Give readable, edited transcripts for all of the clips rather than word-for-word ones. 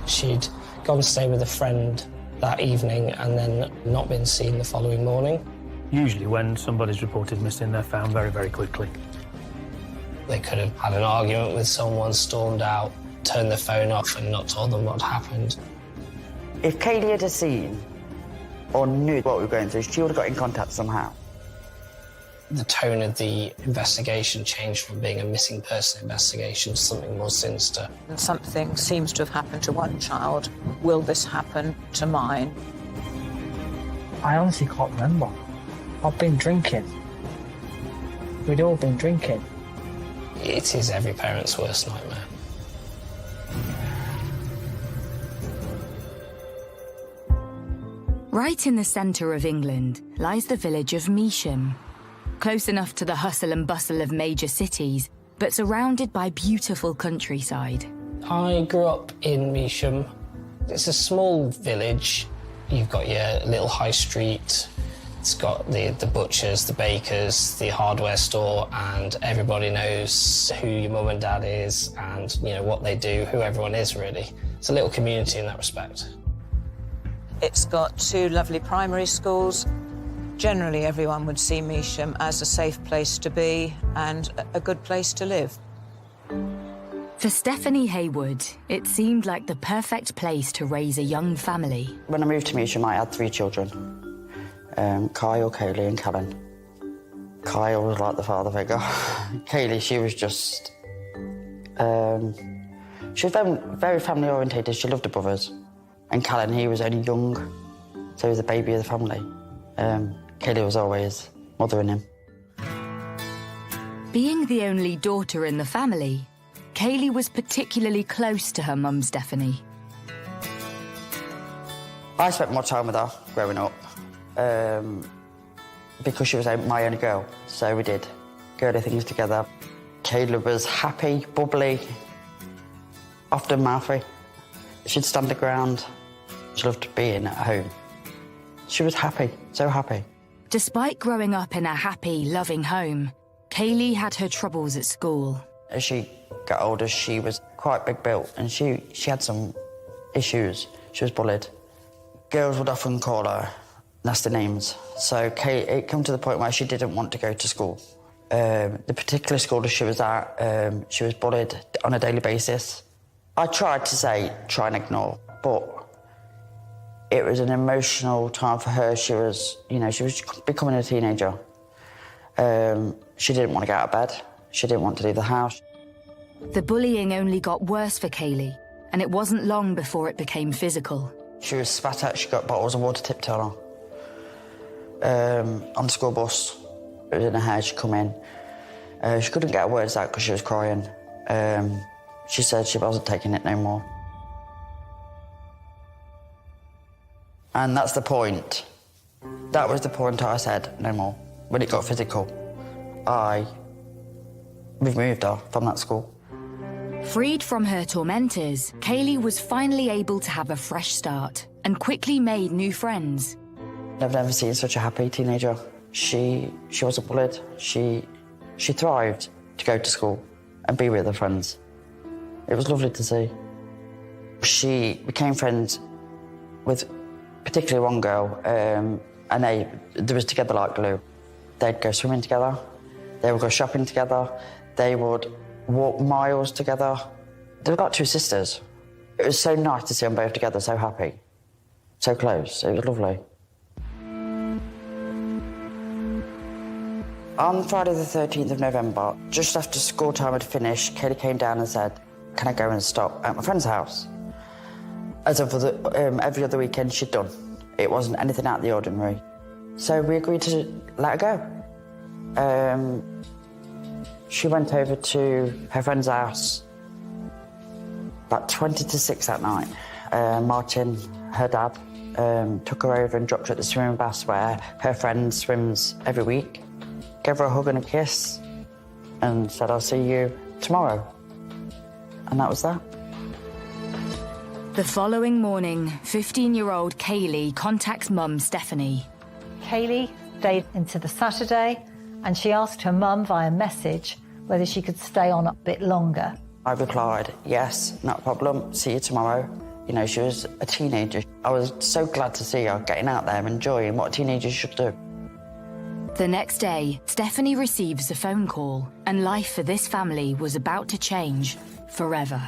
She'd gone to stay with a friend that evening and then not been seen the following morning. Usually when somebody's reported missing, they're found very, very quickly. They could have had an argument with someone, stormed out, turned their phone off and not told them what happened. If Kayleigh had seen or knew what we were going through, she would have got in contact somehow. The tone of the investigation changed from being a missing person investigation to something more sinister. Something seems to have happened to one child. Will this happen to mine? I honestly can't remember. I've been drinking. We'd all been drinking. It is every parent's worst nightmare. Right in the centre of England lies the village of Measham. Close enough to the hustle and bustle of major cities, but surrounded by beautiful countryside. I grew up in Measham. It's a small village. You've got your little high street. It's got the butchers, the bakers, the hardware store, and everybody knows who your mum and dad is and, you know, what they do, who everyone is, really. It's a little community in that respect. It's got 2 lovely primary schools. Generally, everyone would see Measham as a safe place to be and a good place to live. For Stephanie Haywood, it seemed like the perfect place to raise a young family. When I moved to Measham, I had 3 children. Kyle, Kayleigh and Callan. Kyle was like the father figure. Kayleigh, she was just... she was very, very family orientated. She loved her brothers. And Callan, he was only young, so he was the baby of the family. Kayleigh was always mothering him. Being the only daughter in the family, Kayleigh was particularly close to her mum, Stephanie. I spent more time with her growing up because she was my only girl, so we did girly things together. Kayleigh was happy, bubbly, often mouthy. She'd stand her ground. She loved being at home. She was happy, so happy. Despite growing up in a happy, loving home, Kayleigh had her troubles at school. As she got older, she was quite big built and she had some issues. She was bullied. Girls would often call her nasty names. So it came to the point where she didn't want to go to school. The particular school that she was at, she was bullied on a daily basis. I tried to say, try and ignore, but it was an emotional time for her. She was, you know, she was becoming a teenager. She didn't want to get out of bed. She didn't want to leave the house. The bullying only got worse for Kayleigh, and it wasn't long before it became physical. She was spat at. She got bottles of water tipped on her. On the school bus, it was in her hair. She'd come in. She couldn't get her words out because she was crying. She said she wasn't taking it no more. And that's the point. That was the point I said no more. When it got physical, I removed her from that school. Freed from her tormentors, Kayleigh was finally able to have a fresh start and quickly made new friends. I've never seen such a happy teenager. She wasn't bullied. She thrived to go to school and be with her friends. It was lovely to see. She became friends with particularly one girl, and they was together like glue. They'd go swimming together, they would go shopping together, they would walk miles together. They were like 2 sisters. It was so nice to see them both together, so happy, so close. It was lovely. On Friday the 13th of November, just after school time had finished, Kayleigh came down and said, "Can I go and stop at my friend's house?" As of every other weekend she'd done. It wasn't anything out of the ordinary. So we agreed to let her go. She went over to her friend's house about 20 to 6 that night. Martin, her dad, took her over and dropped her at the swimming bath where her friend swims every week. Gave her a hug and a kiss and said, "I'll see you tomorrow." And that was that. The following morning, 15-year-old Kayleigh contacts mum Stephanie. Kayleigh stayed into the Saturday and she asked her mum via message whether she could stay on a bit longer. I replied, "Yes, not a problem, see you tomorrow." You know, she was a teenager. I was so glad to see her getting out there, enjoying what teenagers should do. The next day, Stephanie receives a phone call, and life for this family was about to change forever.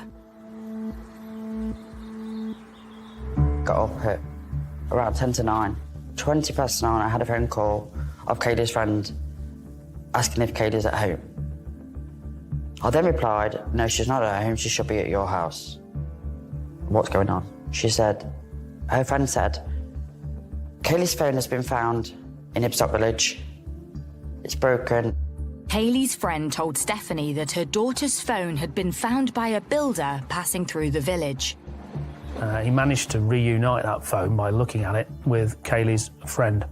Got up at around 10 to 9. 20 past 9, I had a phone call of Kayleigh's friend asking if Kayleigh's at home. I then replied, no, she's not at home, she should be at your house. What's going on? She said, her friend said, Kayleigh's phone has been found in Ibstock Village. It's broken. Kayleigh's friend told Stephanie that her daughter's phone had been found by a builder passing through the village. He managed to reunite that phone by looking at it with Kayleigh's friend.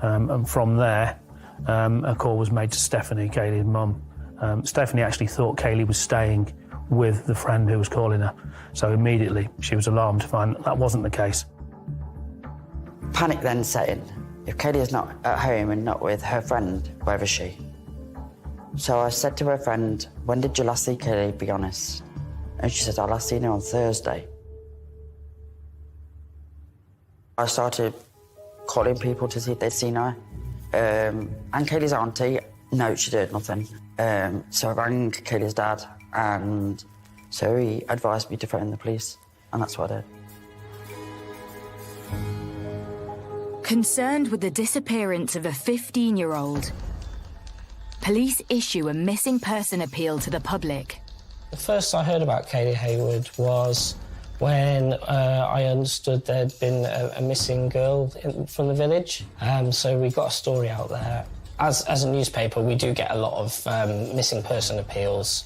And from there, a call was made to Stephanie, Kayleigh's mum. Stephanie actually thought Kayleigh was staying with the friend who was calling her. So immediately she was alarmed to find that wasn't the case. Panic then set in. If Kayleigh is not at home and not with her friend, where is she? So I said to her friend, when did you last see Kayleigh, be honest? And she said, I last seen her on Thursday. I started calling people to see if they'd seen her. And Kayleigh's auntie, no, she did nothing. So I rang Kayleigh's dad, and so he advised me to phone the police, and that's what I did. Concerned with the disappearance of a 15-year-old, police issue a missing person appeal to the public. The first I heard about Kayleigh Haywood was when I understood there'd been a missing girl from the village. So we got a story out there. As a newspaper, we do get a lot of missing person appeals,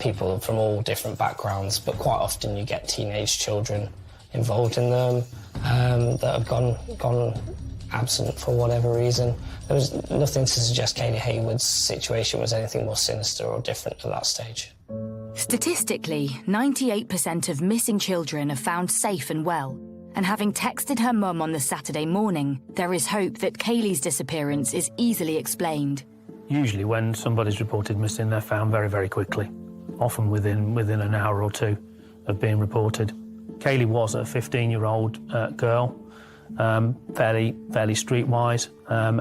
people from all different backgrounds, but quite often you get teenage children involved in them that have gone absent for whatever reason. There was nothing to suggest Kayleigh Haywood's situation was anything more sinister or different at that stage. Statistically, 98% of missing children are found safe and well. And having texted her mum on the Saturday morning, there is hope that Kayleigh's disappearance is easily explained. Usually when somebody's reported missing, they're found very, very quickly, often within an hour or two of being reported. Kayleigh was a 15-year-old girl, fairly streetwise,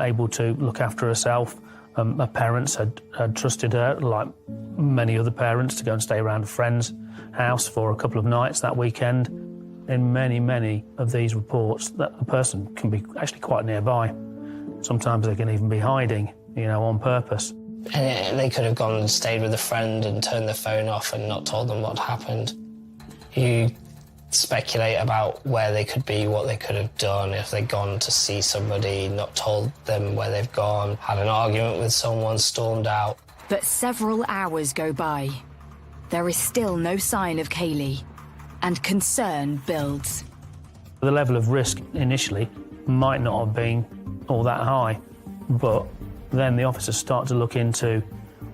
able to look after herself. Her parents had trusted her, like many other parents, to go and stay around a friend's house for a couple of nights that weekend. In many of these reports, that the person can be actually quite nearby. Sometimes they can even be hiding, on purpose. And they could have gone and stayed with a friend and turned their phone off and not told them what happened. You speculate about where they could be, what they could have done, if they'd gone to see somebody, not told them where they've gone, had an argument with someone, stormed out. But several hours go by. There is still no sign of Kayleigh, and concern builds. The level of risk initially might not have been all that high, but then the officers start to look into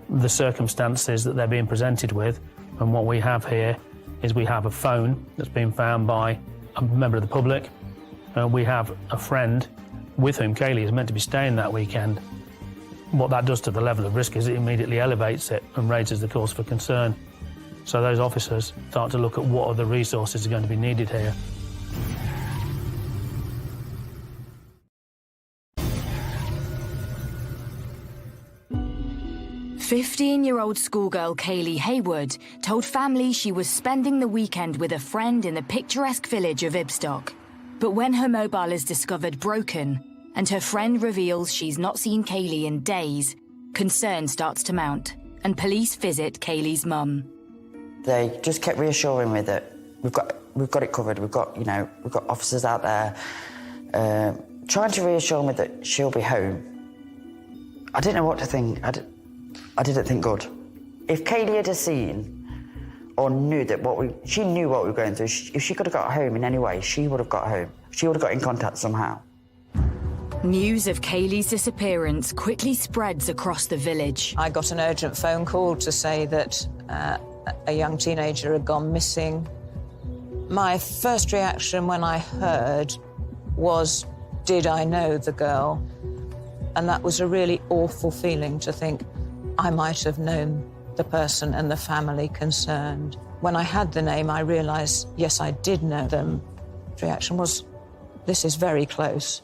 the circumstances that they're being presented with, and what we have here is we have a phone that's been found by a member of the public, and we have a friend with whom Kayleigh is meant to be staying that weekend. What that does to the level of risk is it immediately elevates it and raises the cause for concern. So those officers start to look at what other resources are going to be needed here. "15-year-old schoolgirl Kayleigh Haywood told family she was spending the weekend with a friend in the picturesque village of Ibstock. But when her mobile is discovered broken and her friend reveals she's not seen Kayleigh in days, concern starts to mount, and police visit Kayleigh's mum. They just kept reassuring me that we've got it covered. We've got officers out there trying to reassure me that she'll be home. I didn't know what to think. I didn't think good. If Kayleigh had seen or knew that she knew what we were going through, if she could have got home in any way, she would have got home. She would have got in contact somehow. News of Kayleigh's disappearance quickly spreads across the village. I got an urgent phone call to say that a young teenager had gone missing. My first reaction when I heard was, did I know the girl? And that was a really awful feeling to think I might have known the person and the family concerned. When I had the name, I realised, yes, I did know them. The reaction was, this is very close.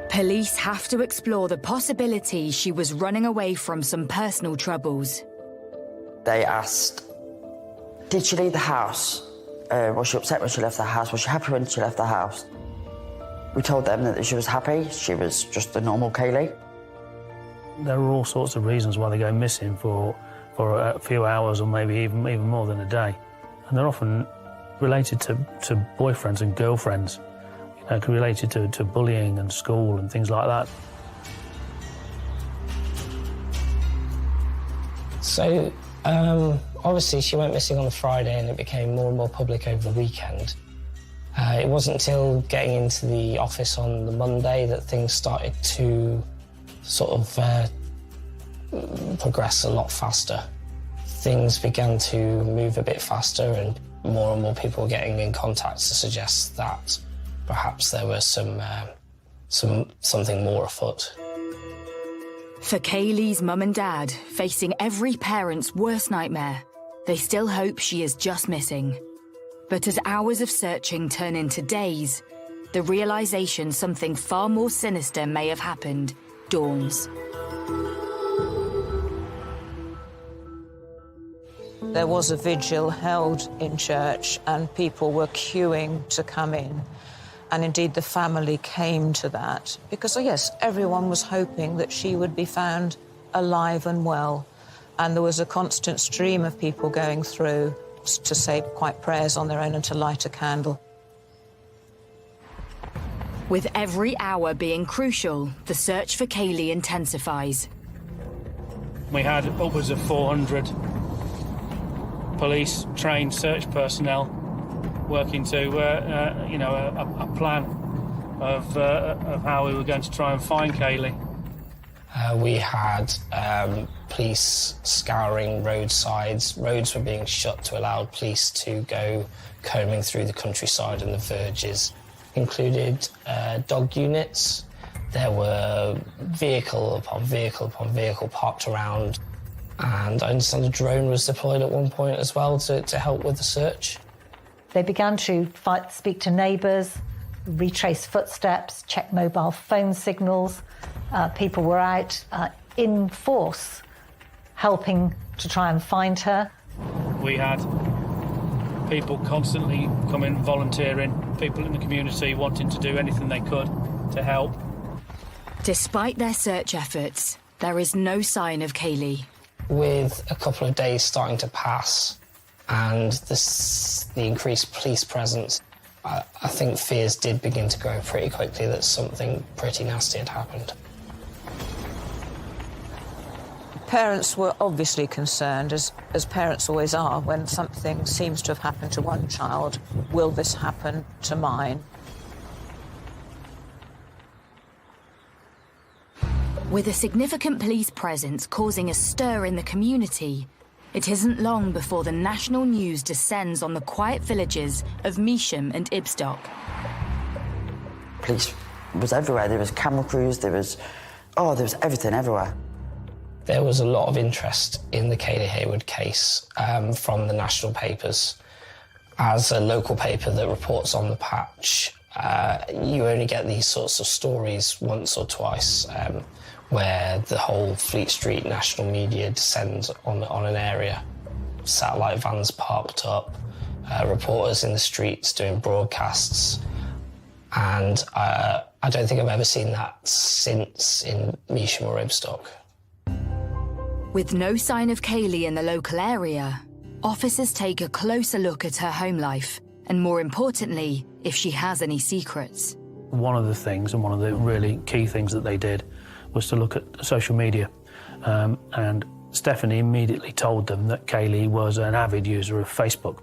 Police have to explore the possibility she was running away from some personal troubles. They asked, did she leave the house? Was she upset when she left the house? Was she happy when she left the house? We told them that she was happy. She was just a normal Kayleigh. There are all sorts of reasons why they go missing for a few hours or maybe even more than a day. And they're often related to boyfriends and girlfriends, related to bullying and school and things like that. So, obviously she went missing on the Friday and it became more and more public over the weekend. It wasn't until getting into the office on the Monday that things started to sort of progress a lot faster. Things began to move a bit faster and more people were getting in contact to suggest that perhaps there was something more afoot. For Kayleigh's mum and dad, facing every parent's worst nightmare, they still hope she is just missing. But as hours of searching turn into days, the realisation something far more sinister may have happened dawns. There was a vigil held in church and people were queuing to come in. And indeed, the family came to that because, yes, everyone was hoping that she would be found alive and well. And there was a constant stream of people going through to say quiet prayers on their own and to light a candle. With every hour being crucial, the search for Kayleigh intensifies. We had upwards of 400 police trained search personnel working to a plan of how we were going to try and find Kayleigh. We had police scouring roadsides. Roads were being shut to allow police to go combing through the countryside and the verges. Included dog units. There were vehicle upon vehicle upon vehicle parked around. And I understand a drone was deployed at one point as well to help with the search. They began to speak to neighbours, retrace footsteps, check mobile phone signals. People were out in force helping to try and find her. We had people constantly coming, volunteering, people in the community wanting to do anything they could to help. Despite their search efforts, there is no sign of Kayleigh. With a couple of days starting to pass and the increased police presence, I think fears did begin to grow pretty quickly that something pretty nasty had happened. Parents were obviously concerned, as parents always are, when something seems to have happened to one child. Will this happen to mine? With a significant police presence causing a stir in the community, it isn't long before the national news descends on the quiet villages of Measham and Ibstock. Police was everywhere. There was camera crews, there was everything everywhere. There was a lot of interest in the Kayleigh Haywood case from the national papers. As a local paper that reports on the patch, you only get these sorts of stories once or twice where the whole Fleet Street national media descends on an area. Satellite vans parked up, reporters in the streets doing broadcasts, and I don't think I've ever seen that since in Measham or Ibstock. With no sign of Kayleigh in the local area, officers take a closer look at her home life, and more importantly, if she has any secrets. One of the things, and one of the really key things that they did, was to look at social media. And Stephanie immediately told them that Kayleigh was an avid user of Facebook.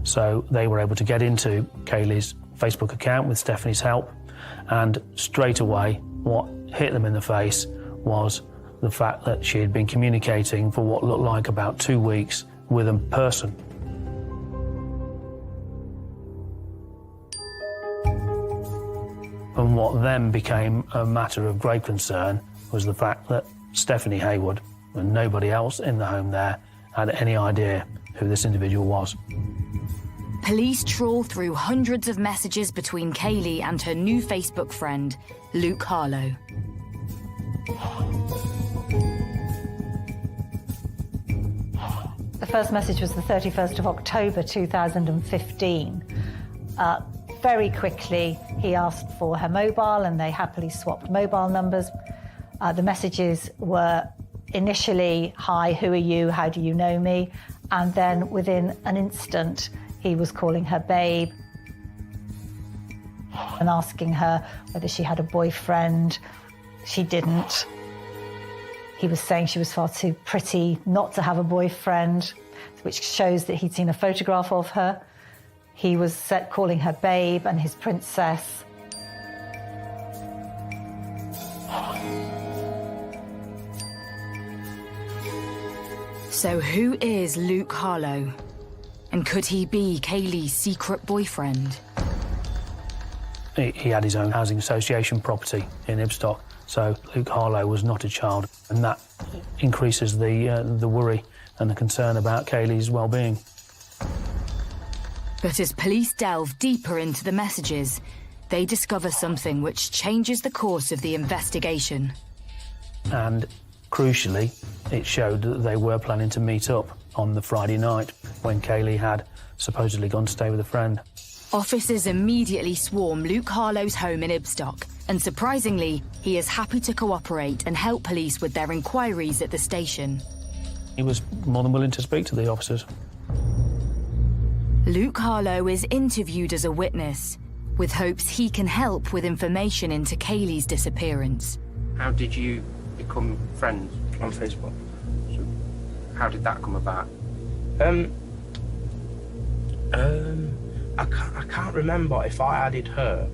So they were able to get into Kayleigh's Facebook account with Stephanie's help, and straight away what hit them in the face was the fact that she had been communicating for what looked like about 2 weeks with a person. And what then became a matter of great concern was the fact that Stephanie Haywood and nobody else in the home there had any idea who this individual was. Police trawl through hundreds of messages between Kayleigh and her new Facebook friend, Luke Harlow. The first message was the 31st of October 2015. Very quickly, he asked for her mobile and they happily swapped mobile numbers. The messages were initially, "Hi, who are you? How do you know me?" And then within an instant, he was calling her babe and asking her whether she had a boyfriend. She didn't. He was saying she was far too pretty not to have a boyfriend, which shows that he'd seen a photograph of her. He was calling her babe and his princess. So who is Luke Harlow? And could he be Kayleigh's secret boyfriend? He had his own housing association property in Ibstock, so Luke Harlow was not a child, and that increases the worry and the concern about Kayleigh's well-being. But as police delve deeper into the messages, they discover something which changes the course of the investigation. And crucially, it showed that they were planning to meet up on the Friday night when Kayleigh had supposedly gone to stay with a friend. Officers immediately swarm Luke Harlow's home in Ibstock, and surprisingly, he is happy to cooperate and help police with their inquiries at the station. He was more than willing to speak to the officers. Luke Harlow is interviewed as a witness, with hopes he can help with information into Kayleigh's disappearance. How did you become friends? On Facebook. So how did that come about? I can't remember if I added her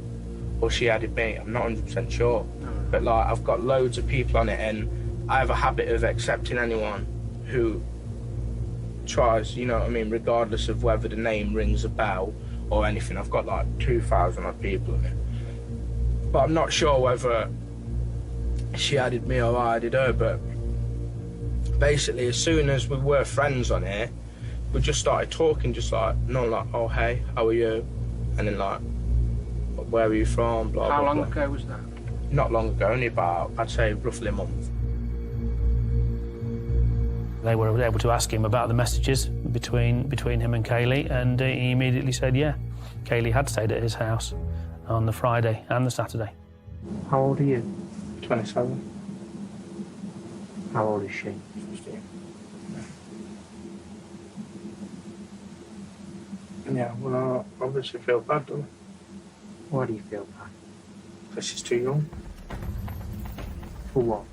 or she added me. I'm not 100% sure. But like, I've got loads of people on it, and I have a habit of accepting anyone who tries, you know what I mean, regardless of whether the name rings a bell or anything. I've got like 2,000 odd people on it. But I'm not sure whether she added me or I added her, but basically as soon as we were friends on here, we just started talking, just like, oh, hey, how are you? And then like, where are you from? Blah, How blah, long blah. ago was that? Not long ago, only about, I'd say, roughly a month. They were able to ask him about the messages between him and Kayleigh, and he immediately said, yeah, Kayleigh had stayed at his house on the Friday and the Saturday. How old are you? 27. How old is she? 15. Yeah, well, I obviously feel bad, don't I? Why do you feel bad? Because she's too young. For what?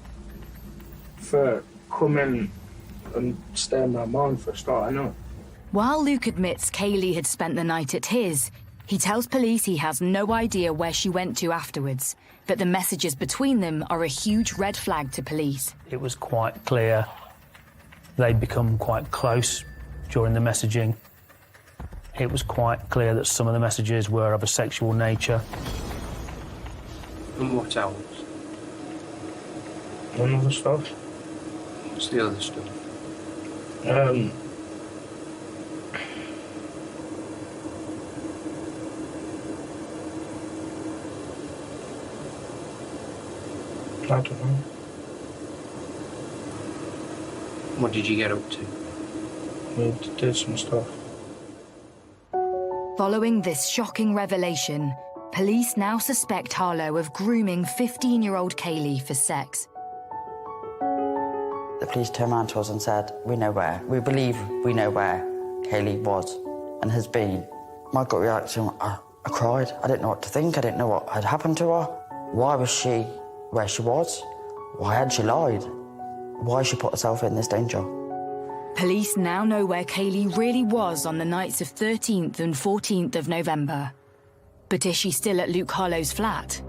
For coming and staying in my mind for a start, I know. While Luke admits Kayleigh had spent the night at his, he tells police he has no idea where she went to afterwards, that the messages between them are a huge red flag to police. It was quite clear they'd become quite close during the messaging. It was quite clear that some of the messages were of a sexual nature. And what else? None other stuff. What's the other stuff? I don't know. What did you get up to? We did some stuff. Following this shocking revelation, police now suspect Harlow of grooming 15-year-old Kayleigh for sex. The police turned around to us and said, we believe we know where Kayleigh was and has been. My gut reaction, I cried. I didn't know what to think. I didn't know what had happened to her. Why was she where she was? Why had she lied? Why she put herself in this danger? Police now know where Kayleigh really was on the nights of 13th and 14th of November. But is she still at Luke Harlow's flat?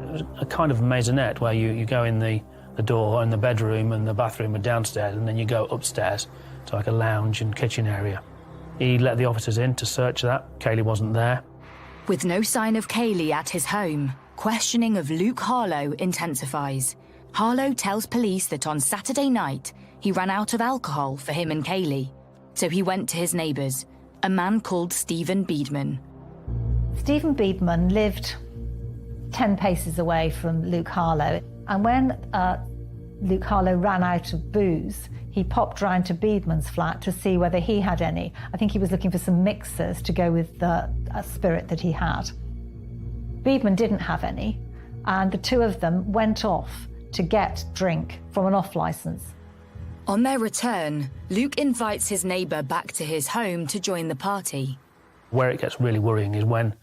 It was a kind of maisonette where you go in the door and the bedroom and the bathroom are downstairs, and then you go upstairs to like a lounge and kitchen area. He let the officers in to search that. Kayleigh wasn't there. With no sign of Kayleigh at his home, questioning of Luke Harlow intensifies. Harlow tells police that on Saturday night, he ran out of alcohol for him and Kayleigh. So he went to his neighbours, a man called Stephen Beedman. Stephen Beedman lived 10 paces away from Luke Harlow. And when Luke Harlow ran out of booze, he popped round to Beedman's flat to see whether he had any. I think he was looking for some mixers to go with the spirit that he had. Beedman didn't have any, and the two of them went off to get drink from an off-licence. On their return, Luke invites his neighbour back to his home to join the party. Where it gets really worrying is when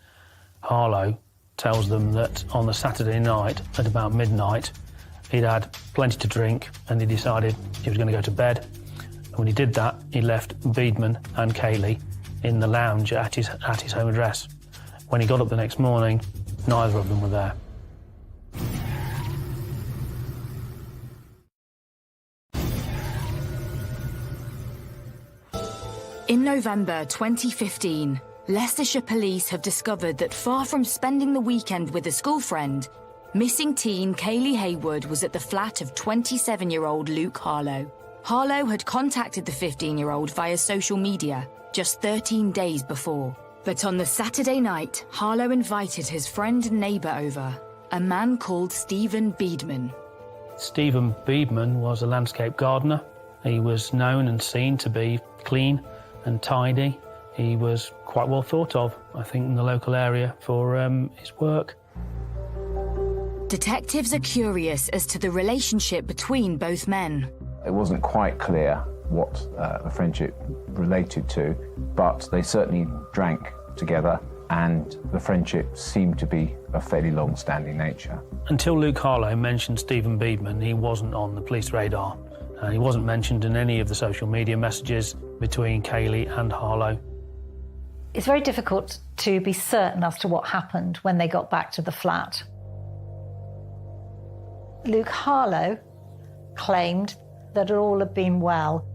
Harlow tells them that on the Saturday night at about midnight, he'd had plenty to drink and he decided he was going to go to bed. And when he did that, he left Beedman and Kayleigh in the lounge at his home address. When he got up the next morning, neither of them were there. In November 2015, Leicestershire police have discovered that far from spending the weekend with a school friend, missing teen Kayleigh Haywood was at the flat of 27-year-old Luke Harlow. Harlow had contacted the 15-year-old via social media just 13 days before. But on the Saturday night, Harlow invited his friend and neighbour over, a man called Stephen Beedman. Stephen Beedman was a landscape gardener. He was known and seen to be clean and tidy. He was quite well thought of, I think, in the local area for his work. Detectives are curious as to the relationship between both men. It wasn't quite clear what the friendship related to, but they certainly drank together and the friendship seemed to be of fairly long-standing nature. Until Luke Harlow mentioned Stephen Beedman, he wasn't on the police radar. He wasn't mentioned in any of the social media messages between Kayleigh and Harlow. It's very difficult to be certain as to what happened when they got back to the flat. Luke Harlow claimed that it all had been well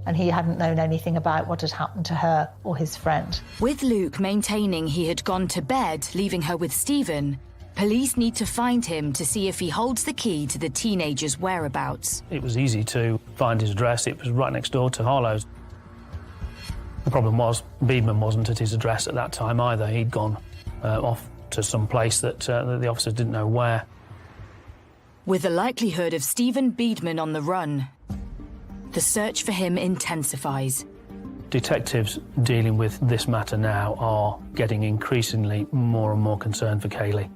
and he hadn't known anything about what had happened to her or his friend. With Luke maintaining he had gone to bed, leaving her with Stephen, police need to find him to see if he holds the key to the teenager's whereabouts. It was easy to find his address. It was right next door to Harlow's. The problem was Beedman wasn't at his address at that time either. He'd gone off to some place that the officers didn't know where. With the likelihood of Stephen Beedman on the run, the search for him intensifies. Detectives dealing with this matter now are getting increasingly more and more concerned for Kayleigh.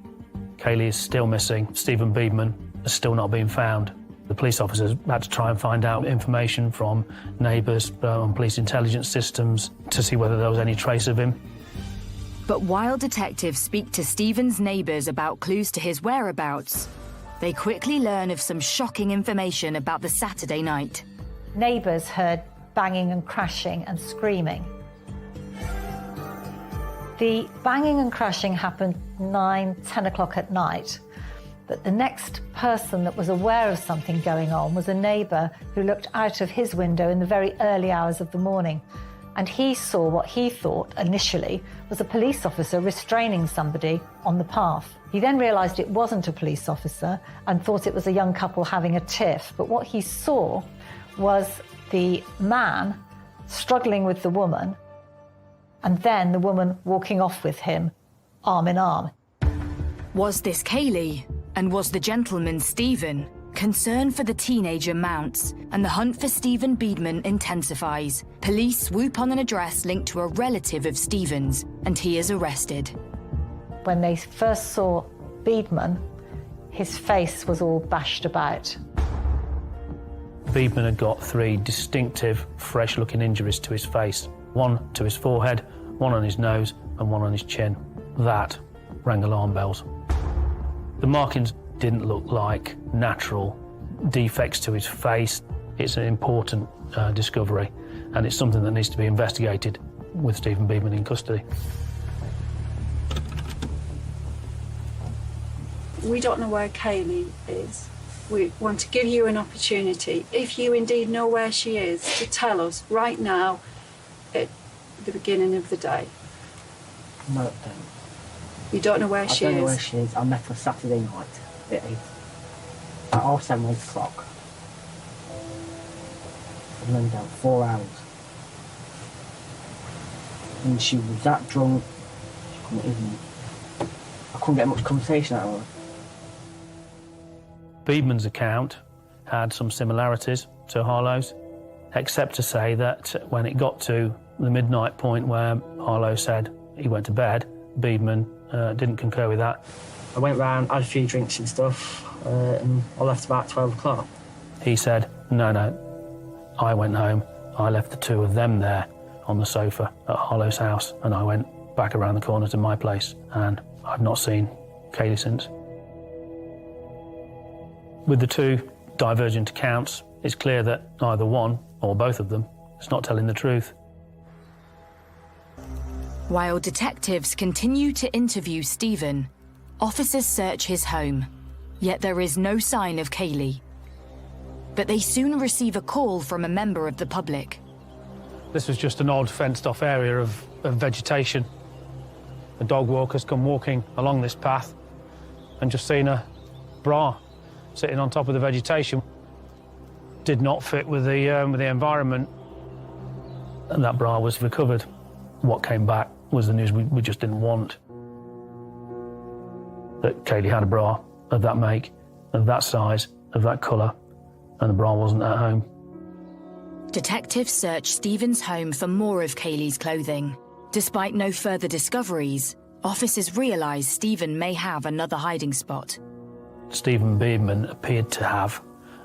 Kayleigh is still missing. Stephen Beedman has still not been found. The police officers had to try and find out information from neighbours on police intelligence systems to see whether there was any trace of him. But while detectives speak to Stephen's neighbours about clues to his whereabouts, they quickly learn of some shocking information about the Saturday night. Neighbours heard banging and crashing and screaming. The banging and crashing happened 9, 10 o'clock at night. But the next person that was aware of something going on was a neighbour who looked out of his window in the very early hours of the morning. And he saw what he thought initially was a police officer restraining somebody on the path. He then realised it wasn't a police officer and thought it was a young couple having a tiff. But what he saw was the man struggling with the woman and then the woman walking off with him, arm in arm. Was this Kayleigh? And was the gentleman Stephen? Concern for the teenager mounts, and the hunt for Stephen Beedman intensifies. Police swoop on an address linked to a relative of Stephen's, and he is arrested. When they first saw Beedman, his face was all bashed about. Beedman had got 3 distinctive, fresh-looking injuries to his face. One to his forehead, one on his nose, and one on his chin. That rang alarm bells. The markings didn't look like natural defects to his face. It's an important discovery, and it's something that needs to be investigated with Stephen Beedman in custody. We don't know where Kayleigh is. We want to give you an opportunity, if you indeed know where she is, to tell us right now at the beginning of the day. No, I don't. You don't know where she is? I don't know where she is. I met her Saturday night at 8. at 7:30, 8 o'clock. And then about 4 hours. And she was that drunk, I couldn't get much conversation out of her. Beedman's account had some similarities to Harlow's, except to say that when it got to the midnight point where Harlow said he went to bed, Beedman didn't concur with that. I went round, had a few drinks and stuff, and I left about 12 o'clock. He said, no, I went home, I left the two of them there on the sofa at Harlow's house, and I went back around the corner to my place, and I've not seen Kayleigh since. With the two divergent accounts, it's clear that either one, or both of them, is not telling the truth. While detectives continue to interview Stephen, officers search his home, yet there is no sign of Kayleigh. But they soon receive a call from a member of the public. This was just an odd fenced-off area of vegetation. A dog walker's come walking along this path and just seen a bra sitting on top of the vegetation. Did not fit with the environment, and that bra was recovered. What came back was the news we just didn't want. That Kayleigh had a bra of that make, of that size, of that colour, and the bra wasn't at home. Detectives search Stephen's home for more of Kayleigh's clothing. Despite no further discoveries, officers realise Stephen may have another hiding spot. Stephen Beedman appeared to have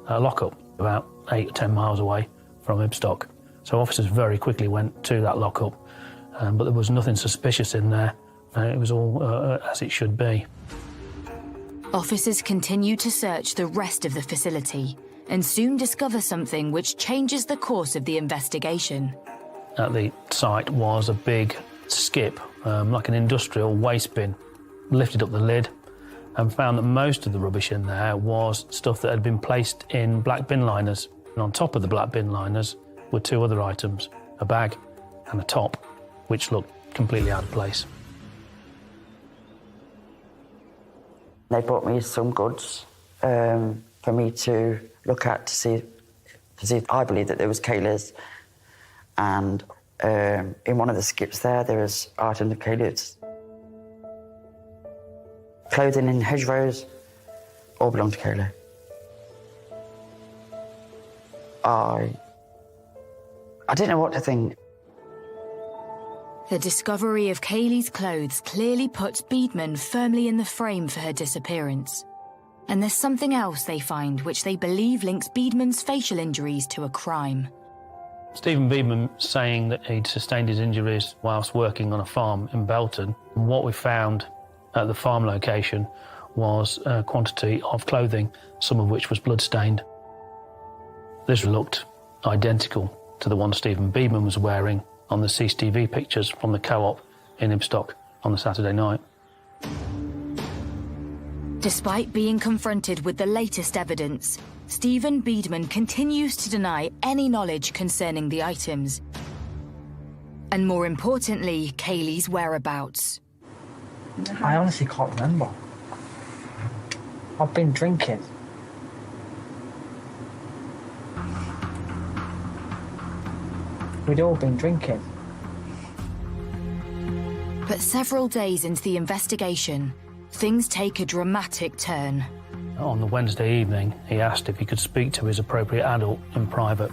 a lockup about 8 or 10 miles away from Ibstock. So officers very quickly went to that lockup, but there was nothing suspicious in there. It was all as it should be. Officers continue to search the rest of the facility and soon discover something which changes the course of the investigation. At the site was a big skip, like an industrial waste bin. Lifted up the lid and found that most of the rubbish in there was stuff that had been placed in black bin liners. And on top of the black bin liners were two other items, a bag and a top, which looked completely out of place. They brought me some goods for me to look at to see if I believe that there was Kayleigh's. And in one of the skips there was items of Kayleigh's. Clothing in hedgerows all belonged to Kayleigh. I didn't know what to think. The discovery of Kayleigh's clothes clearly puts Beedman firmly in the frame for her disappearance. And there's something else they find which they believe links Beedman's facial injuries to a crime. Stephen Beedman saying that he'd sustained his injuries whilst working on a farm in Belton. And what we found at the farm location was a quantity of clothing, some of which was blood-stained. This looked identical to the one Stephen Beedman was wearing on the CCTV pictures from the co-op in Ibstock on the Saturday night. Despite being confronted with the latest evidence, Stephen Beedman continues to deny any knowledge concerning the items. And more importantly, Kayleigh's whereabouts. I honestly can't remember. I've been drinking. We'd all been drinking. But several days into the investigation, things take a dramatic turn. On the Wednesday evening, he asked if he could speak to his appropriate adult in private.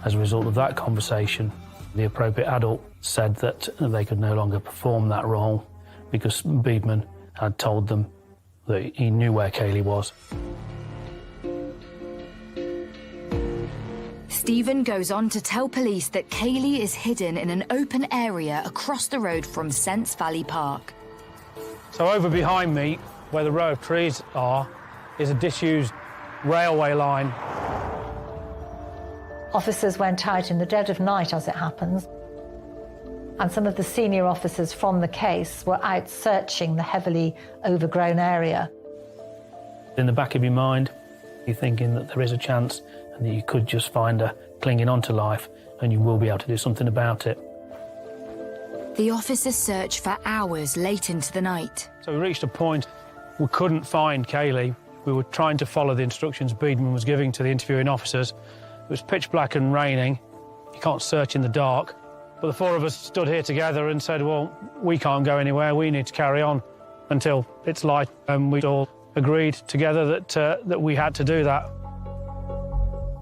As a result of that conversation, the appropriate adult said that they could no longer perform that role because Beedman had told them that he knew where Kayleigh was. Stephen goes on to tell police that Kayleigh is hidden in an open area across the road from Sents Valley Park. So over behind me, where the row of trees are, is a disused railway line. Officers went out in the dead of night, as it happens, and some of the senior officers from the case were out searching the heavily overgrown area. In the back of your mind, you're thinking that there is a chance and that you could just find her clinging on to life and you will be able to do something about it. The officers search for hours late into the night. So we reached a point we couldn't find Kayleigh We were trying to follow the instructions Beadman was giving to the interviewing officers. It was pitch black and raining. You can't search in the dark. But the four of us stood here together and said, well, we can't go anywhere. We need to carry on until it's light. And we all agreed together that we had to do that.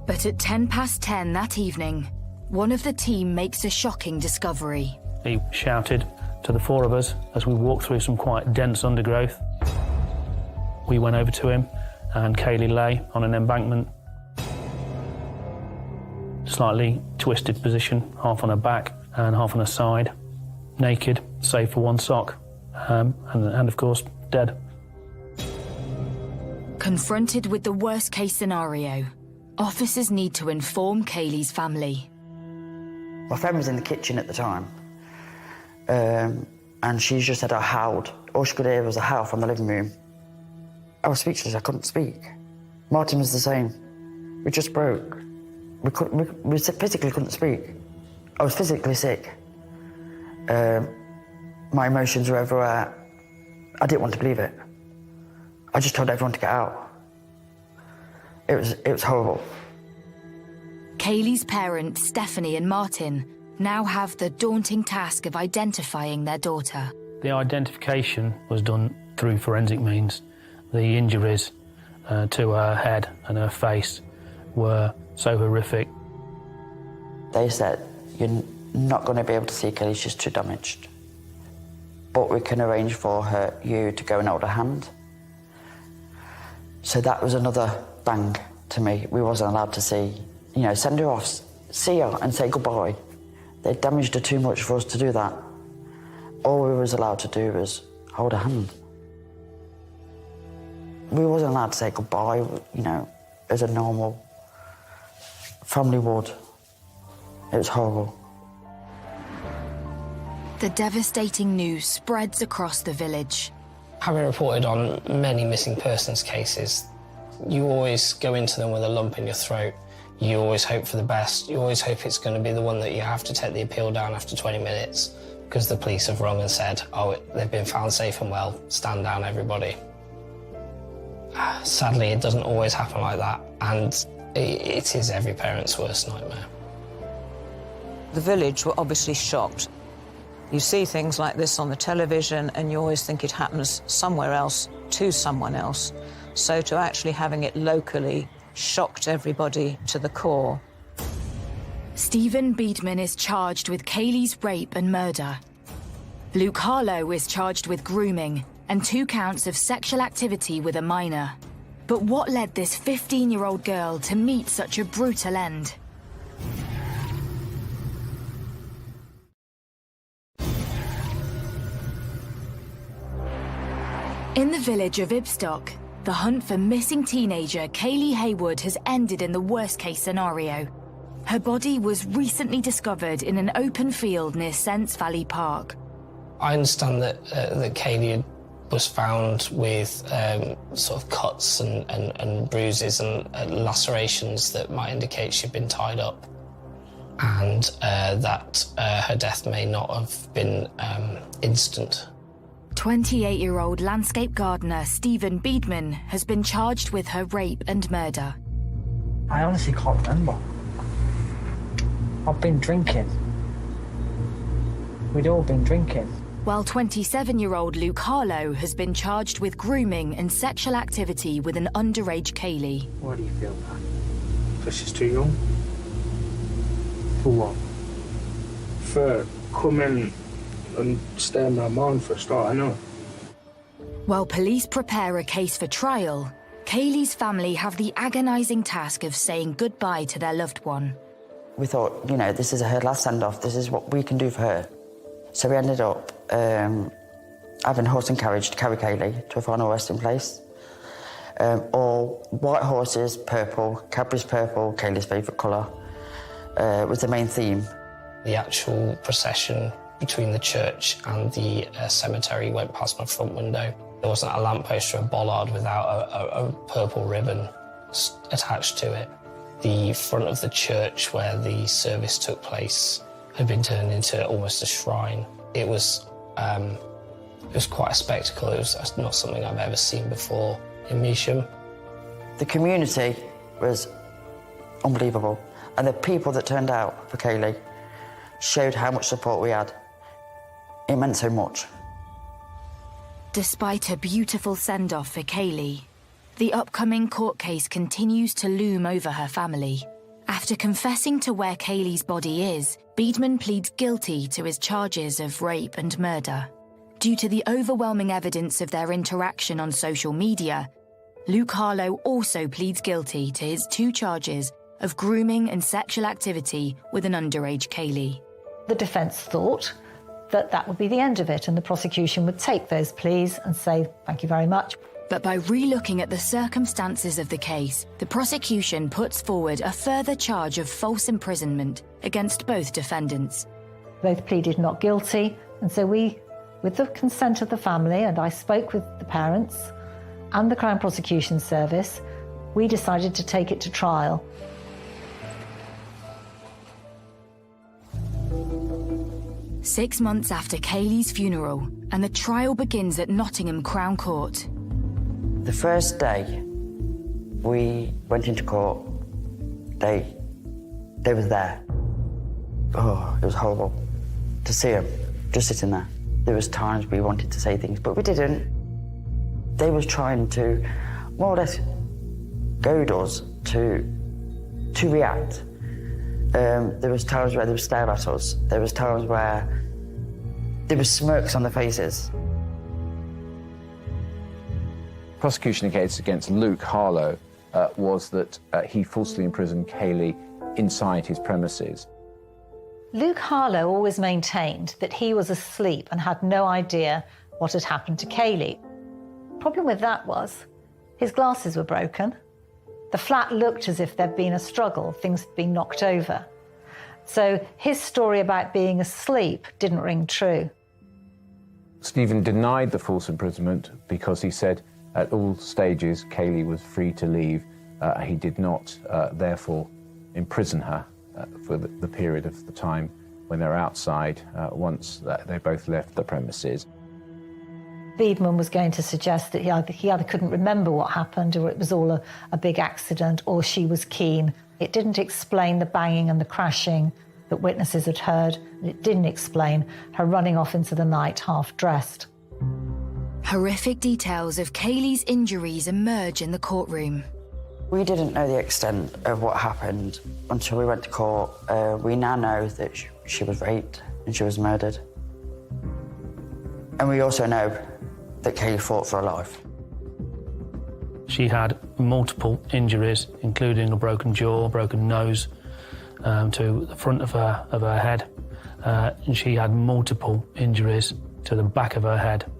But at 10:10 that evening, one of the team makes a shocking discovery. He shouted to the four of us as we walked through some quite dense undergrowth. We went over to him, and Kayleigh lay on an embankment, slightly twisted position, half on her back and half on her side, naked, save for one sock, and of course, dead. Confronted with the worst-case scenario, officers need to inform Kayleigh's family. My friend was in the kitchen at the time, and she just said I howled. All she could hear was a howl from the living room. I was speechless, I couldn't speak. Martin was the same. We just broke. We physically couldn't speak. I was physically sick. My emotions were everywhere. I didn't want to believe it. I just told everyone to get out. It was horrible. Kayleigh's parents, Stephanie and Martin, now have the daunting task of identifying their daughter. The identification was done through forensic means. The injuries to her head and her face were so horrific. They said, you're not going to be able to see Kayleigh, she's too damaged. But we can arrange for you to go and hold her hand. So that was another bang to me. We wasn't allowed to see, send her off, see her and say goodbye. They damaged her too much for us to do that. All we was allowed to do was hold her hand. We wasn't allowed to say goodbye, as a normal family would. It was horrible. The devastating news spreads across the village. Having reported on many missing persons cases, you always go into them with a lump in your throat. You always hope for the best. You always hope it's going to be the one that you have to take the appeal down after 20 minutes because the police have rung and said, oh, they've been found safe and well, stand down everybody. Sadly, it doesn't always happen like that, and it is every parent's worst nightmare. The village were obviously shocked. You see things like this on the television and you always think it happens somewhere else to someone else. So to actually having it locally shocked everybody to the core. Stephen Beadman is charged with Kayleigh's rape and murder. Luke Harlow is charged with grooming and 2 counts of sexual activity with a minor. But what led this 15-year-old girl to meet such a brutal end? In the village of Ibstock, the hunt for missing teenager Kayleigh Haywood has ended in the worst-case scenario. Her body was recently discovered in an open field near Sents Valley Park. I understand that Kayleigh was found with sort of cuts and bruises and lacerations that might indicate she'd been tied up, and that her death may not have been instant. 28-year-old landscape gardener Stephen Beadman has been charged with her rape and murder. I honestly can't remember. I've been drinking. We'd all been drinking. While 27-year-old Luke Harlow has been charged with grooming and sexual activity with an underage Kayleigh. Why do you feel that? Because she's too young? For what? For coming and stay in my mind for a start, I know. While police prepare a case for trial, Kayleigh's family have the agonising task of saying goodbye to their loved one. We thought, this is her last send-off, this is what we can do for her. So we ended up having horse and carriage to carry Kayleigh to a final resting place. All white horses, purple, Cadbury's purple, Kayleigh's favourite colour, was the main theme. The actual procession between the church and the cemetery went past my front window. There wasn't a lamppost or a bollard without a purple ribbon attached to it. The front of the church where the service took place had been turned into almost a shrine. It was quite a spectacle. It was not something I've ever seen before in Measham. The community was unbelievable. And the people that turned out for Kayleigh showed how much support we had. It meant so much. Despite a beautiful send-off for Kayleigh, the upcoming court case continues to loom over her family. After confessing to where Kayleigh's body is, Beedman pleads guilty to his charges of rape and murder. Due to the overwhelming evidence of their interaction on social media, Luke Harlow also pleads guilty to his 2 charges of grooming and sexual activity with an underage Kayleigh. The defence thought that that would be the end of it and the prosecution would take those pleas and say, thank you very much. But by re-looking at the circumstances of the case, the prosecution puts forward a further charge of false imprisonment against both defendants. Both pleaded not guilty, and so we, with the consent of the family, and I spoke with the parents and the Crown Prosecution Service, we decided to take it to trial. Six months after Kayleigh's funeral, and the trial begins at Nottingham Crown Court. The first day we went into court, they was there. Oh, it was horrible to see them just sitting there. There was times we wanted to say things, but we didn't. They was trying to more or less goad us to react. There was times where they would stare at us. There was times where there were smirks on their faces. Prosecution case against Luke Harlow was that he falsely imprisoned Kayleigh inside his premises. Luke Harlow always maintained that he was asleep and had no idea what had happened to Kayleigh. Problem with that was his glasses were broken. The flat looked as if there'd been a struggle, things had been knocked over. So his story about being asleep didn't ring true. Stephen denied the false imprisonment because he said at all stages Kayleigh was free to leave. He did not, therefore, imprison her for the period of the time when they're outside, once they both left the premises. Beedman was going to suggest that he either couldn't remember what happened, or it was all a big accident, or she was keen. It didn't explain the banging and the crashing that witnesses had heard. It didn't explain her running off into the night half-dressed. Horrific details of Kayleigh's injuries emerge in the courtroom. We didn't know the extent of what happened until we went to court. We now know that she was raped and she was murdered. And we also know that Kayleigh fought for her life. She had multiple injuries, including a broken jaw, broken nose, to the front of her head. And she had multiple injuries to the back of her head.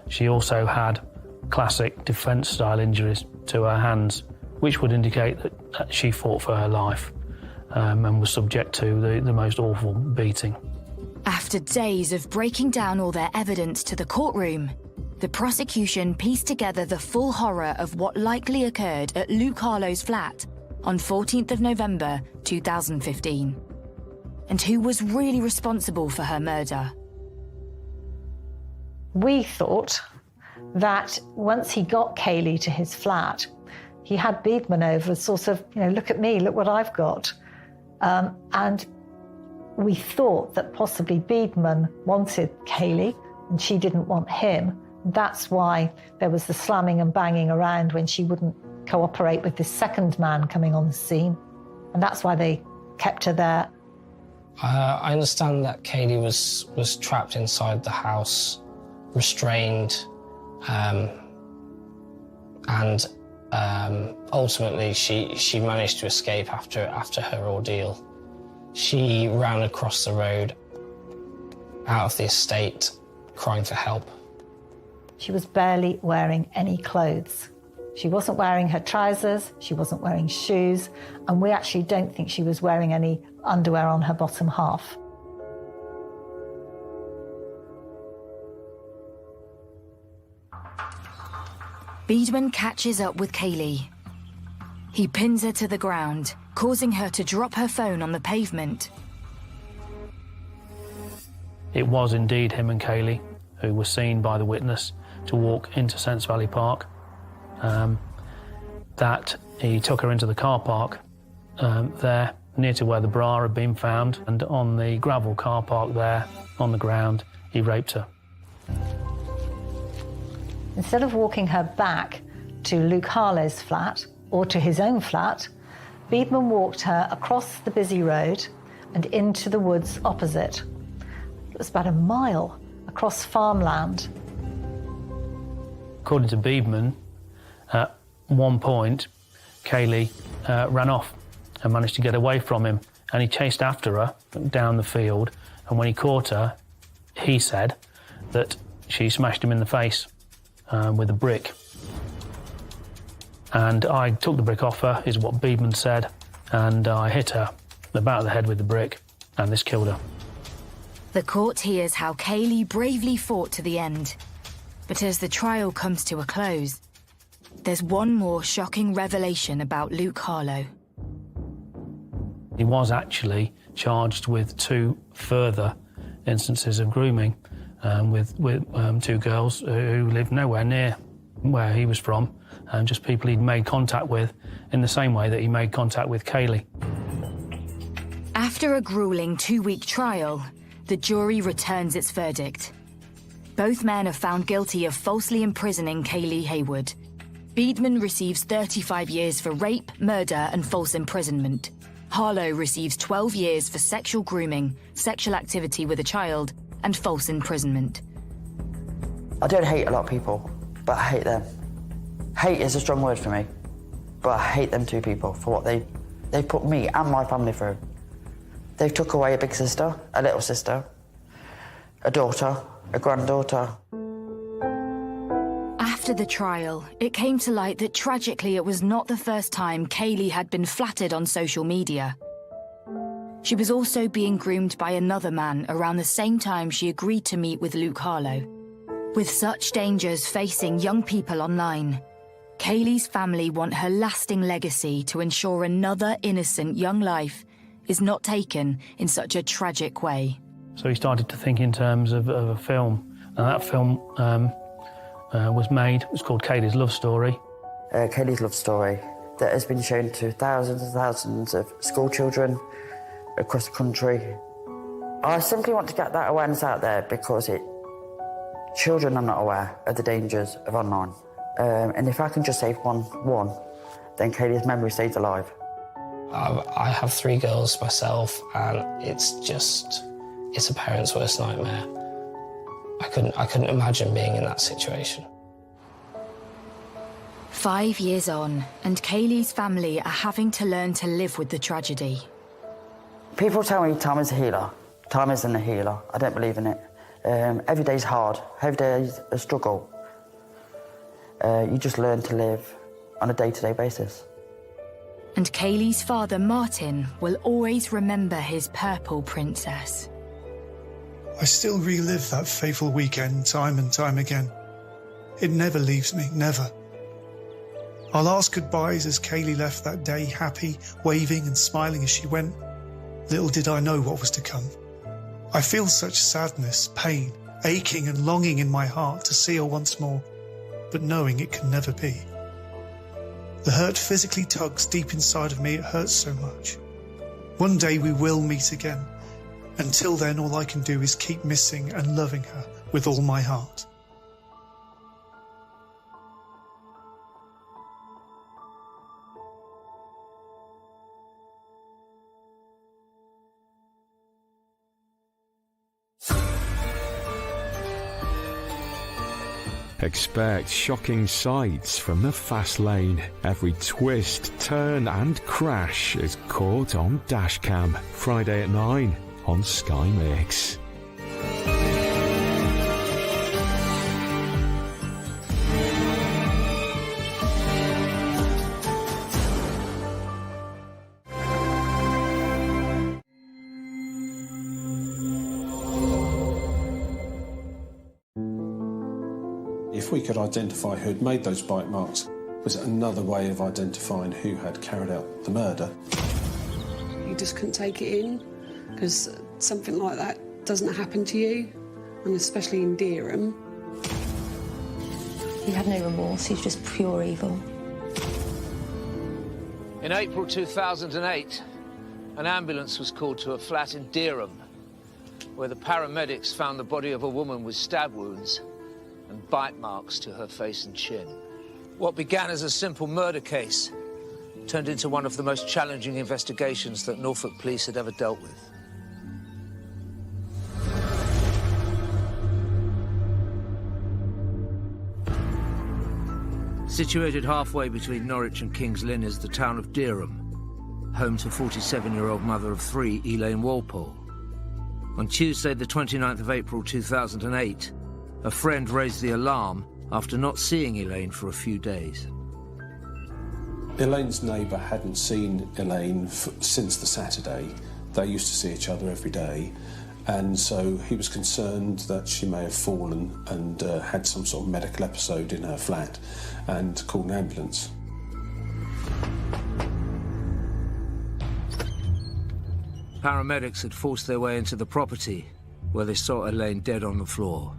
She also had classic defence-style injuries to her hands, which would indicate that she fought for her life and was subject to the most awful beating. After days of breaking down all their evidence to the courtroom, the prosecution pieced together the full horror of what likely occurred at Luke Harlow's flat on 14th of November 2015. And who was really responsible for her murder? We thought that once he got Kayleigh to his flat, he had Beedman over, sort of, look at me, look what I've got. And we thought that possibly Beedman wanted Kayleigh and she didn't want him. That's why there was the slamming and banging around when she wouldn't cooperate with this second man coming on the scene. And that's why they kept her there. I understand that Kayleigh was trapped inside the house, restrained, and ultimately she managed to escape after her ordeal. She ran across the road out of the estate, crying for help. She was barely wearing any clothes. She wasn't wearing her trousers, she wasn't wearing shoes, and we actually don't think she was wearing any underwear on her bottom half. Beedman catches up with Kayleigh. He pins her to the ground, causing her to drop her phone on the pavement. It was indeed him and Kayleigh who were seen by the witness to walk into Sense Valley Park. that he took her into the car park there, near to where the bra had been found, and on the gravel car park there, on the ground, he raped her. Instead of walking her back to Luke Harlow's flat or to his own flat, Beedman walked her across the busy road and into the woods opposite. It was about a mile across farmland. According to Beedman, at one point, Kayleigh ran off and managed to get away from him, and he chased after her down the field, and when he caught her, he said that she smashed him in the face with a brick. And I took the brick off her, is what Beedman said, and I hit her in the back of the head with the brick, and this killed her. The court hears how Kayleigh bravely fought to the end. But as the trial comes to a close, there's one more shocking revelation about Luke Harlow. He was actually charged with 2 further instances of grooming with 2 girls who lived nowhere near where he was from, and just people he'd made contact with in the same way that he made contact with Kayleigh. After a grueling 2-week trial, the jury returns its verdict. Both men are found guilty of falsely imprisoning Kayleigh Haywood. Beedman receives 35 years for rape, murder, and false imprisonment. Harlow receives 12 years for sexual grooming, sexual activity with a child, and false imprisonment. I don't hate a lot of people, but I hate them. Hate is a strong word for me, but I hate them 2 people for what they put me and my family through. They took away a big sister, a little sister, a daughter, a granddaughter. After the trial, it came to light that tragically it was not the first time Kayleigh had been flattered on social media. She was also being groomed by another man around the same time she agreed to meet with Luke Harlow. With such dangers facing young people online, Kayleigh's family want her lasting legacy to ensure another innocent young life is not taken in such a tragic way. So he started to think in terms of a film, and that film was made. It was called Kayleigh's Love Story. Kayleigh's Love Story that has been shown to thousands and thousands of school children across the country. I simply want to get that awareness out there because children are not aware of the dangers of online. And if I can just save one, then Kayleigh's memory stays alive. I have 3 girls myself, and it's a parent's worst nightmare. I couldn't imagine being in that situation. 5 years on, and Kayleigh's family are having to learn to live with the tragedy. People tell me time is a healer. Time isn't a healer. I don't believe in it. Every day's hard. Every day's a struggle. You just learn to live on a day-to-day basis. And Kayleigh's father, Martin, will always remember his purple princess. I still relive that fateful weekend time and time again. It never leaves me, never. Our last goodbyes as Kayleigh left that day, happy, waving and smiling as she went. Little did I know what was to come. I feel such sadness, pain, aching and longing in my heart to see her once more, but knowing it can never be. The hurt physically tugs deep inside of me, it hurts so much. One day we will meet again. Until then, all I can do is keep missing and loving her with all my heart. Expect shocking sights from the fast lane. Every twist, turn and crash is caught on dashcam. Friday at 9 on Sky Mix. If we could identify who had made those bite marks, was it another way of identifying who had carried out the murder? You just couldn't take it in, because something like that doesn't happen to you, and especially in Dereham. He had no remorse, he was just pure evil. In April 2008, an ambulance was called to a flat in Dereham, where the paramedics found the body of a woman with stab wounds and bite marks to her face and chin. What began as a simple murder case turned into one of the most challenging investigations that Norfolk police had ever dealt with. Situated halfway between Norwich and King's Lynn is the town of Dereham, home to 47-year-old mother of three, Elaine Walpole. On Tuesday, the 29th of April 2008, a friend raised the alarm after not seeing Elaine for a few days. Elaine's neighbour hadn't seen Elaine since the Saturday. They used to see each other every day, and so he was concerned that she may have fallen and had some sort of medical episode in her flat, and called an ambulance. Paramedics had forced their way into the property, where they saw Elaine dead on the floor.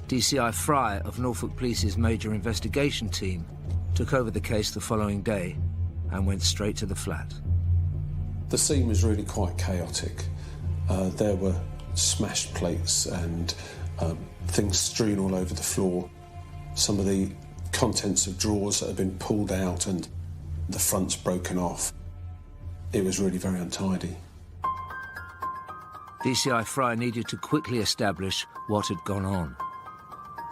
DCI Fry of Norfolk Police's major investigation team took over the case the following day and went straight to the flat. The scene was really quite chaotic. There were smashed plates and things strewn all over the floor. Some of the contents of drawers that had been pulled out and the fronts broken off. It was really very untidy. DCI Fry needed to quickly establish what had gone on.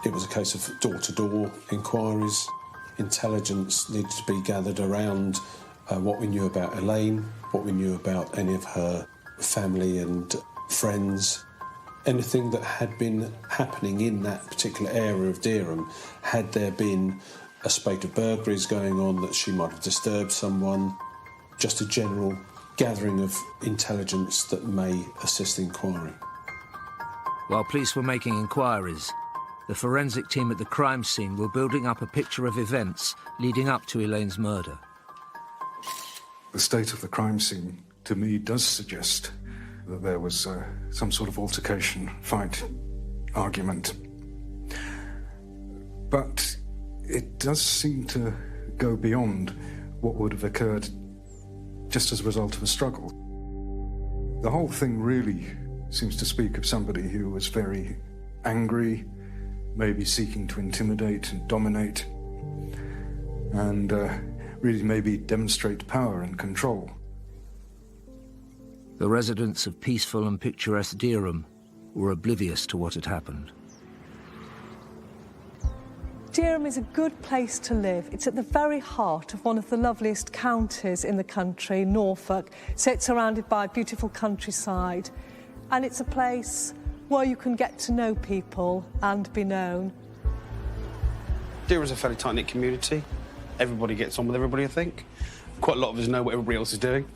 It was a case of door-to-door inquiries. Intelligence needed to be gathered around what we knew about Elaine, what we knew about any of her family and friends. Anything that had been happening in that particular area of Dereham. Had there been a spate of burglaries going on that she might have disturbed someone? Just a general gathering of intelligence that may assist the inquiry. While police were making inquiries, the forensic team at the crime scene were building up a picture of events leading up to Elaine's murder. The state of the crime scene, to me, does suggest that there was some sort of altercation, fight, argument. But it does seem to go beyond what would have occurred just as a result of a struggle. The whole thing really seems to speak of somebody who was very angry, maybe seeking to intimidate and dominate, and really maybe demonstrate power and control. The residents of peaceful and picturesque Dereham were oblivious to what had happened. Dereham is a good place to live. It's at the very heart of one of the loveliest counties in the country, Norfolk. So it's surrounded by beautiful countryside. And it's a place where you can get to know people and be known. Dereham's a fairly tight-knit community. Everybody gets on with everybody, I think. Quite a lot of us know what everybody else is doing.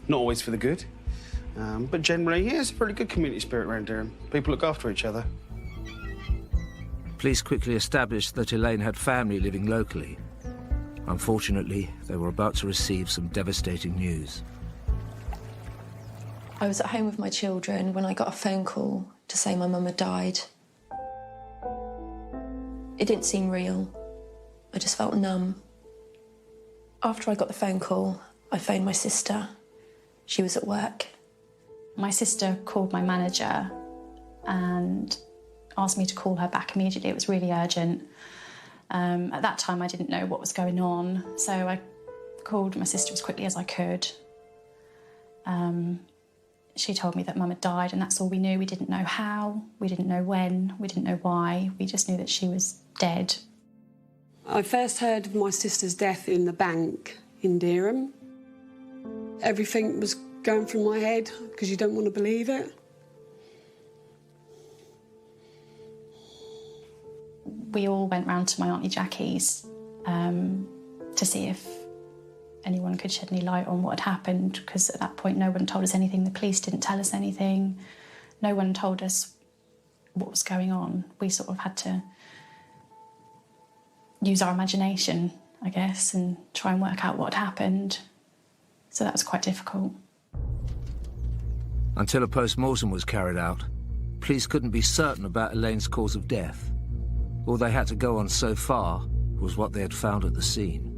Not always for the good. But generally, yeah, it's a pretty good community spirit around Dereham. People look after each other. Police quickly established that Elaine had family living locally. Unfortunately, they were about to receive some devastating news. I was at home with my children when I got a phone call to say my mum had died. It didn't seem real. I just felt numb. After I got the phone call, I phoned my sister. She was at work. My sister called my manager and asked me to call her back immediately. It was really urgent. At that time, I didn't know what was going on, so I called my sister as quickly as I could. She told me that Mum had died, and that's all we knew. We didn't know how, we didn't know when, we didn't know why. We just knew that she was dead. I first heard of my sister's death in the bank in Dereham. Everything was going through my head because you don't want to believe it. We all went round to my Auntie Jackie's to see if anyone could shed any light on what had happened, because at that point no one told us anything. The police didn't tell us anything. No one told us what was going on. We sort of had to use our imagination, I guess, and try and work out what had happened. So that was quite difficult. Until a post-mortem was carried out, police couldn't be certain about Elaine's cause of death. All they had to go on so far was what they had found at the scene.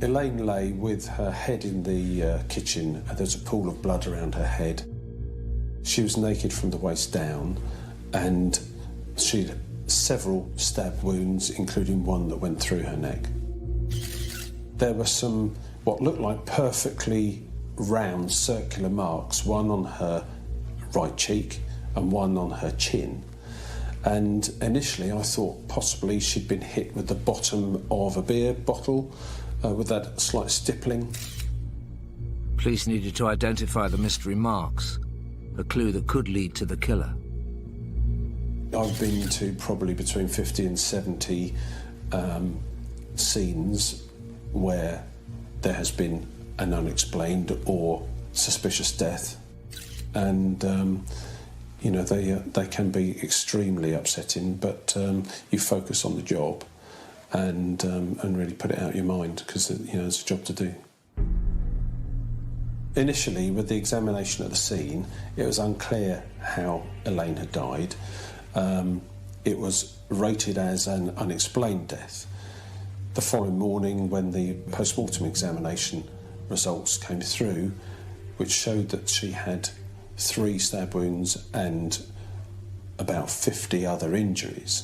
Elaine lay with her head in the kitchen, and there's a pool of blood around her head. She was naked from the waist down, and she had several stab wounds, including one that went through her neck. There were some what looked like perfectly round circular marks, one on her right cheek and one on her chin. And initially I thought possibly she'd been hit with the bottom of a beer bottle with that slight stippling. Police needed to identify the mystery marks, a clue that could lead to the killer. I've been to probably between 50 and 70 scenes where there has been an unexplained or suspicious death, and you know, they can be extremely upsetting, but you focus on the job and really put it out of your mind, because you know there's a job to do. Initially, with the examination of the scene, it was unclear how Elaine had died. It was rated as an unexplained death. The following morning, when the post-mortem examination results came through, which showed that she had 3 stab wounds and about 50 other injuries,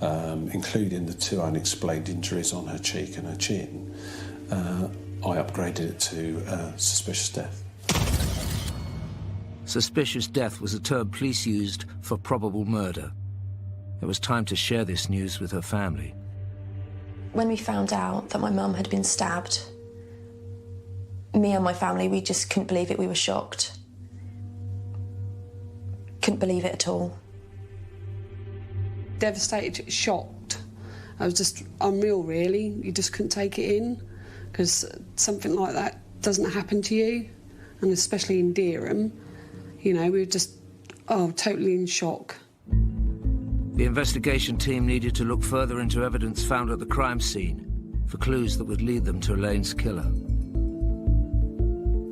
including the 2 unexplained injuries on her cheek and her chin, I upgraded it to suspicious death. Suspicious death was a term police used for probable murder. It was time to share this news with her family. When we found out that my mum had been stabbed, me and my family, we just couldn't believe it. We were shocked. Couldn't believe it at all. Devastated, shocked. I was just unreal, really. You just couldn't take it in, because something like that doesn't happen to you, and especially in Dereham. You know, we were just, totally in shock. The investigation team needed to look further into evidence found at the crime scene for clues that would lead them to Elaine's killer.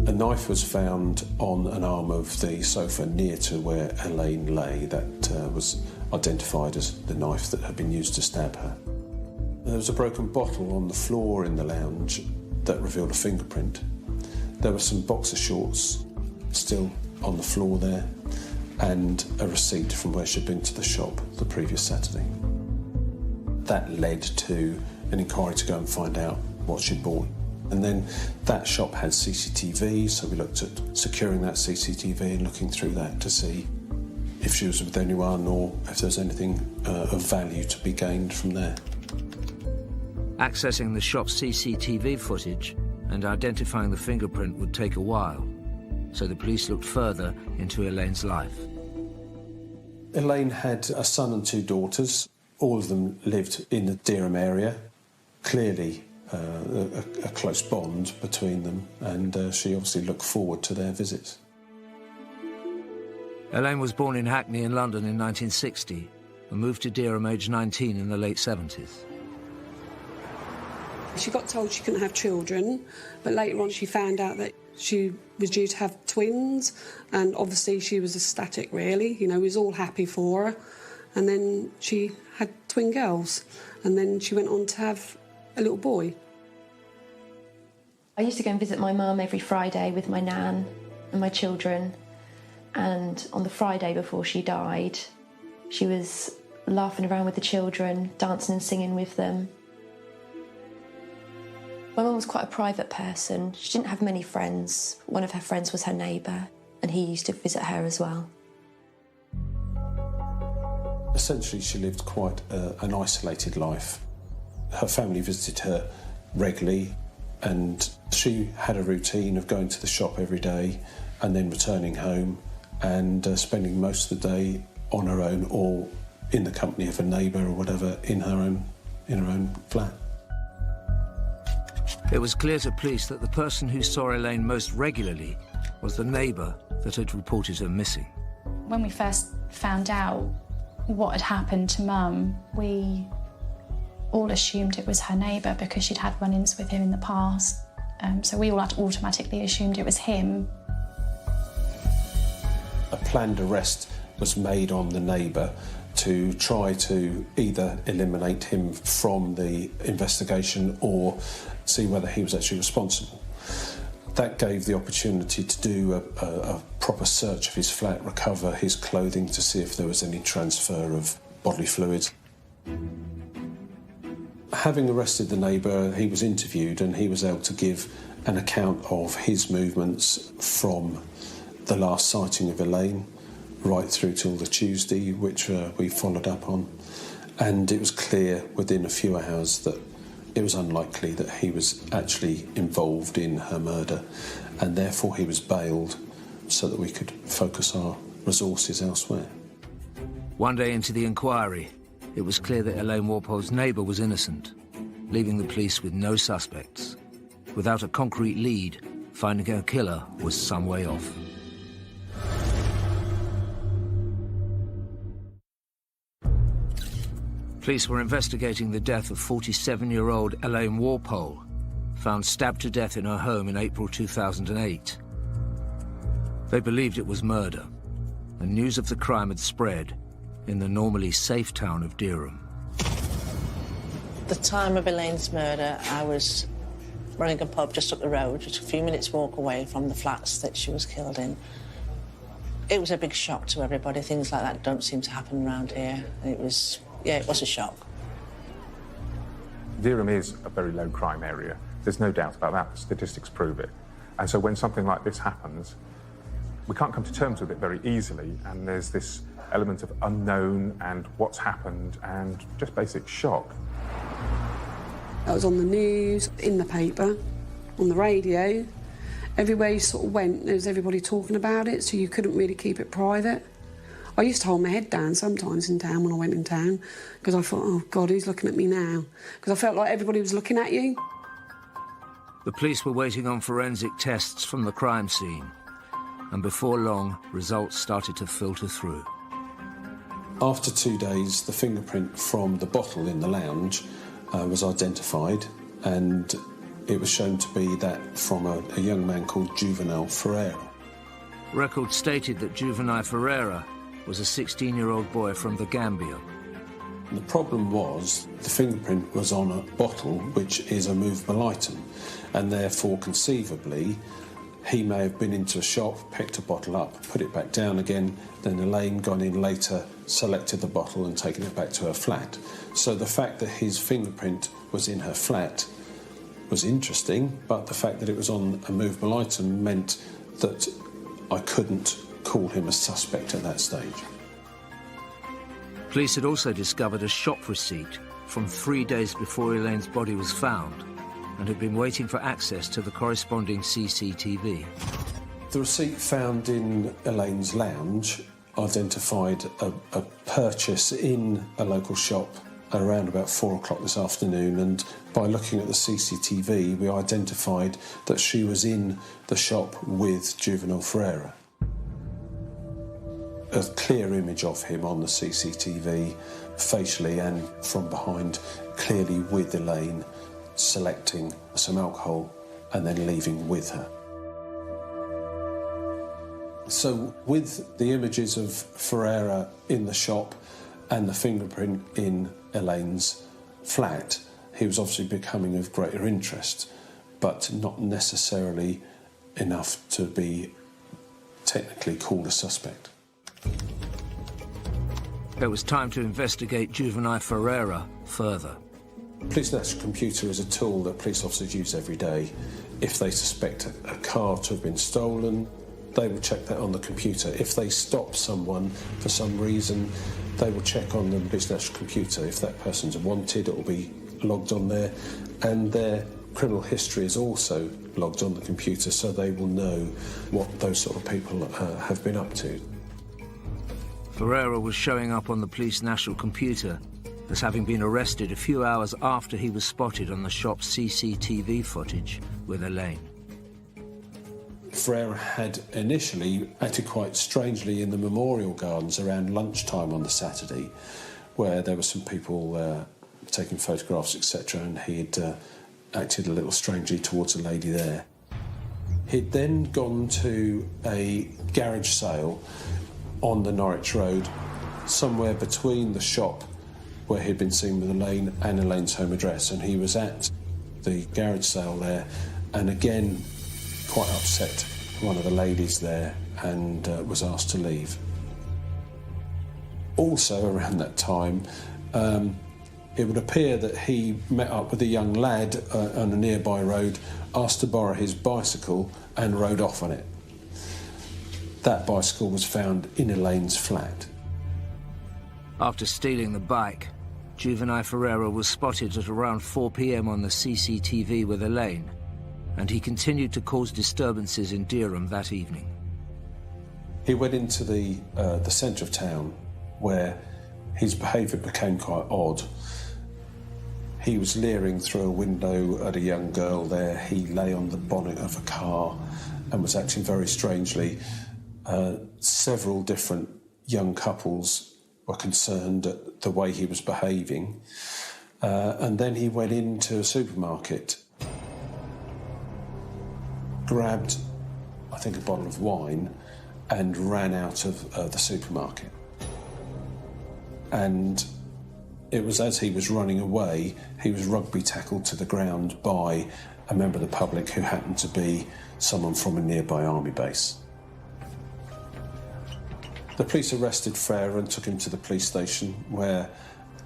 A knife was found on an arm of the sofa near to where Elaine lay that was identified as the knife that had been used to stab her. There was a broken bottle on the floor in the lounge that revealed a fingerprint. There were some boxer shorts still on the floor there, and a receipt from where she'd been to the shop the previous Saturday. That led to an inquiry to go and find out what she'd bought. And then that shop had CCTV, so we looked at securing that CCTV and looking through that to see if she was with anyone or if there was anything of value to be gained from there. Accessing the shop's CCTV footage and identifying the fingerprint would take a while, so the police looked further into Elaine's life. Elaine had a son and 2 daughters. All of them lived in the Dereham area. Clearly a close bond between them, and she obviously looked forward to their visits. Elaine was born in Hackney in London in 1960 and moved to Dereham aged 19 in the late 70s. She got told she couldn't have children, but later on she found out that she was due to have twins, and obviously she was ecstatic, really. You know, we was all happy for her. And then she had twin girls, and then she went on to have a little boy. I used to go and visit my mum every Friday with my nan and my children, and on the Friday before she died, she was laughing around with the children, dancing and singing with them. My mum was quite a private person. She didn't have many friends. One of her friends was her neighbour, and he used to visit her as well. Essentially, she lived quite an isolated life. Her family visited her regularly, and she had a routine of going to the shop every day and then returning home and spending most of the day on her own or in the company of a neighbour or whatever in her own flat. It was clear to police that the person who saw Elaine most regularly was the neighbour that had reported her missing. When we first found out what had happened to Mum, we all assumed it was her neighbour because she'd had run-ins with him in the past. So we all automatically assumed it was him. A planned arrest was made on the neighbour to try to either eliminate him from the investigation or see whether he was actually responsible. That gave the opportunity to do a proper search of his flat, recover his clothing to see if there was any transfer of bodily fluids. Having arrested the neighbour, he was interviewed and he was able to give an account of his movements from the last sighting of Elaine right through till the Tuesday, which we followed up on. And it was clear within a few hours that it was unlikely that he was actually involved in her murder, and therefore he was bailed so that we could focus our resources elsewhere. One day into the inquiry, it was clear that Elaine Warpole's neighbour was innocent, leaving the police with no suspects. Without a concrete lead, finding her killer was some way off. Police were investigating the death of 47-year-old Elaine Warpole, found stabbed to death in her home in April 2008. They believed it was murder, and news of the crime had spread in the normally safe town of Dereham. The time of Elaine's murder, I was running a pub just up the road, just a few minutes walk away from the flats that she was killed in. It was a big shock to everybody. Things like that don't seem to happen around here. It was a shock. Dereham is a very low crime area. There's no doubt about that. The statistics prove it. And so when something like this happens, we can't come to terms with it very easily, and there's this element of unknown and what's happened and just basic shock. That was on the news, in the paper, on the radio. Everywhere you sort of went, there was everybody talking about it, so you couldn't really keep it private. I used to hold my head down sometimes in town when I went in town, because I thought, oh God, who's looking at me now? Because I felt like everybody was looking at you. The police were waiting on forensic tests from the crime scene, and before long, results started to filter through. After 2 days, the fingerprint from the bottle in the lounge was identified, and it was shown to be that from a young man called Juvenile Ferreira. Records stated that Juvenile Ferreira was a 16-year-old boy from the Gambia. The problem was the fingerprint was on a bottle, which is a movable item, and therefore, conceivably, he may have been into a shop, picked a bottle up, put it back down again, then Elaine gone in later, selected the bottle and taken it back to her flat. So the fact that his fingerprint was in her flat was interesting, but the fact that it was on a movable item meant that I couldn't call him a suspect at that stage. Police had also discovered a shop receipt from 3 days before Elaine's body was found, and had been waiting for access to the corresponding CCTV. The receipt found in Elaine's lounge identified a purchase in a local shop at around about 4 o'clock this afternoon, and by looking at the CCTV, we identified that she was in the shop with Juvenile Ferreira. A clear image of him on the CCTV, facially and from behind, clearly with Elaine, selecting some alcohol and then leaving with her. So with the images of Ferreira in the shop and the fingerprint in Elaine's flat, he was obviously becoming of greater interest, but not necessarily enough to be technically called a suspect. It was time to investigate Juvenile Ferreira further. Police National Computer is a tool that police officers use every day. If they suspect a car to have been stolen, they will check that on the computer. If they stop someone for some reason, they will check on the Police National Computer. If that person's wanted, it will be logged on there, and their criminal history is also logged on the computer, so they will know what those sort of people have been up to. Ferreira was showing up on the Police National Computer as having been arrested a few hours after he was spotted on the shop's CCTV footage with Elaine. Ferreira had initially acted quite strangely in the memorial gardens around lunchtime on the Saturday, where there were some people taking photographs, etc., and he'd acted a little strangely towards a lady there. He'd then gone to a garage sale on the Norwich Road, somewhere between the shop where he'd been seen with Elaine and Elaine's home address, and he was at the garage sale there, and again, quite upset one of the ladies there, and was asked to leave. Also around that time, it would appear that he met up with a young lad on a nearby road, asked to borrow his bicycle and rode off on it. That bicycle was found in Elaine's flat. After stealing the bike, Juvenile Ferreira was spotted at around 4 p.m. on the CCTV with Elaine, and he continued to cause disturbances in Dereham that evening. He went into the centre of town, where his behaviour became quite odd. He was leering through a window at a young girl there. He lay on the bonnet of a car and was acting very strangely. Several different young couples were concerned at the way he was behaving. And then he went into a supermarket, grabbed, I think, a bottle of wine and ran out of the supermarket. And it was as he was running away, he was rugby tackled to the ground by a member of the public who happened to be someone from a nearby army base. The police arrested Ferreira and took him to the police station, where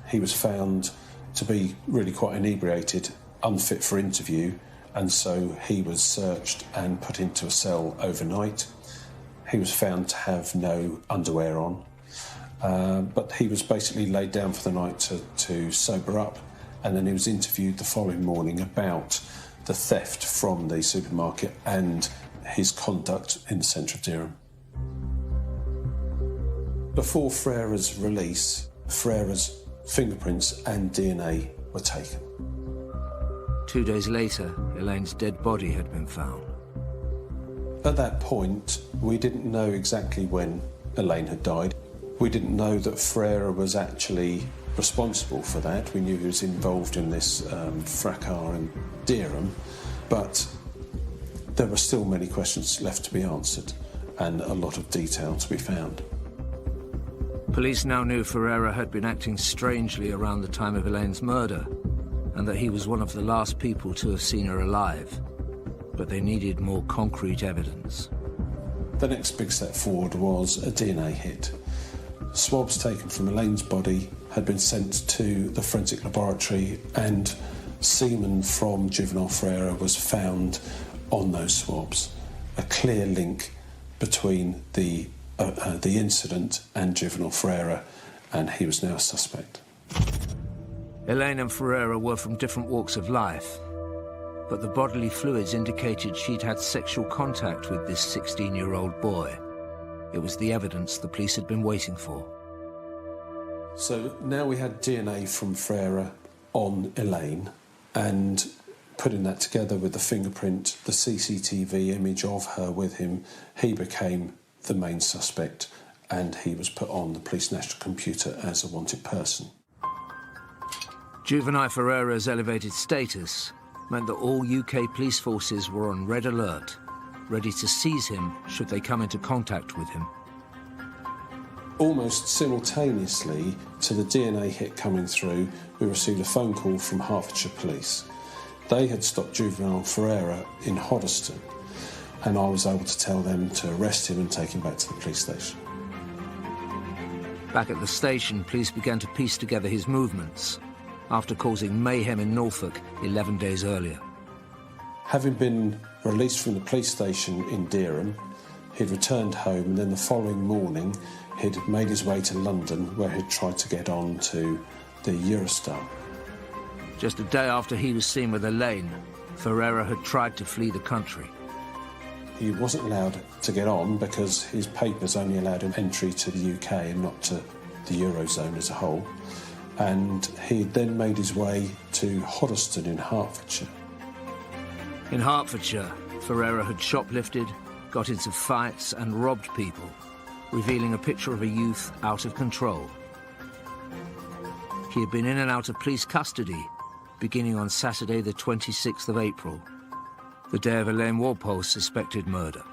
he was found to be really quite inebriated, unfit for interview, and so he was searched and put into a cell overnight. He was found to have no underwear on, but he was basically laid down for the night to sober up, and then he was interviewed the following morning about the theft from the supermarket and his conduct in the centre of Dereham. Before Ferreira's release, Ferreira's fingerprints and DNA were taken. 2 days later, Elaine's dead body had been found. At that point, we didn't know exactly when Elaine had died. We didn't know that Ferreira was actually responsible for that. We knew he was involved in this fracas in Dereham, but there were still many questions left to be answered and a lot of detail to be found. Police now knew Ferreira had been acting strangely around the time of Elaine's murder, and that he was one of the last people to have seen her alive. But they needed more concrete evidence. The next big step forward was a DNA hit. Swabs taken from Elaine's body had been sent to the forensic laboratory, and semen from Juvenile Ferreira was found on those swabs. A clear link between the incident and Juvenile Ferreira, and he was now a suspect. Elaine and Ferreira were from different walks of life, but the bodily fluids indicated she'd had sexual contact with this 16-year-old boy. It was the evidence the police had been waiting for. So now we had DNA from Ferreira on Elaine, and putting that together with the fingerprint, the CCTV image of her with him, he became the main suspect, and he was put on the police national computer as a wanted person. Juvenile Ferreira's elevated status meant that all UK police forces were on red alert, ready to seize him should they come into contact with him. Almost simultaneously to the DNA hit coming through, we received a phone call from Hertfordshire Police. They had stopped Juvenile Ferreira in Hoddesdon, and I was able to tell them to arrest him and take him back to the police station. Back at the station, police began to piece together his movements after causing mayhem in Norfolk 11 days earlier. Having been released from the police station in Dereham, he'd returned home, and then the following morning he'd made his way to London, where he'd tried to get on to the Eurostar. Just a day after he was seen with Elaine, Ferreira had tried to flee the country. He wasn't allowed to get on because his papers only allowed him entry to the UK and not to the Eurozone as a whole. And he then made his way to Hoddesdon in Hertfordshire. In Hertfordshire, Ferreira had shoplifted, got into fights and robbed people, revealing a picture of a youth out of control. He had been in and out of police custody, beginning on Saturday the 26th of April, the day of Elaine Walpole's suspected murder.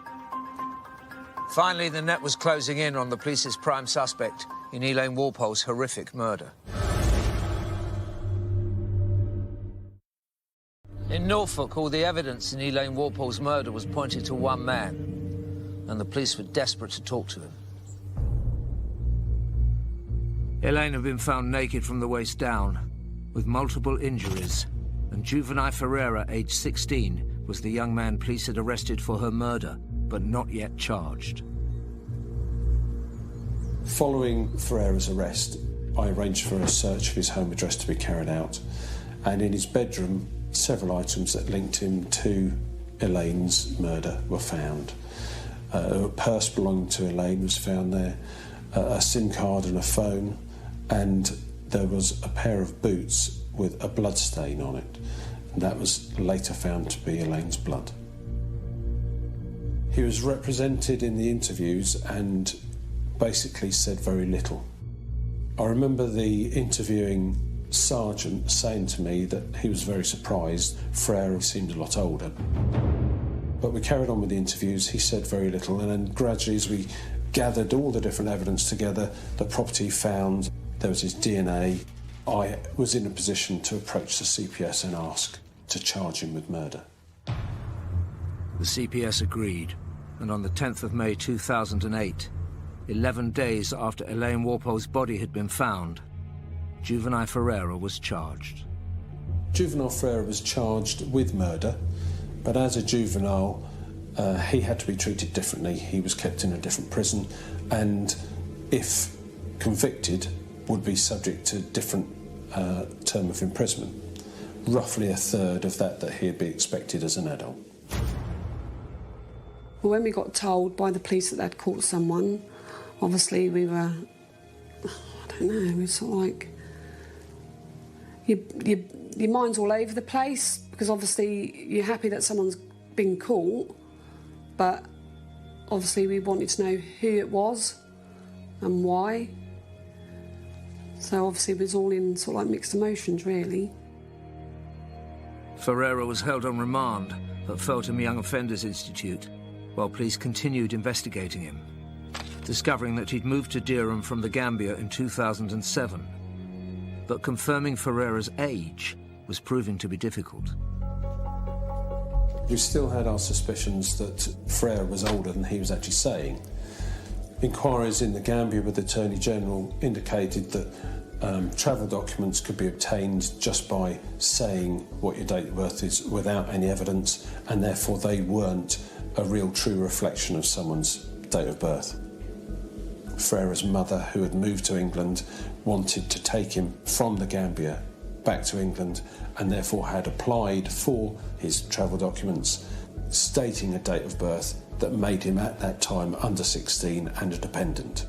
Finally, the net was closing in on the police's prime suspect in Elaine Walpole's horrific murder. In Norfolk, all the evidence in Elaine Walpole's murder was pointed to one man, and the police were desperate to talk to him. Elaine had been found naked from the waist down, with multiple injuries, and juvenile Ferreira, aged 16, was the young man police had arrested for her murder, but not yet charged. Following Ferreira's arrest, I arranged for a search of his home address to be carried out, and in his bedroom, several items that linked him to Elaine's murder were found. A purse belonging to Elaine was found there, a SIM card and a phone, and there was a pair of boots with a blood stain on it. And that was later found to be Elaine's blood. He was represented in the interviews and basically said very little. I remember the interviewing sergeant saying to me that he was very surprised Ferreira seemed a lot older. But we carried on with the interviews, he said very little, and then gradually as we gathered all the different evidence together, the property found, there was his DNA, I was in a position to approach the CPS and ask to charge him with murder. The CPS agreed, and on the 10th of May 2008, 11 days after Elaine Walpole's body had been found, Juvenile Ferreira was charged. Juvenile Ferreira was charged with murder, but as a juvenile, he had to be treated differently. He was kept in a different prison, and if convicted, would be subject to different term of imprisonment. Roughly a third of that he'd be expected as an adult. Well, when we got told by the police that they'd caught someone, obviously we were, I don't know, we were sort of like, your mind's all over the place, because obviously you're happy that someone's been caught, but obviously we wanted to know who it was and why. So obviously it was all in sort of like mixed emotions, really. Ferreira was held on remand at Feltham Young Offenders Institute while police continued investigating him, discovering that he'd moved to Durham from the Gambia in 2007. But confirming Ferreira's age was proving to be difficult. We still had our suspicions that Ferreira was older than he was actually saying. Inquiries in the Gambia with the Attorney General indicated that travel documents could be obtained just by saying what your date of birth is without any evidence, and therefore they weren't a real true reflection of someone's date of birth. Ferreira's mother, who had moved to England, wanted to take him from the Gambia back to England, and therefore had applied for his travel documents stating a date of birth that made him at that time under 16 and a dependent.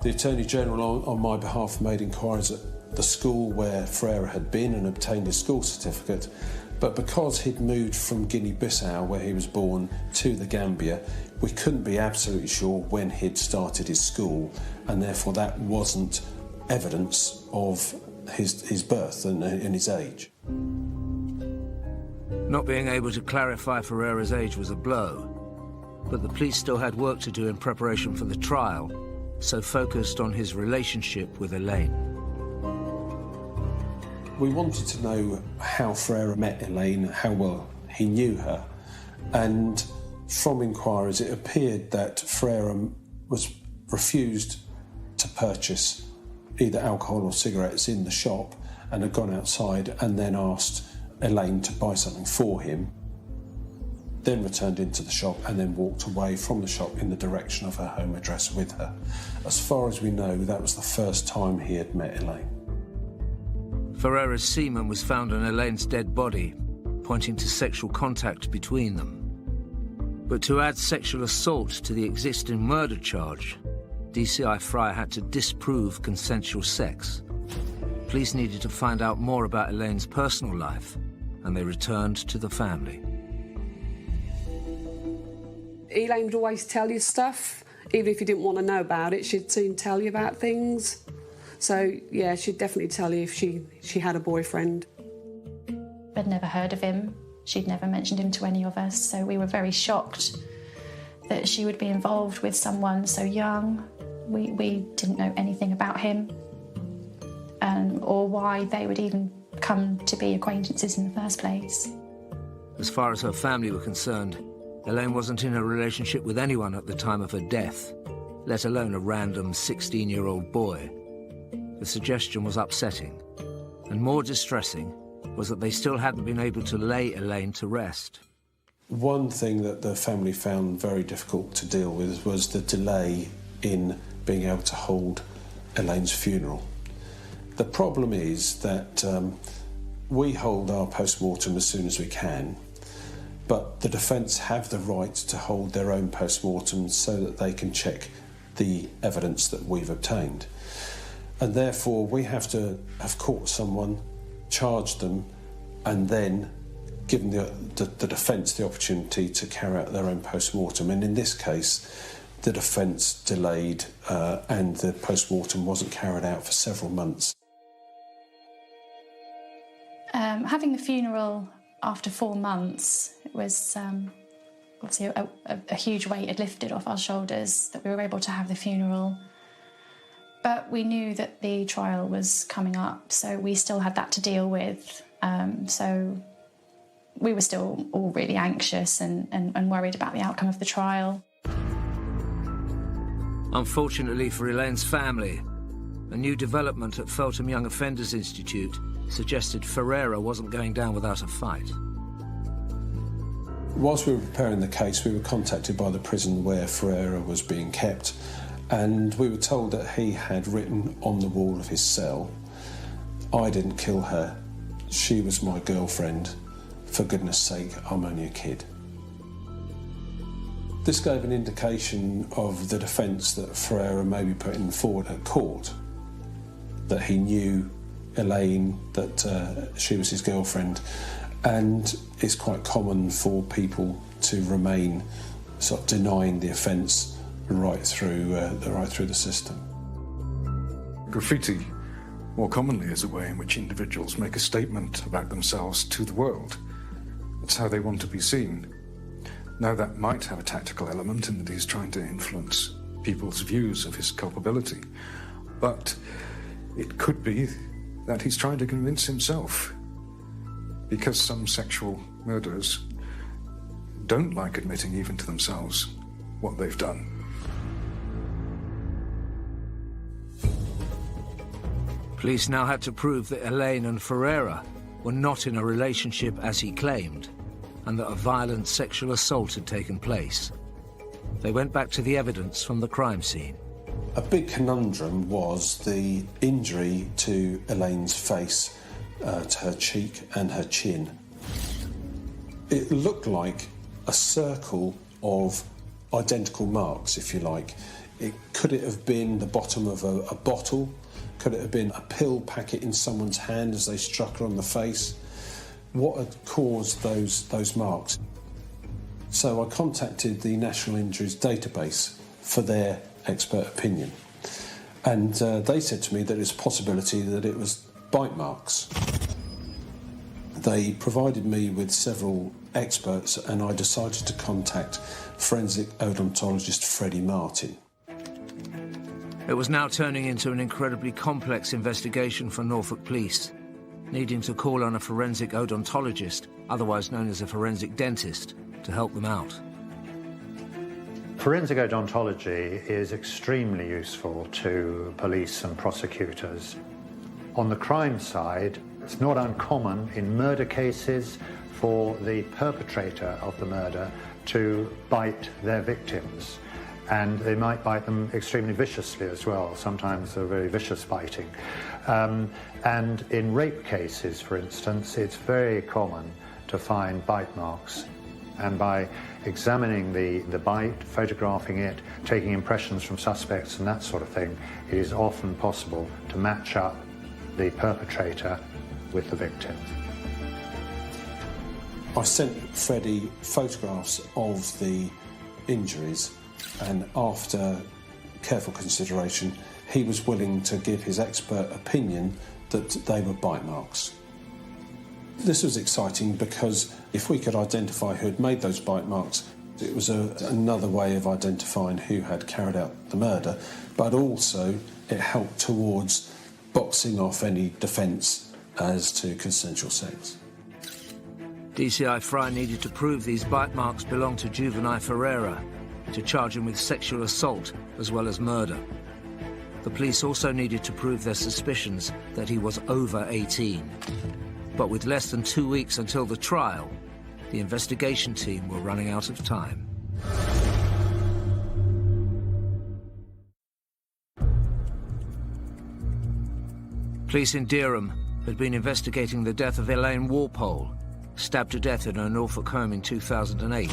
The Attorney General on my behalf made inquiries at the school where Ferreira had been and obtained his school certificate, but because he'd moved from Guinea-Bissau, where he was born, to the Gambia, we couldn't be absolutely sure when he'd started his school, and therefore that wasn't evidence of his birth and his age. Not being able to clarify Ferreira's age was a blow, but the police still had work to do in preparation for the trial, so focused on his relationship with Elaine. We wanted to know how Ferreira met Elaine, how well he knew her, and from inquiries it appeared that Ferreira was refused to purchase either alcohol or cigarettes in the shop and had gone outside and then asked Elaine to buy something for him, then returned into the shop and then walked away from the shop in the direction of her home address with her. As far as we know, that was the first time he had met Elaine. Ferreira's semen was found on Elaine's dead body, pointing to sexual contact between them. But to add sexual assault to the existing murder charge, DCI Fryer had to disprove consensual sex. Police needed to find out more about Elaine's personal life, and they returned to the family. Elaine would always tell you stuff. Even if you didn't want to know about it, she'd soon tell you about things. So, yeah, she'd definitely tell you if she had a boyfriend. I'd never heard of him. She'd never mentioned him to any of us, so we were very shocked that she would be involved with someone so young. We didn't know anything about him or why they would even come to be acquaintances in the first place. As far as her family were concerned, Elaine wasn't in a relationship with anyone at the time of her death, let alone a random 16-year-old boy. The suggestion was upsetting, and more distressing was that they still hadn't been able to lay Elaine to rest. One thing that the family found very difficult to deal with was the delay in being able to hold Elaine's funeral. The problem is that we hold our post-mortem as soon as we can, but the defence have the right to hold their own post-mortem so that they can check the evidence that we've obtained. And therefore we have to have caught someone, charged them, and then given the defence the opportunity to carry out their own post-mortem. And in this case, the defence delayed and the post-mortem wasn't carried out for several months. Having the funeral after 4 months was obviously a huge weight had lifted off our shoulders, that we were able to have the funeral. But we knew that the trial was coming up, so we still had that to deal with. So we were still all really anxious and worried about the outcome of the trial. Unfortunately for Elaine's family, a new development at Feltham Young Offenders Institute suggested Ferreira wasn't going down without a fight. Whilst we were preparing the case, we were contacted by the prison where Ferreira was being kept, and we were told that he had written on the wall of his cell, "I didn't kill her, she was my girlfriend, for goodness sake, I'm only a kid." This gave an indication of the defence that Ferreira may be putting forward at court, that he knew Elaine, that she was his girlfriend, and it's quite common for people to remain sort of denying the offence right through the system. Graffiti, more commonly, is a way in which individuals make a statement about themselves to the world. It's how they want to be seen. Now, that might have a tactical element in that he's trying to influence people's views of his culpability, but it could be that he's trying to convince himself, because some sexual murderers don't like admitting even to themselves what they've done. Police now had to prove that Elaine and Ferreira were not in a relationship as he claimed, and that a violent sexual assault had taken place. They went back to the evidence from the crime scene. A big conundrum was the injury to Elaine's face, to her cheek and her chin. It looked like a circle of identical marks, if you like. Could it have been the bottom of a bottle? Could it have been a pill packet in someone's hand as they struck her on the face? What had caused those marks? So I contacted the National Injuries Database for their expert opinion, and they said to me that it's a possibility that it was bite marks. They provided me with several experts, and I decided to contact forensic odontologist Freddie Martin. It was now turning into an incredibly complex investigation for Norfolk Police, needing to call on a forensic odontologist, otherwise known as a forensic dentist, to help them out. Forensic odontology is extremely useful to police and prosecutors. On the crime side, it's not uncommon in murder cases for the perpetrator of the murder to bite their victims. And they might bite them extremely viciously as well. Sometimes they're very vicious biting. And in rape cases, for instance, it's very common to find bite marks. And by examining the bite, photographing it, taking impressions from suspects and that sort of thing, it is often possible to match up the perpetrator with the victim. I sent Freddie photographs of the injuries, and after careful consideration, he was willing to give his expert opinion that they were bite marks. This was exciting because if we could identify who had made those bite marks, It was another way of identifying who had carried out the murder, but also it helped towards boxing off any defence as to consensual sex. DCI Fry needed to prove these bite marks belonged to juvenile Ferreira, to charge him with sexual assault as well as murder. The police also needed to prove their suspicions that he was over 18. But with less than 2 weeks until the trial, the investigation team were running out of time. Police in Dereham had been investigating the death of Elaine Walpole, stabbed to death in her Norfolk home in 2008.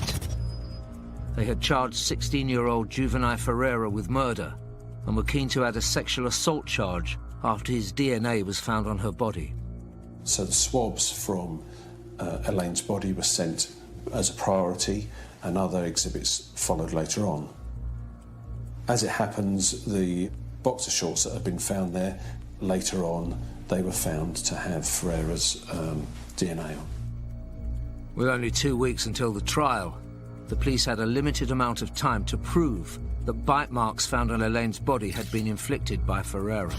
They had charged 16-year-old juvenile Ferreira with murder and were keen to add a sexual assault charge after his DNA was found on her body. So the swabs from Elaine's body were sent as a priority, and other exhibits followed later on. As it happens, the boxer shorts that had been found there, later on, they were found to have Ferreira's DNA on. With only 2 weeks until the trial, the police had a limited amount of time to prove that bite marks found on Elaine's body had been inflicted by Ferreira.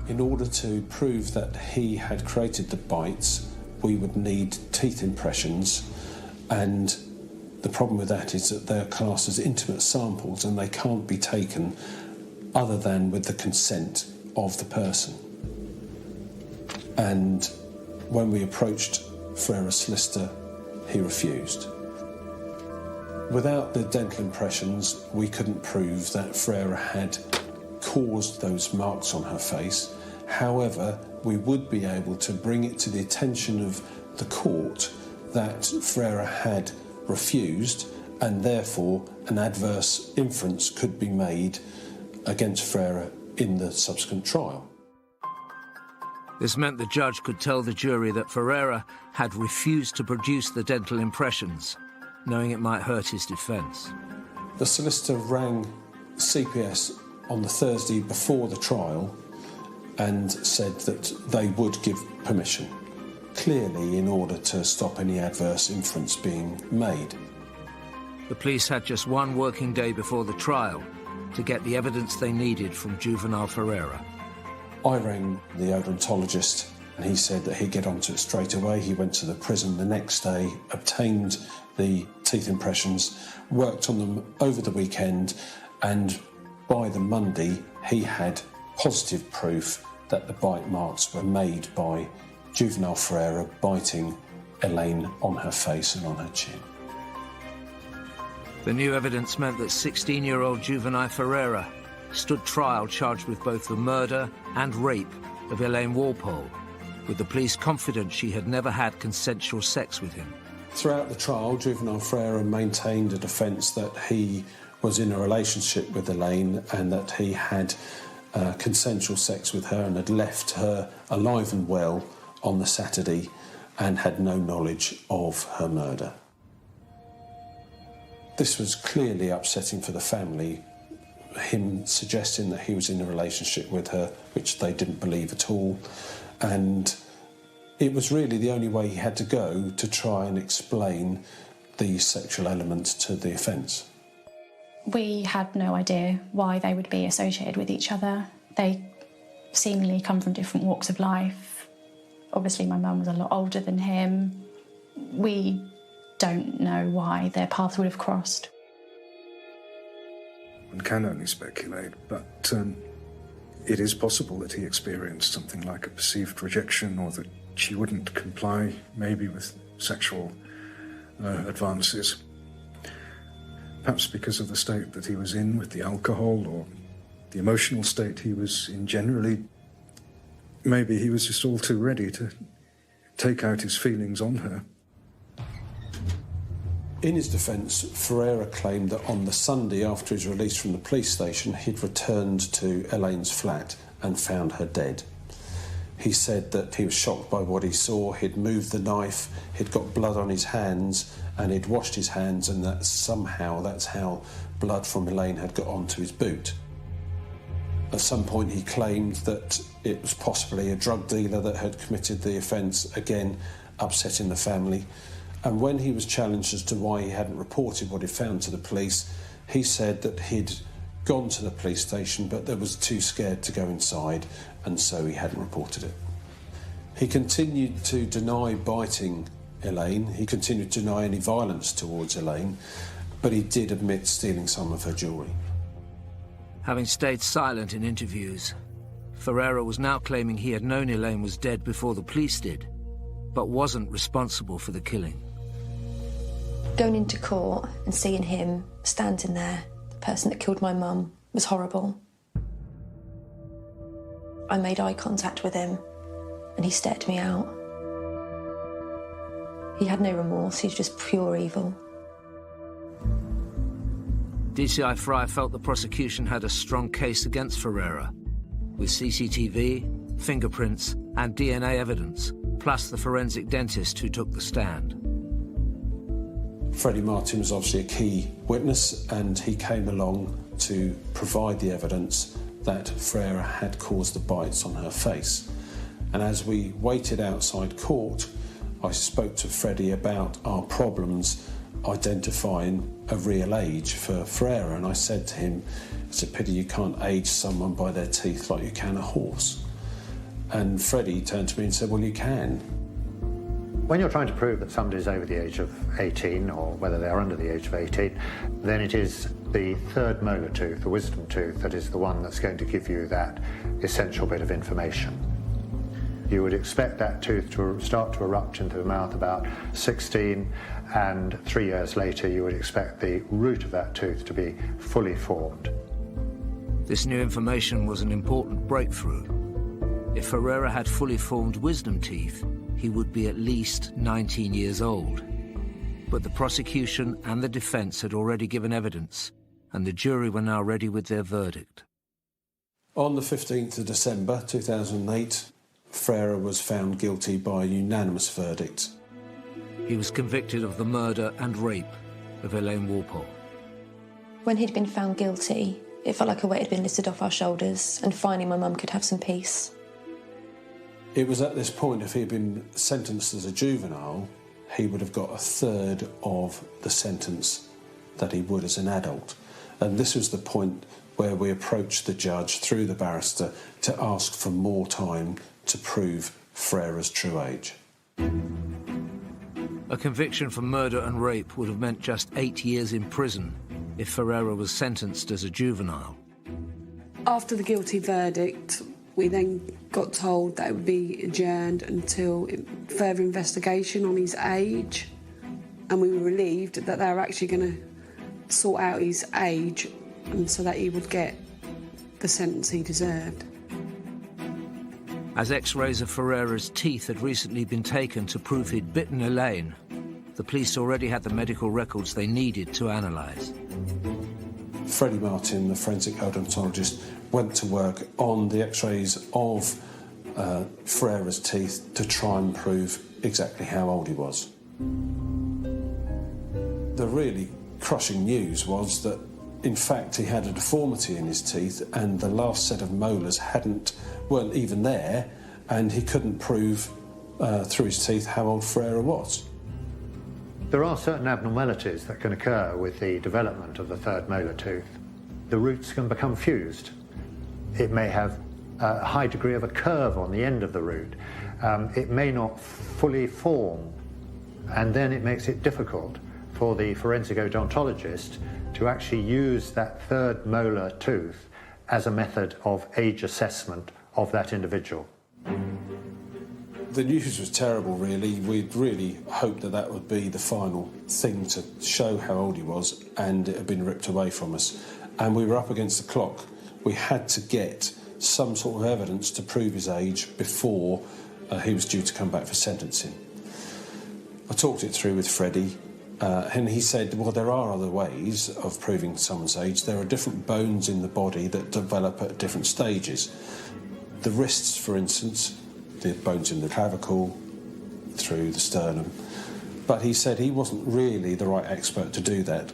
In order to prove that he had created the bites, we would need teeth impressions, and the problem with that is that they're classed as intimate samples and they can't be taken other than with the consent of the person. And when we approached Ferreira's solicitor, he refused. Without the dental impressions, we couldn't prove that Ferreira had caused those marks on her face. However, we would be able to bring it to the attention of the court that Ferreira had refused, and therefore an adverse inference could be made against Ferreira in the subsequent trial. This meant the judge could tell the jury that Ferreira had refused to produce the dental impressions, knowing it might hurt his defence. The solicitor rang CPS on the Thursday before the trial and said that they would give permission, clearly in order to stop any adverse inference being made. The police had just 1 working day before the trial to get the evidence they needed from juvenile Ferreira. I rang the odontologist and he said that he'd get onto it straight away. He went to the prison the next day, obtained the teeth impressions, worked on them over the weekend, and by the Monday he had positive proof that the bite marks were made by juvenile Ferreira biting Elaine on her face and on her chin. The new evidence meant that 16-year-old juvenile Ferreira stood trial charged with both the murder and rape of Elaine Walpole, with the police confident she had never had consensual sex with him. Throughout the trial, juvenile Ferreira maintained a defence that he was in a relationship with Elaine and that he had consensual sex with her and had left her alive and well on the Saturday and had no knowledge of her murder. This was clearly upsetting for the family, him suggesting that he was in a relationship with her, which they didn't believe at all, and it was really the only way he had to go to try and explain the sexual element to the offence. We had no idea why they would be associated with each other. They seemingly come from different walks of life. Obviously, my mum was a lot older than him. We don't know why their paths would have crossed. One can only speculate, but it is possible that he experienced something like a perceived rejection, or that she wouldn't comply, maybe with sexual advances. Perhaps because of the state that he was in with the alcohol, or the emotional state he was in generally. Maybe he was just all too ready to take out his feelings on her. In his defence, Ferreira claimed that on the Sunday after his release from the police station, he'd returned to Elaine's flat and found her dead. He said that he was shocked by what he saw. He'd moved the knife, he'd got blood on his hands, and he'd washed his hands, and that somehow that's how blood from Elaine had got onto his boot. At some point he claimed that it was possibly a drug dealer that had committed the offence, again upsetting the family. And when he was challenged as to why he hadn't reported what he found to the police, he said that he'd gone to the police station but they was too scared to go inside, and so he hadn't reported it. He continued to deny biting Elaine. He continued to deny any violence towards Elaine, but he did admit stealing some of her jewellery. Having stayed silent in interviews, Ferreira was now claiming he had known Elaine was dead before the police did, but wasn't responsible for the killing. Going into court and seeing him standing there, the person that killed my mum, was horrible. I made eye contact with him and he stared me out. He had no remorse, he was just pure evil. DCI Fryer felt the prosecution had a strong case against Ferreira, with CCTV, fingerprints and DNA evidence, plus the forensic dentist who took the stand. Freddie Martin was obviously a key witness, and he came along to provide the evidence that Ferreira had caused the bites on her face. And as we waited outside court, I spoke to Freddie about our problems identifying a real age for Ferreira, and I said to him, it's a pity you can't age someone by their teeth like you can a horse. And Freddie turned to me and said, well, you can. When you're trying to prove that somebody's over the age of 18, or whether they're under the age of 18, then it is the third molar tooth, the wisdom tooth, that is the one that's going to give you that essential bit of information. You would expect that tooth to start to erupt into the mouth about 16, and 3 years later you would expect the root of that tooth to be fully formed. This new information was an important breakthrough. If Ferreira had fully formed wisdom teeth, he would be at least 19 years old. But the prosecution and the defence had already given evidence, and the jury were now ready with their verdict. On the 15th of December 2008, Ferreira was found guilty by a unanimous verdict. He was convicted of the murder and rape of Elaine Walpole. When he'd been found guilty, it felt like a weight had been lifted off our shoulders, and finally my mum could have some peace. It was at this point, if he had been sentenced as a juvenile, he would have got a third of the sentence that he would as an adult. And this was the point where we approached the judge through the barrister to ask for more time to prove Ferreira's true age. A conviction for murder and rape would have meant just 8 years in prison if Ferreira was sentenced as a juvenile. After the guilty verdict, we then got told that it would be adjourned until further investigation on his age, and we were relieved that they were actually going to sort out his age and so that he would get the sentence he deserved. As x-rays of Ferreira's teeth had recently been taken to prove he'd bitten Elaine, the police already had the medical records they needed to analyse. Freddie Martin, the forensic odontologist, went to work on the x-rays of Ferreira's teeth to try and prove exactly how old he was. The really crushing news was that, in fact, he had a deformity in his teeth, and the last set of molars weren't even there, and he couldn't prove through his teeth how old Ferreira was. There are certain abnormalities that can occur with the development of the third molar tooth. The roots can become fused. It may have a high degree of a curve on the end of the root. It may not fully form, and then it makes it difficult for the forensic odontologist to actually use that third molar tooth as a method of age assessment of that individual. The news was terrible, really. We'd really hoped that that would be the final thing to show how old he was, and it had been ripped away from us. And we were up against the clock. We had to get some sort of evidence to prove his age before he was due to come back for sentencing. I talked it through with Freddie, and he said, well, there are other ways of proving someone's age. There are different bones in the body that develop at different stages. The wrists, for instance, the bones in the clavicle, through the sternum. But he said he wasn't really the right expert to do that.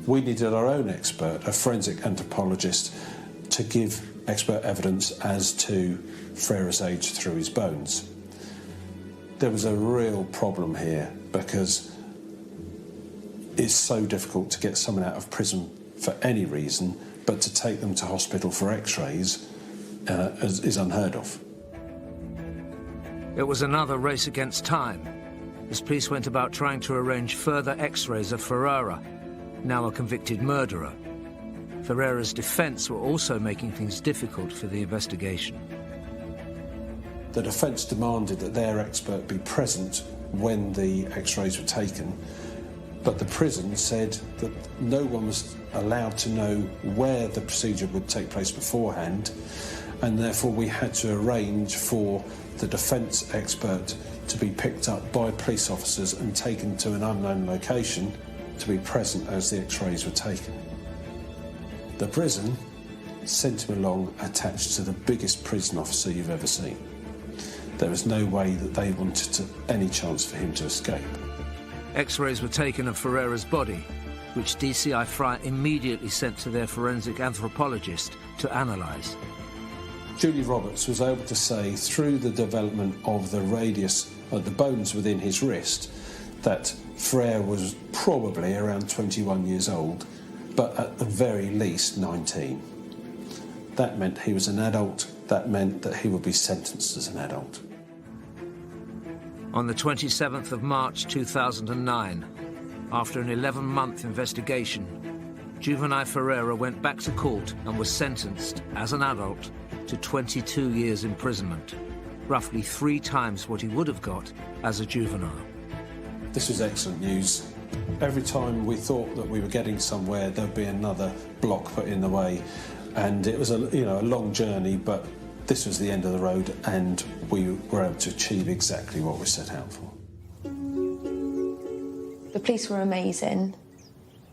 We needed our own expert, a forensic anthropologist, to give expert evidence as to Ferreira's age through his bones. there was a real problem here because it's so difficult to get someone out of prison for any reason, but to take them to hospital for x-rays is unheard of. It was another race against time, as police went about trying to arrange further x-rays of Ferreira, now a convicted murderer. Ferreira's defence were also making things difficult for the investigation. The defence demanded that their expert be present when the x-rays were taken, but the prison said that no one was allowed to know where the procedure would take place beforehand, and therefore we had to arrange for the defence expert to be picked up by police officers and taken to an unknown location to be present as the x-rays were taken. The prison sent him along attached to the biggest prison officer you've ever seen. There was no way that they wanted any chance for him to escape. X-rays were taken of Ferreira's body, which DCI Fry immediately sent to their forensic anthropologist to analyse. Julie Roberts was able to say, through the development of the radius of the bones within his wrist, that Ferreira was probably around 21 years old, but at the very least 19. That meant he was an adult. That meant that he would be sentenced as an adult. On the 27th of March 2009, after an 11-month investigation, juvenile Ferreira went back to court and was sentenced, as an adult, to 22 years imprisonment, roughly 3 times what he would have got as a juvenile. This was excellent news. Every time we thought that we were getting somewhere, there'd be another block put in the way, and it was a long journey, but this was the end of the road, and we were able to achieve exactly what we set out for. The police were amazing.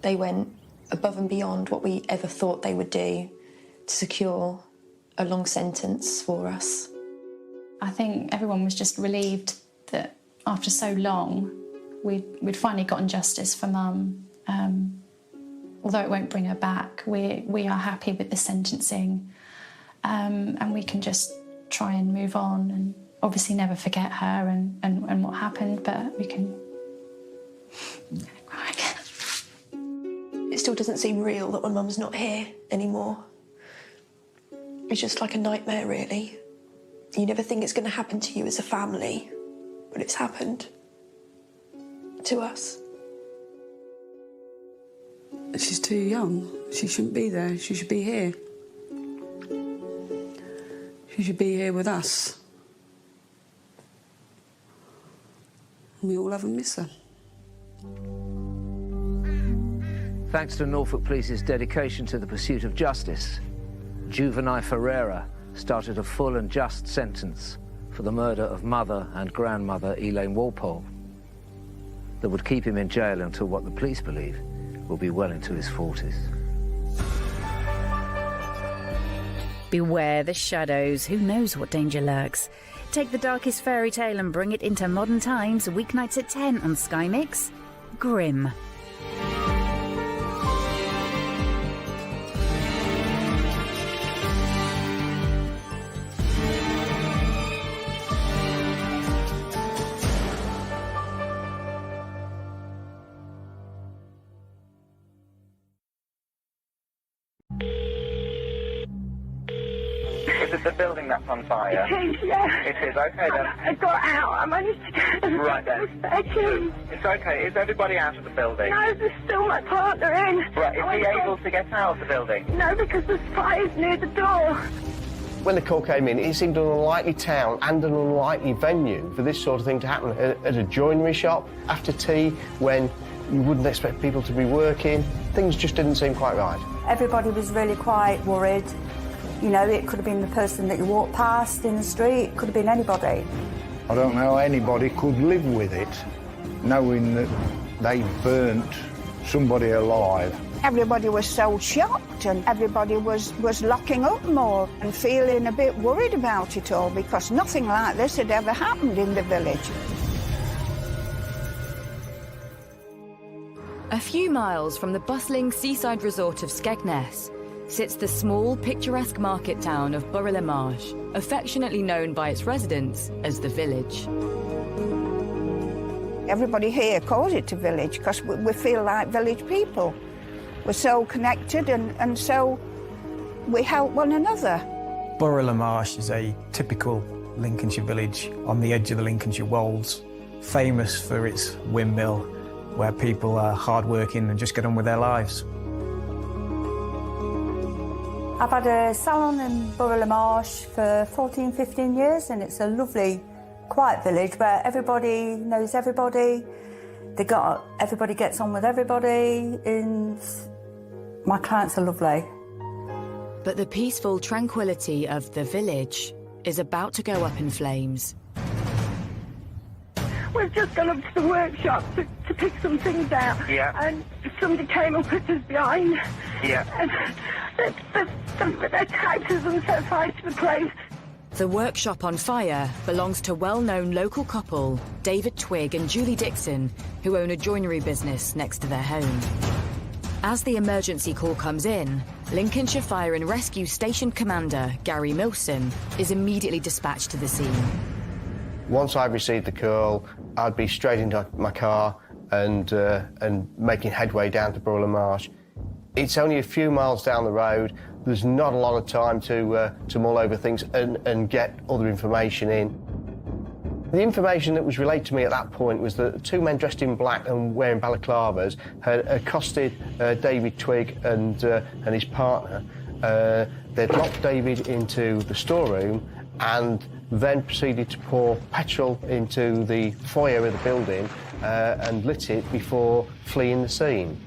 They went above and beyond what we ever thought they would do to secure a long sentence for us. I think everyone was just relieved that after so long, we'd finally gotten justice for Mum. Although it won't bring her back, we are happy with the sentencing, and we can just try and move on and obviously never forget her and what happened, but we can... It still doesn't seem real that my mum's not here anymore. It's just like a nightmare, really. You never think it's going to happen to you as a family, but it's happened to us. She's too young. She shouldn't be there. She should be here. She should be here with us. And we all have a miss her. Thanks to Norfolk Police's dedication to the pursuit of justice, juvenile Ferreira started a full and just sentence for the murder of mother and grandmother Elaine Walpole that would keep him in jail until what the police believe will be well into his 40s. Beware the shadows. Who knows what danger lurks? Take the darkest fairy tale and bring it into modern times. Weeknights at 10 on Sky Mix. Grimm. Is it the building that's on fire? It is, yeah. It is, okay then. I got out. I managed to get out. Right then. It's okay. Is everybody out of the building? No, there's still my partner in. Right, is he able to get out of the building? No, because there's fires near the door. When the call came in, it seemed an unlikely town and an unlikely venue for this sort of thing to happen. At a joinery shop, after tea, when you wouldn't expect people to be working, things just didn't seem quite right. Everybody was really quite worried. You know, it could have been the person that you walked past in the street, it could have been anybody. I don't know how anybody could live with it, knowing that they burnt somebody alive. Everybody was so shocked and everybody was locking up more and feeling a bit worried about it all because nothing like this had ever happened in the village. A few miles from the bustling seaside resort of Skegness sits the small, picturesque market town of Burgh-le-Marsh, affectionately known by its residents as the Village. Everybody here calls it a village because we feel like village people. We're so connected and so we help one another. Borough Marsh is a typical Lincolnshire village on the edge of the Lincolnshire Wolds, famous for its windmill, where people are hard-working and just get on with their lives. I've had a salon in Borough Marsh for 14, 15 years, and it's a lovely, quiet village where everybody knows everybody. Everybody gets on with everybody, and my clients are lovely. But the peaceful tranquility of the village is about to go up in flames. We've just gone up to the workshop to pick some things out. Yeah. And somebody came up with us behind. Yeah. And they attacked us and set fire to the place. The workshop on fire belongs to well-known local couple David Twigg and Julie Dixon, who own a joinery business next to their home. As the emergency call comes in, Lincolnshire Fire and Rescue Station Commander Gary Milson is immediately dispatched to the scene. Once I received the call, I'd be straight into my car and making headway down to Borough Marsh. It's only a few miles down the road. There's not a lot of time to mull over things and get other information in. The information that was relayed to me at that point was that two men dressed in black and wearing balaclavas had accosted David Twigg and his partner. They'd locked David into the storeroom and then proceeded to pour petrol into the foyer of the building and lit it before fleeing the scene.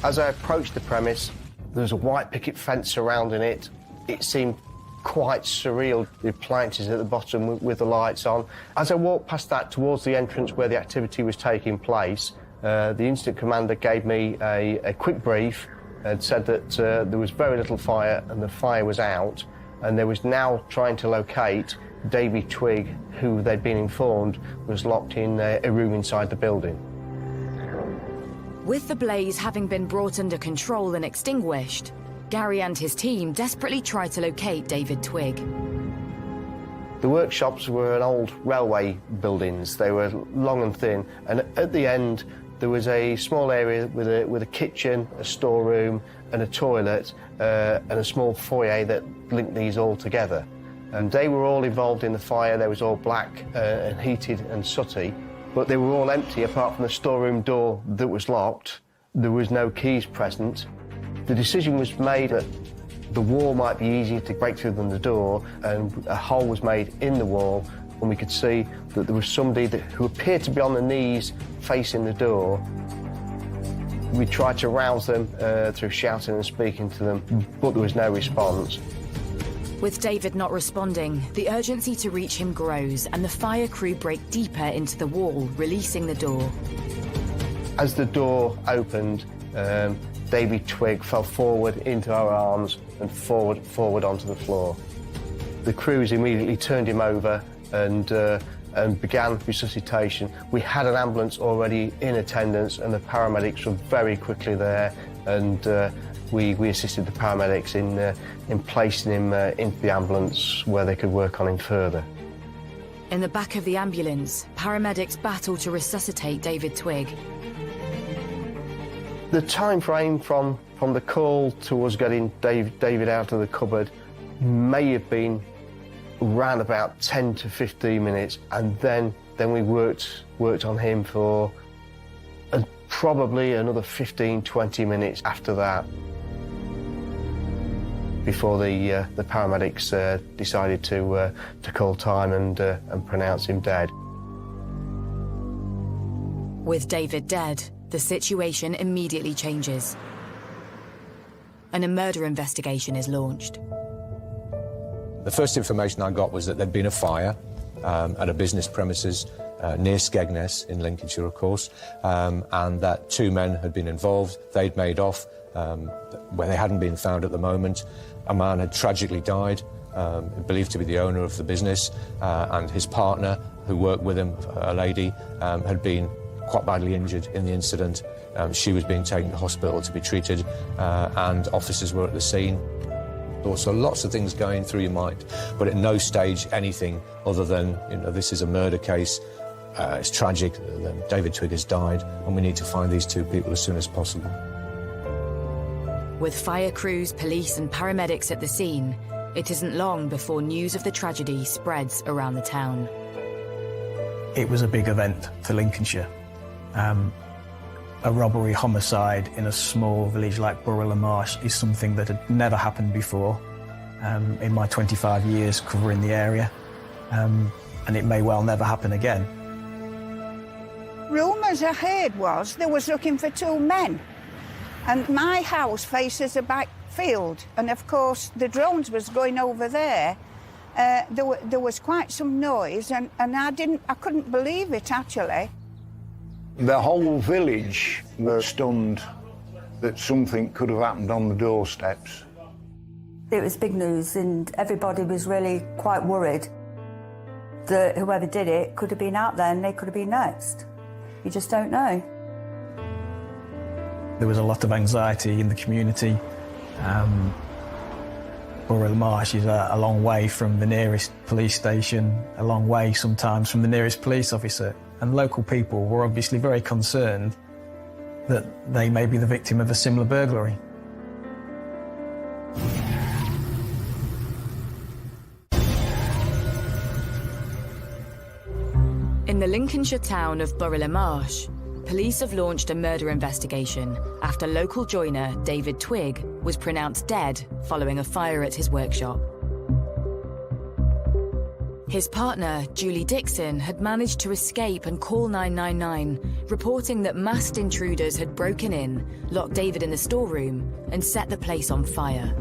As I approached the premise, there was a white picket fence surrounding it. It seemed quite surreal, the appliances at the bottom with the lights on. As I walked past that towards the entrance where the activity was taking place, the incident commander gave me a quick brief and said that there was very little fire and the fire was out, and they was now trying to locate David Twigg, who they'd been informed was locked in a room inside the building. With the blaze having been brought under control and extinguished, Gary and his team desperately tried to locate David Twigg. The workshops were an old railway buildings. They were long and thin, and at the end there was a small area with a kitchen, a storeroom and a toilet and a small foyer that linked these all together. And they were all involved in the fire. They was all black and heated and sooty, but they were all empty apart from the storeroom door that was locked. There was no keys present. The decision was made that the wall might be easier to break through than the door, and a hole was made in the wall, and we could see that there was somebody who appeared to be on the knees facing the door. We tried to rouse them through shouting and speaking to them, but there was no response. With David not responding, the urgency to reach him grows and the fire crew break deeper into the wall, releasing the door. As the door opened, David Twigg fell forward into our arms and forward onto the floor. The crews immediately turned him over and began resuscitation. We had an ambulance already in attendance and the paramedics were very quickly there, and we assisted the paramedics in placing him into the ambulance where they could work on him further. In the back of the ambulance, paramedics battle to resuscitate David Twigg. The time frame from the call to us getting David out of the cupboard may have been around about 10 to 15 minutes, and then we worked on him for probably another 15-20 minutes after that before the paramedics decided to call time and pronounce him dead. With David dead, the situation immediately changes. A murder investigation is launched. The first information I got was that there'd been a fire at a business premises near Skegness in Lincolnshire, of course, and that two men had been involved. They'd made off, where they hadn't been found at the moment. A man had tragically died, believed to be the owner of the business, and his partner, who worked with him, a lady, had been quite badly injured in the incident. She was being taken to hospital to be treated, and officers were at the scene. So lots of things going through your mind, but at no stage anything other than, you know, this is a murder case, it's tragic, David Twigg has died, and we need to find these two people as soon as possible. With fire crews, police and paramedics at the scene, it isn't long before news of the tragedy spreads around the town. It was a big event for Lincolnshire. A robbery homicide in a small village like Borough-le-Marsh is something that had never happened before in my 25 years covering the area, and it may well never happen again. Rumours I heard was they was looking for two men, and my house faces a back field, and of course the drones was going over there. There was quite some noise, and I couldn't believe it actually. The whole village were stunned that something could have happened on the doorsteps. It was big news, and everybody was really quite worried that whoever did it could have been out there and they could have been next. You just don't know. There was a lot of anxiety in the community. Borough-le-Marsh is a long way from the nearest police station, a long way sometimes from the nearest police officer, and local people were obviously very concerned that they may be the victim of a similar burglary. In the Lincolnshire town of Borough-le-Marsh, police have launched a murder investigation after local joiner David Twigg was pronounced dead following a fire at his workshop. His partner, Julie Dixon, had managed to escape and call 999, reporting that masked intruders had broken in, locked David in the storeroom, and set the place on fire.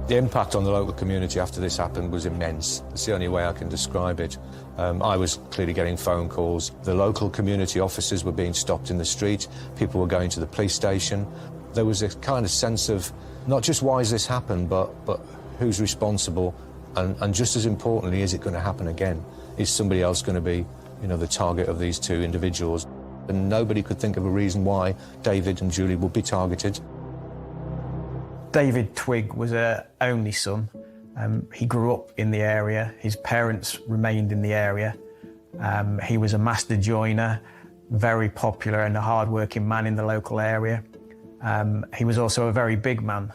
The impact on the local community after this happened was immense. It's the only way I can describe it. I was clearly getting phone calls. The local community officers were being stopped in the street. People were going to the police station. There was a kind of sense of not just why has this happened, but who's responsible, and just as importantly, is it going to happen again? Is somebody else going to be, you know, the target of these two individuals? And nobody could think of a reason why David and Julie would be targeted. David Twigg was an only son. He grew up in the area. His parents remained in the area. He was a master joiner, very popular and a hard-working man in the local area. He was also a very big man,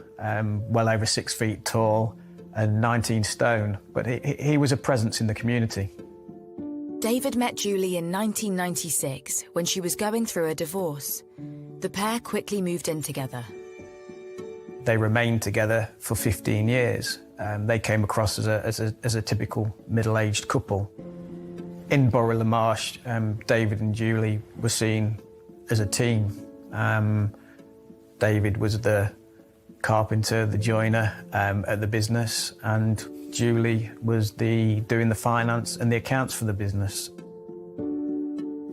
well over 6 feet tall and 19 stone, but he was a presence in the community. David met Julie in 1996 when she was going through a divorce. The pair quickly moved in together. They remained together for 15 years. They came across as a typical middle-aged couple. In Borough-le-Marsh, David and Julie were seen as a team. David was the carpenter, the joiner at the business, and Julie was doing the finance and the accounts for the business.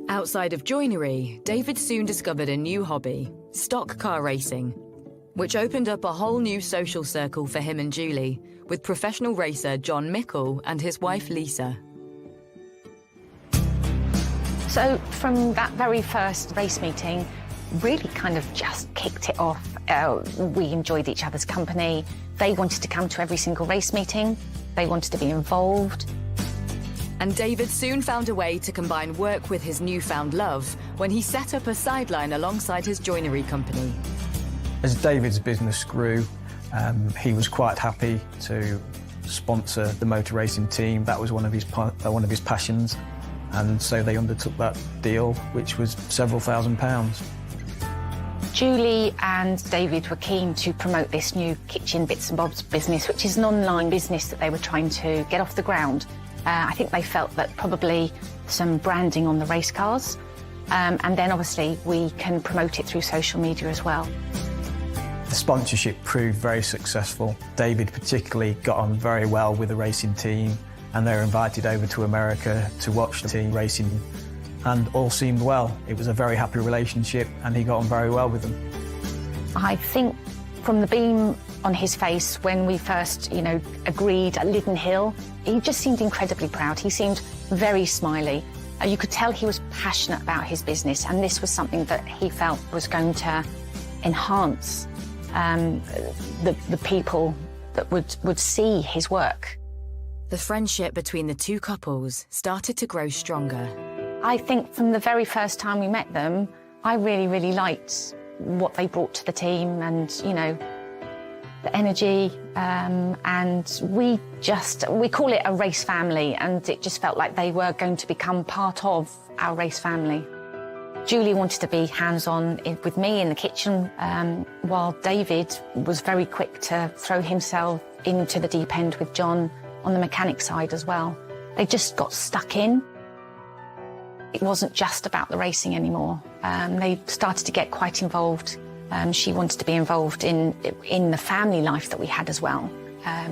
Outside of joinery, David soon discovered a new hobby, stock car racing, which opened up a whole new social circle for him and Julie, with professional racer John Mickle and his wife Lisa. So from that very first race meeting, really kind of just kicked it off. We enjoyed each other's company. They wanted to come to every single race meeting. They wanted to be involved. And David soon found a way to combine work with his newfound love when he set up a sideline alongside his joinery company. As David's business grew, he was quite happy to sponsor the motor racing team. That was one of his passions, and so they undertook that deal, which was several £1,000s. Julie and David were keen to promote this new kitchen bits and bobs business, which is an online business that they were trying to get off the ground. I think they felt that probably some branding on the race cars, and then obviously we can promote it through social media as well. The sponsorship proved very successful. David particularly got on very well with the racing team, and they were invited over to America to watch the team racing, and all seemed well. It was a very happy relationship, and he got on very well with them. I think from the beam on his face when we first, agreed at Liddon Hill, he just seemed incredibly proud. He seemed very smiley, You could tell he was passionate about his business, and this was something that he felt was going to enhance the people that would see his work. The friendship between the two couples started to grow stronger. I think from the very first time we met them, I really, really liked what they brought to the team and, you know, the energy, and we call it a race family, and it just felt like they were going to become part of our race family. Julie wanted to be hands-on with me in the kitchen, while David was very quick to throw himself into the deep end with John on the mechanic side as well. They just got stuck in. It wasn't just about the racing anymore. They started to get quite involved. She wanted to be involved in the family life that we had as well.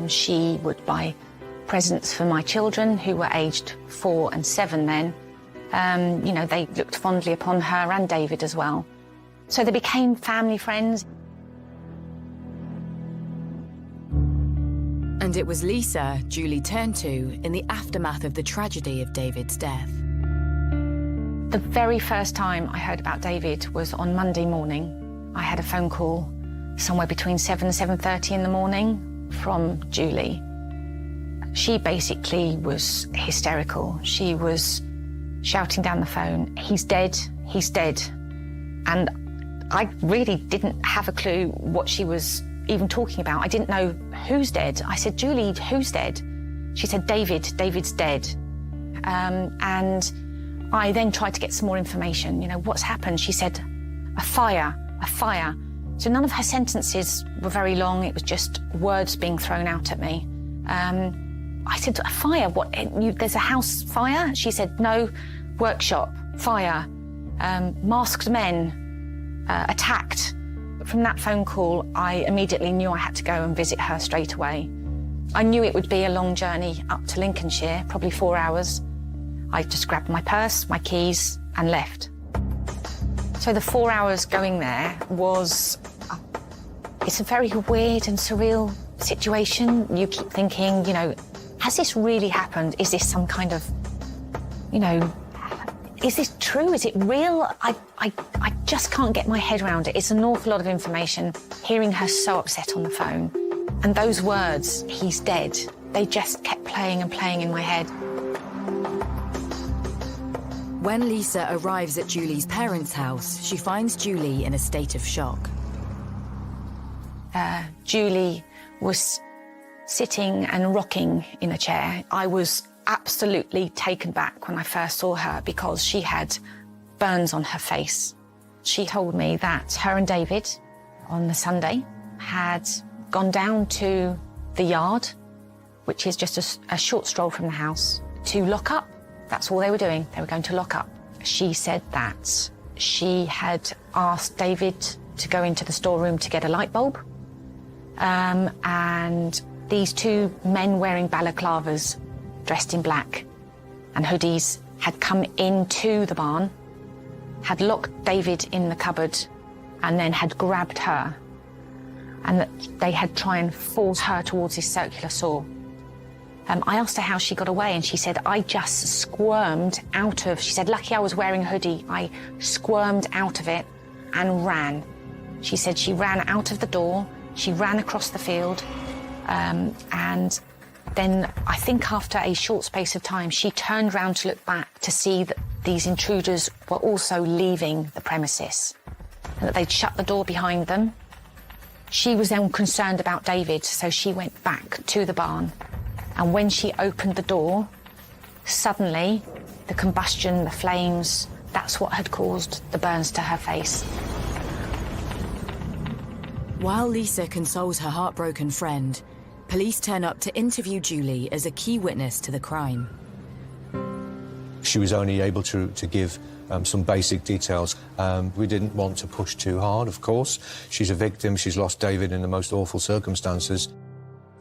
She would buy presents for my children, who were aged 4 and 7 then. You know, they looked fondly upon her and David as well. So they became family friends. And it was Lisa Julie turned to in the aftermath of the tragedy of David's death. The very first time I heard about David was on Monday morning. I had a phone call somewhere between 7 and 7:30 in the morning from Julie. She basically was hysterical. She was shouting down the phone, "He's dead, he's dead." And I really didn't have a clue what she was even talking about. I didn't know who's dead. I said, "Julie, who's dead?" She said, David's dead. And I then tried to get some more information. You know, what's happened? She said, a fire. So none of her sentences were very long. It was just words being thrown out at me. I said, a fire? What, there's a house fire? She said, no, workshop, fire, masked men, attacked. From that phone call, I immediately knew I had to go and visit her straight away. I knew it would be a long journey up to Lincolnshire, probably 4 hours. I just grabbed my purse, my keys, and left. So the 4 hours going there was, it's a very weird and surreal situation. You keep thinking, you know, has this really happened? Is this some kind of, you know, is this true? Is it real? I just can't get my head around it. It's an awful lot of information. Hearing her so upset on the phone, and those words, he's dead, they just kept playing and playing in my head. When Lisa arrives at Julie's parents' house, she finds Julie in a state of shock. Julie was sitting and rocking in a chair. I was absolutely taken back when I first saw her because she had burns on her face. She told me that her and David, on the Sunday, had gone down to the yard, which is just a short stroll from the house, to lock up. That's all they were doing. They were going to lock up. She said that she had asked David to go into the storeroom to get a light bulb. And these two men wearing balaclavas, dressed in black and hoodies, had come into the barn, had locked David in the cupboard, and then had grabbed her. And that they had tried and forced her towards this circular saw. I asked her how she got away, and she said, I just squirmed out of... She said, lucky I was wearing a hoodie. I squirmed out of it and ran. She said she ran out of the door, she ran across the field, and then I think after a short space of time, she turned round to look back to see that these intruders were also leaving the premises and that they'd shut the door behind them. She was then concerned about David, so she went back to the barn. And when she opened the door, suddenly the combustion, the flames, that's what had caused the burns to her face. While Lisa consoles her heartbroken friend, police turn up to interview Julie as a key witness to the crime. She was only able to give some basic details. We didn't want to push too hard, of course. She's a victim, she's lost David in the most awful circumstances.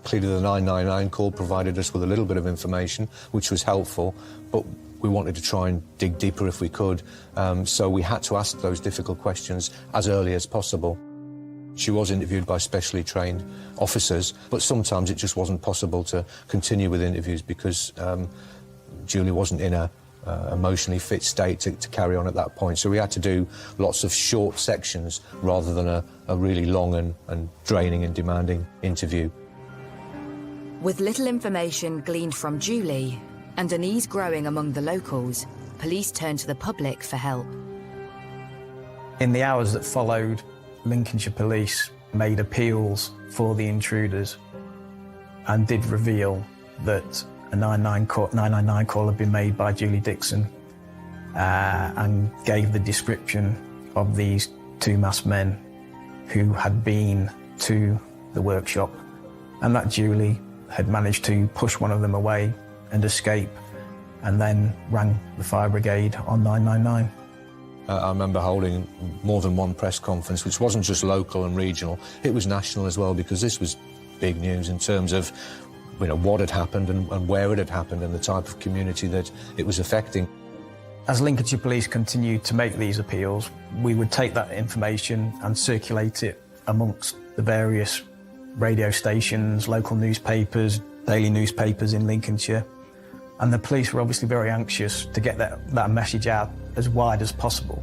Clearly the 999 call provided us with a little bit of information, which was helpful, but we wanted to try and dig deeper if we could, so we had to ask those difficult questions as early as possible. She was interviewed by specially trained officers, but sometimes it just wasn't possible to continue with interviews because Julie wasn't in a emotionally fit state to carry on at that point. So we had to do lots of short sections rather than a really long and draining and demanding interview. With little information gleaned from Julie and unease growing among the locals, police turned to the public for help. In the hours that followed, Lincolnshire Police made appeals for the intruders and did reveal that a 999 call had been made by Julie Dixon and gave the description of these two masked men who had been to the workshop, and that Julie had managed to push one of them away and escape, and then rang the fire brigade on 999. I remember holding more than one press conference, which wasn't just local and regional, it was national as well, because this was big news in terms of what had happened and where it had happened and the type of community that it was affecting. As Lincolnshire Police continued to make these appeals, we would take that information and circulate it amongst the various radio stations, local newspapers, daily newspapers in Lincolnshire. And the police were obviously very anxious to get that message out as wide as possible.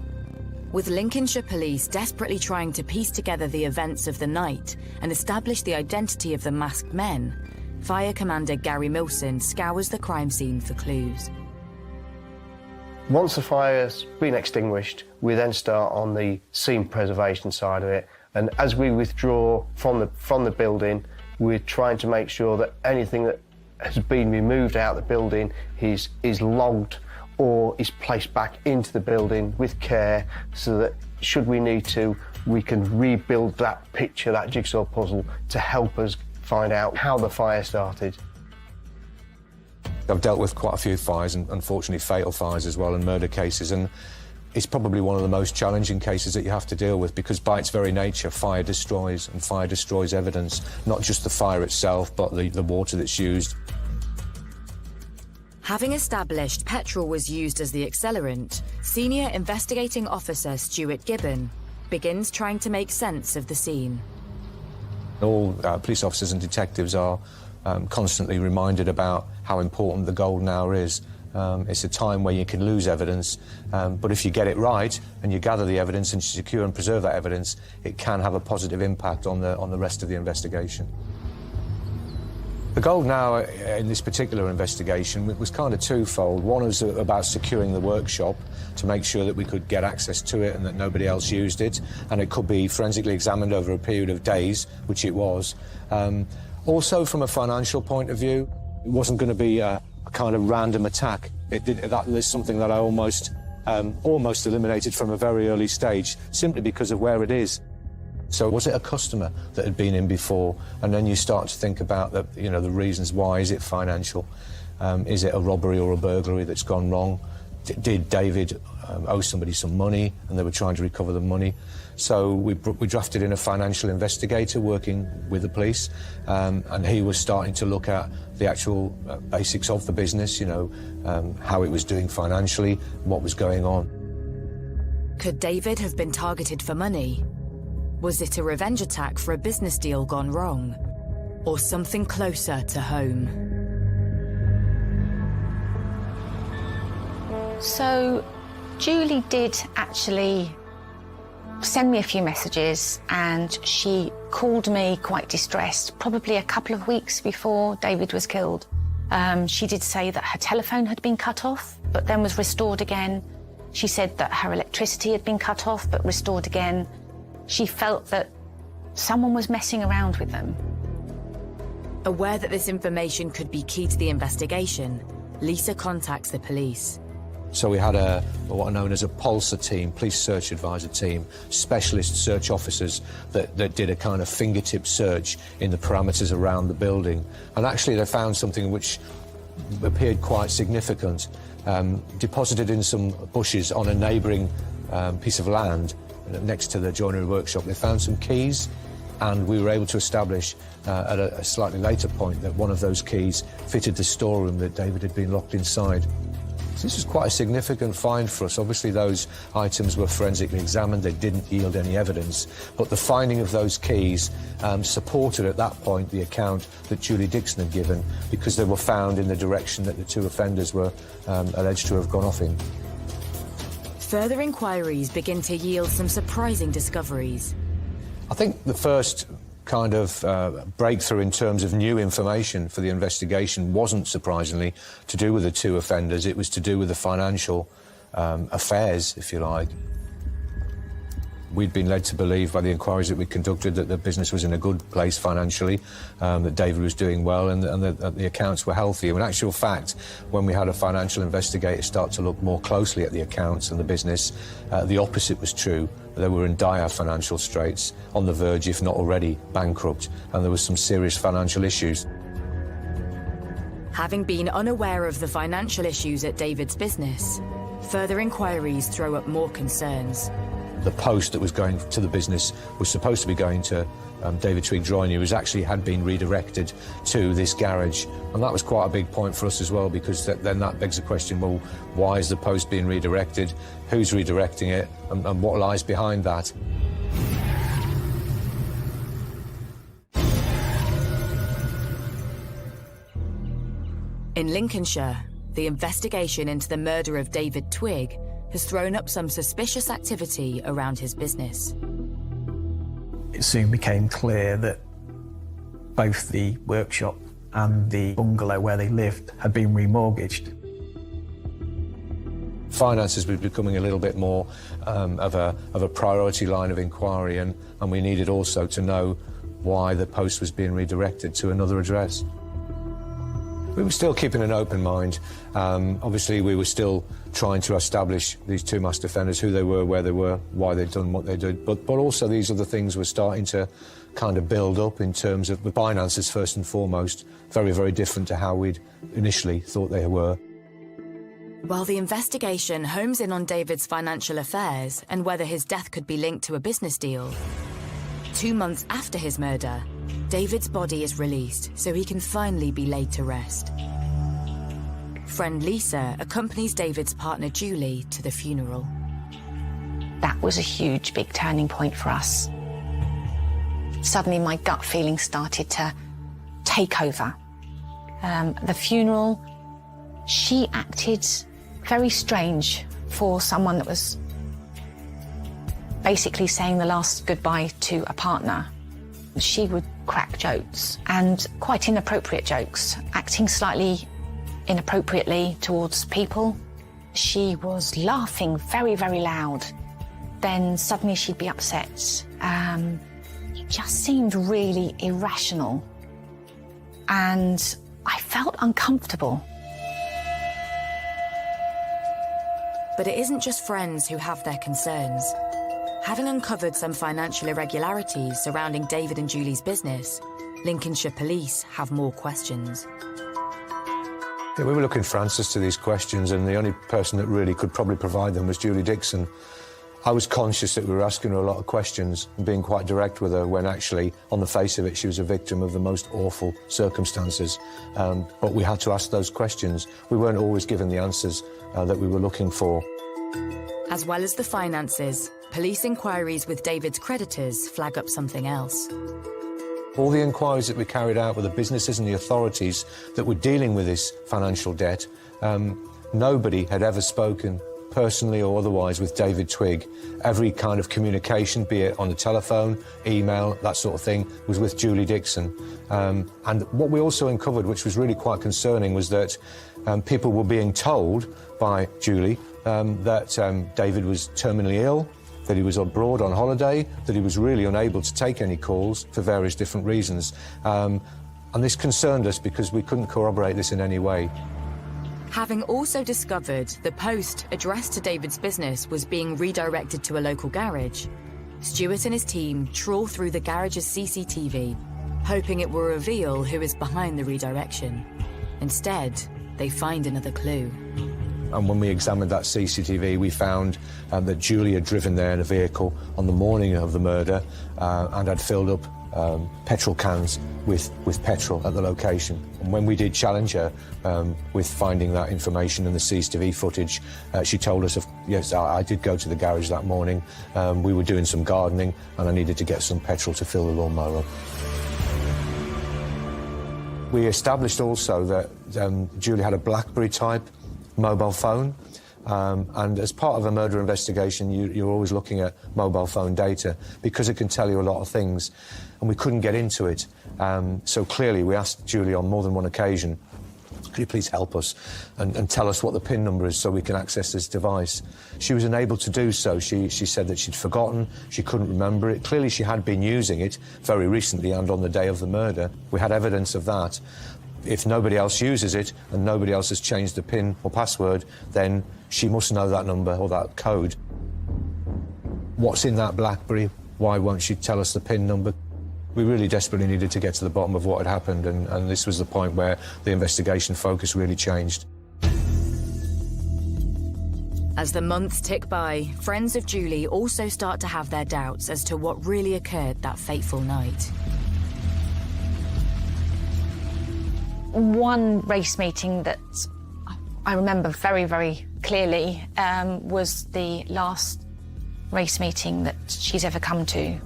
With Lincolnshire Police desperately trying to piece together the events of the night and establish the identity of the masked men, Fire Commander Gary Milson scours the crime scene for clues. Once the fire's been extinguished, we then start on the scene preservation side of it. And as we withdraw from the building, we're trying to make sure that anything that has been removed out of the building is logged or is placed back into the building with care, so that should we need to, we can rebuild that picture, that jigsaw puzzle, to help us find out how the fire started. I've dealt with quite a few fires, and unfortunately fatal fires as well, and murder cases, and it's probably one of the most challenging cases that you have to deal with, because by its very nature, fire destroys, and fire destroys evidence, not just the fire itself, but the water that's used. Having established petrol was used as the accelerant, Senior Investigating Officer Stuart Gibbon begins trying to make sense of the scene. All police officers and detectives are constantly reminded about how important the golden hour is. It's a time where you can lose evidence, but if you get it right and you gather the evidence and secure and preserve that evidence, it can have a positive impact on the rest of the investigation. The golden hour in this particular investigation was kind of twofold. One was about securing the workshop to make sure that we could get access to it and that nobody else used it, and it could be forensically examined over a period of days, which it was. Also, from a financial point of view, it wasn't going to be a kind of random attack. That is something that I almost eliminated from a very early stage, simply because of where it is. So was it a customer that had been in before? And then you start to think about the reasons why. Is it financial? Is it a robbery or a burglary that's gone wrong? Did David owe somebody some money and they were trying to recover the money? So we drafted in a financial investigator working with the police, and he was starting to look at the actual basics of the business, how it was doing financially, what was going on. Could David have been targeted for money? Was it a revenge attack for a business deal gone wrong? Or something closer to home? So Julie did actually send me a few messages, and she called me quite distressed, probably a couple of weeks before David was killed. She did say that her telephone had been cut off, but then was restored again. She said that her electricity had been cut off, but restored again. She felt that someone was messing around with them. Aware that this information could be key to the investigation, Lisa contacts the police. So we had what are known as a PULSA team, police search advisor team, specialist search officers that did a kind of fingertip search in the parameters around the building. And actually they found something which appeared quite significant. Deposited in some bushes on a neighbouring piece of land next to the joinery workshop, they found some keys, and we were able to establish at a slightly later point that one of those keys fitted the storeroom that David had been locked inside. This was quite a significant find for us. Obviously, those items were forensically examined. They didn't yield any evidence. But the finding of those keys supported, at that point, the account that Julie Dixon had given, because they were found in the direction that the two offenders were alleged to have gone off in. Further inquiries begin to yield some surprising discoveries. I think the first kind of breakthrough in terms of new information for the investigation wasn't, surprisingly, to do with the two offenders. It was to do with the financial affairs, if you like. We'd been led to believe by the inquiries that we conducted that the business was in a good place financially, that David was doing well, and that the accounts were healthy. In actual fact, when we had a financial investigator start to look more closely at the accounts and the business, the opposite was true. They were in dire financial straits, on the verge, if not already, bankrupt, and there was some serious financial issues. Having been unaware of the financial issues at David's business, further inquiries throw up more concerns. The post that was going to the business was supposed to be going to David Twigg Joyner, who actually had been redirected to this garage. And that was quite a big point for us as well, because then that begs the question, well, why is the post being redirected? Who's redirecting it? And what lies behind that? In Lincolnshire, the investigation into the murder of David Twigg has thrown up some suspicious activity around his business. It soon became clear that both the workshop and the bungalow where they lived had been remortgaged. Finances was becoming a little bit more of a priority line of inquiry, and we needed also to know why the post was being redirected to another address. We were still keeping an open mind. Obviously, we were still trying to establish these two master offenders, who they were, where they were, why they'd done what they did. But also these other things were starting to kind of build up in terms of the finances, first and foremost, very, very different to how we'd initially thought they were. While the investigation homes in on David's financial affairs and whether his death could be linked to a business deal, 2 months after his murder, David's body is released so he can finally be laid to rest. Friend Lisa accompanies David's partner Julie to the funeral. That was a huge, big turning point for us. Suddenly my gut feeling started to take over. The funeral, she acted very strange for someone that was basically saying the last goodbye to a partner. She would crack jokes, and quite inappropriate jokes, acting slightly inappropriately towards people. She was laughing very, very loud. Then suddenly she'd be upset. It just seemed really irrational. And I felt uncomfortable. But it isn't just friends who have their concerns. Having uncovered some financial irregularities surrounding David and Julie's business, Lincolnshire police have more questions. Yeah, we were looking for answers to these questions, and the only person that really could probably provide them was Julie Dixon. I was conscious that we were asking her a lot of questions and being quite direct with her, when actually, on the face of it, she was a victim of the most awful circumstances. But we had to ask those questions. We weren't always given the answers that we were looking for. As well as the finances, police inquiries with David's creditors flag up something else. All the inquiries that we carried out with the businesses and the authorities that were dealing with this financial debt, nobody had ever spoken personally or otherwise with David Twigg. Every kind of communication, be it on the telephone, email, that sort of thing, was with Julie Dixon. And what we also uncovered, which was really quite concerning, was that people were being told by Julie that David was terminally ill, that he was abroad on holiday, that he was really unable to take any calls for various different reasons. And this concerned us because we couldn't corroborate this in any way. Having also discovered the post addressed to David's business was being redirected to a local garage, Stuart and his team trawl through the garage's CCTV, hoping it will reveal who is behind the redirection. Instead, they find another clue. And when we examined that CCTV, we found that Julie had driven there in a vehicle on the morning of the murder and had filled up petrol cans with petrol at the location. And when we did challenge her with finding that information and the CCTV footage, she told us, yes, I did go to the garage that morning. We were doing some gardening and I needed to get some petrol to fill the lawnmower up. We established also that Julie had a BlackBerry-type mobile phone. And as part of a murder investigation, you're always looking at mobile phone data because it can tell you a lot of things, and we couldn't get into it. So clearly we asked Julie on more than one occasion, could you please help us and tell us what the PIN number is so we can access this device? She was unable to do so. She said that she'd forgotten, she couldn't remember it. Clearly she had been using it very recently and on the day of the murder. We had evidence of that. If nobody else uses it and nobody else has changed the PIN or password, then she must know that number or that code. What's in that BlackBerry? Why won't she tell us the PIN number? We really desperately needed to get to the bottom of what had happened, and this was the point where the investigation focus really changed. As the months tick by, friends of Julie also start to have their doubts as to what really occurred that fateful night. One race meeting that I remember very, very clearly was the last race meeting that she's ever come to.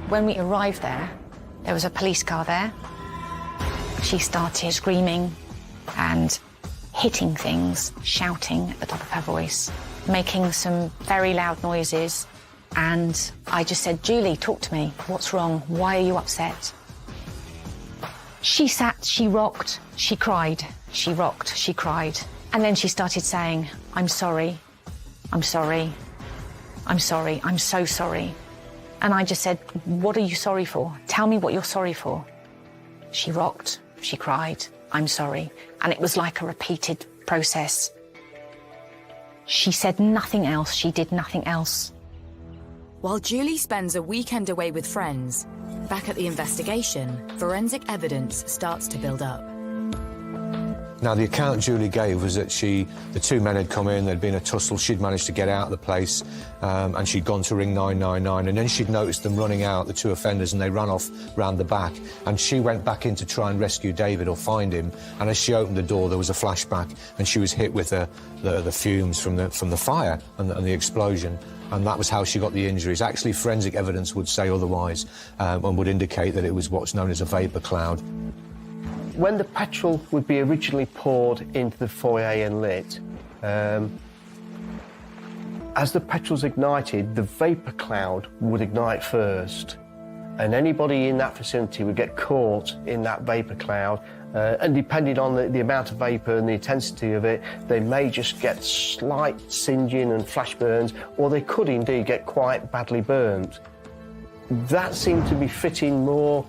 When we arrived there was a police car there. She started screaming and hitting things, shouting at the top of her voice, making some very loud noises. And I just said, Julie, talk to me. What's wrong? Why are you upset? She sat, she rocked, she cried, she rocked, she cried. And then she started saying, I'm sorry, I'm sorry, I'm sorry, I'm so sorry. And I just said, what are you sorry for? Tell me what you're sorry for. She rocked, she cried, I'm sorry. And it was like a repeated process. She said nothing else, she did nothing else. While Julie spends a weekend away with friends, back at the investigation, forensic evidence starts to build up. Now, the account Julie gave was that the two men had come in, there'd been a tussle, she'd managed to get out of the place, and she'd gone to ring 999, and then she'd noticed them running out, the two offenders, and they ran off round the back, and she went back in to try and rescue David or find him, and as she opened the door, there was a flashback, and she was hit with the fumes from the fire and the explosion. And that was how she got the injuries. Actually, forensic evidence would say otherwise, and would indicate that it was what's known as a vapour cloud. When the petrol would be originally poured into the foyer and lit, as the petrol's ignited, the vapour cloud would ignite first, and anybody in that vicinity would get caught in that vapour cloud. And depending on the amount of vapour and the intensity of it, they may just get slight singeing and flash burns, or they could indeed get quite badly burnt. That seemed to be fitting more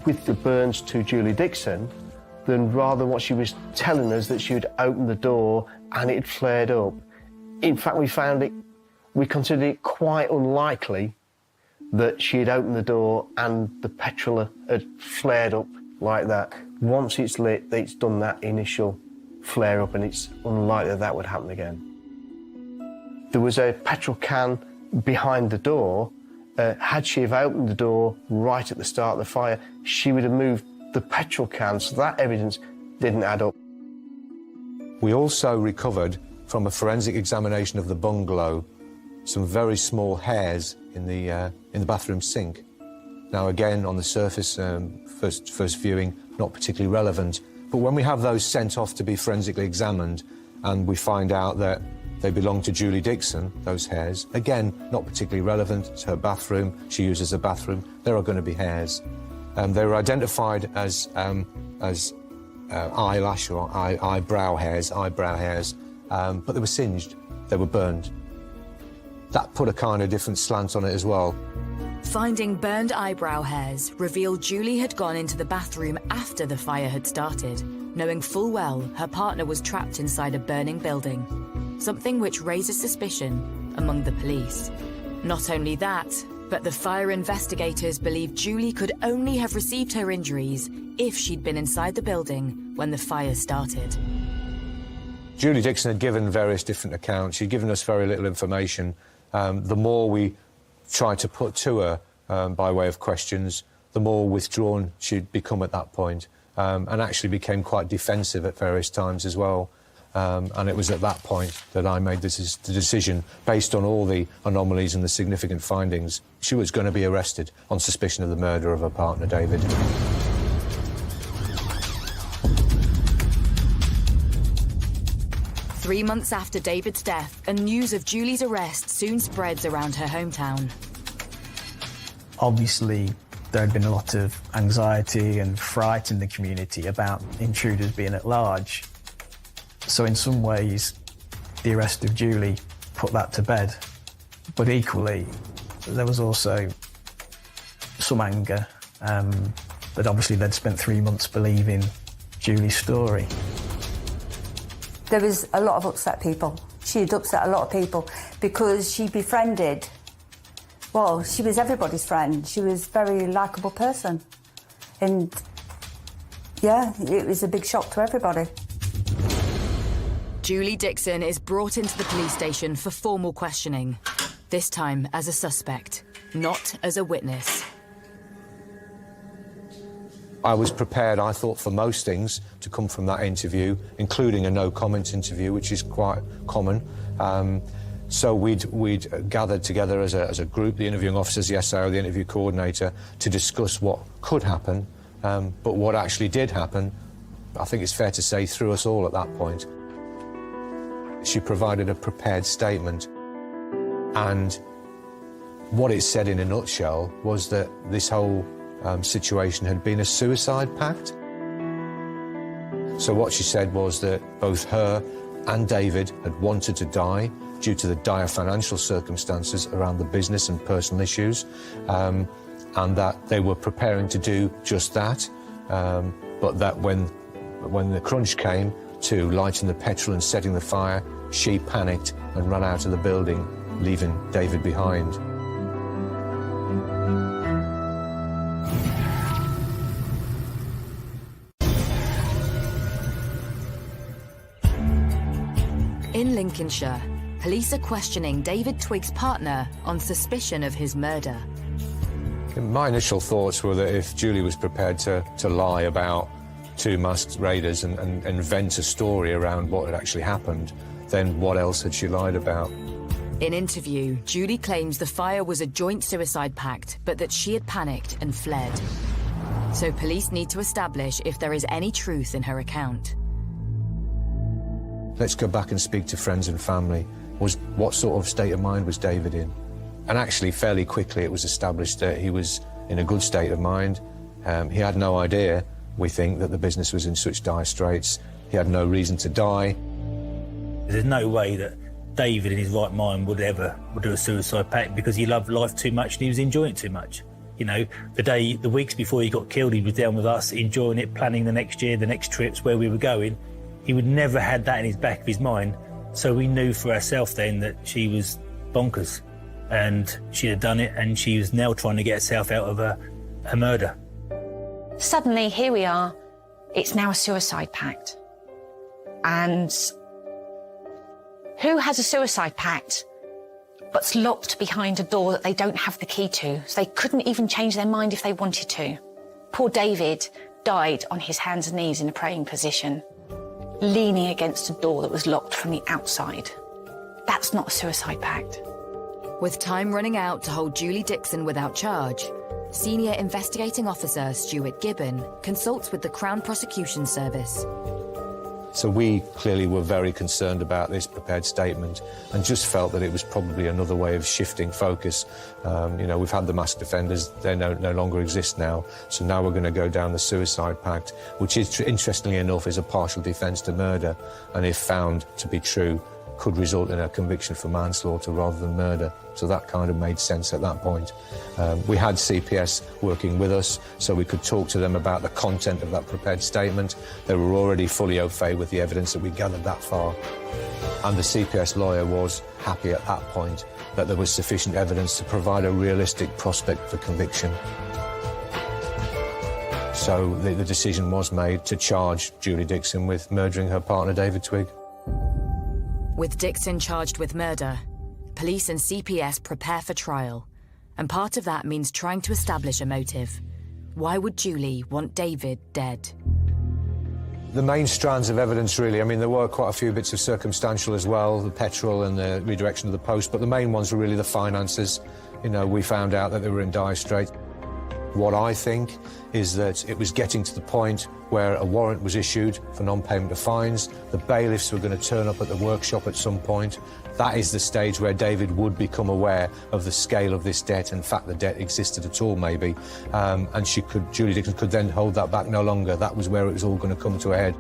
with the burns to Julie Dixon than rather what she was telling us, that she would open the door and it flared up. In fact, we considered it quite unlikely that she had opened the door and the petrol had flared up like that. Once it's lit, it's done that initial flare up, and it's unlikely that would happen again. There was a petrol can behind the door. Had she have opened the door right at the start of the fire, she would have moved the petrol can, so that evidence didn't add up. We also recovered from a forensic examination of the bungalow some very small hairs in the bathroom sink. Now, again, on the surface, first viewing, not particularly relevant. But when we have those sent off to be forensically examined and we find out that they belong to Julie Dixon, those hairs, again, not particularly relevant. It's her bathroom, she uses the bathroom, there are going to be hairs. They were identified as eyelash or eyebrow hairs, but they were singed, they were burned. That put a kind of different slant on it as well. Finding burned eyebrow hairs revealed Julie had gone into the bathroom after the fire had started, knowing full well her partner was trapped inside a burning building, something which raises suspicion among the police. Not only that, but the fire investigators believe Julie could only have received her injuries if she'd been inside the building when the fire started. Julie Dixon had given various different accounts. She'd given us very little information. The more we tried to put to her, by way of questions, the more withdrawn she'd become at that point, and actually became quite defensive at various times as well. And it was at that point that I made the decision, based on all the anomalies and the significant findings, she was going to be arrested on suspicion of the murder of her partner, David. Three months after David's death, and news of Julie's arrest soon spreads around her hometown. Obviously, there had been a lot of anxiety and fright in the community about intruders being at large. So in some ways, the arrest of Julie put that to bed. But equally, there was also some anger that obviously they'd spent 3 months believing Julie's story. There was a lot of upset people. She'd upset a lot of people because she befriended, well, she was everybody's friend. She was a very likeable person. And yeah, it was a big shock to everybody. Julie Dixon is brought into the police station for formal questioning, this time as a suspect, not as a witness. I was prepared, I thought, for most things to come from that interview, including a no-comment interview, which is quite common. So we'd gathered together as a group, the interviewing officers, the SIO, the interview coordinator, to discuss what could happen. But what actually did happen, I think it's fair to say, threw us all at that point. She provided a prepared statement, and what it said in a nutshell was that this whole situation had been a suicide pact. So what she said was that both her and David had wanted to die due to the dire financial circumstances around the business and personal issues, and that they were preparing to do just that, but that when the crunch came to lighting the petrol and setting the fire, she panicked and ran out of the building, leaving David behind. In Lincolnshire, police are questioning David Twigg's partner on suspicion of his murder. My initial thoughts were that if Julie was prepared to lie about two masked raiders and invent a story around what had actually happened, then what else had she lied about? In interview, Julie claims the fire was a joint suicide pact, but that she had panicked and fled. So police need to establish if there is any truth in her account. Let's go back and speak to friends and family. What sort of state of mind was David in? And actually, fairly quickly, it was established that he was in a good state of mind. He had no idea, we think, that the business was in such dire straits. He had no reason to die. There's no way that David in his right mind would do a suicide pact, because he loved life too much and he was enjoying it too much. You know, the weeks before he got killed, he was down with us, enjoying it, planning the next year, the next trips, where we were going. He would never had that in his back of his mind. So we knew for ourselves then that she was bonkers and she had done it, and she was now trying to get herself out of her murder. Suddenly, here we are. It's now a suicide pact. And who has a suicide pact but's locked behind a door that they don't have the key to? So they couldn't even change their mind if they wanted to. Poor David died on his hands and knees in a praying position, leaning against a door that was locked from the outside. That's not a suicide pact. With time running out to hold Julie Dixon without charge, Senior Investigating Officer Stuart Gibbon consults with the Crown Prosecution Service. So we clearly were very concerned about this prepared statement and just felt that it was probably another way of shifting focus. You know, we've had the masked defenders, they no longer exist now, so now we're going to go down the suicide pact, which is, interestingly enough, is a partial defence to murder, and if found to be true, could result in a conviction for manslaughter rather than murder. So that kind of made sense at that point. We had CPS working with us, so we could talk to them about the content of that prepared statement. They were already fully au fait with the evidence that we gathered that far. And the CPS lawyer was happy at that point that there was sufficient evidence to provide a realistic prospect for conviction. So the decision was made to charge Julie Dixon with murdering her partner, David Twigg. With Dixon charged with murder, police and CPS prepare for trial, and part of that means trying to establish a motive. Why would Julie want David dead? The main strands of evidence, really, I mean, there were quite a few bits of circumstantial as well, the petrol and the redirection of the post, but the main ones were really the finances. You know, we found out that they were in dire straits. What I think is that it was getting to the point where a warrant was issued for non-payment of fines. The bailiffs were going to turn up at the workshop at some point. That is the stage where David would become aware of the scale of this debt, in fact the debt existed at all maybe, and Julie Dixon could then hold that back no longer. That was where it was all going to come to a head.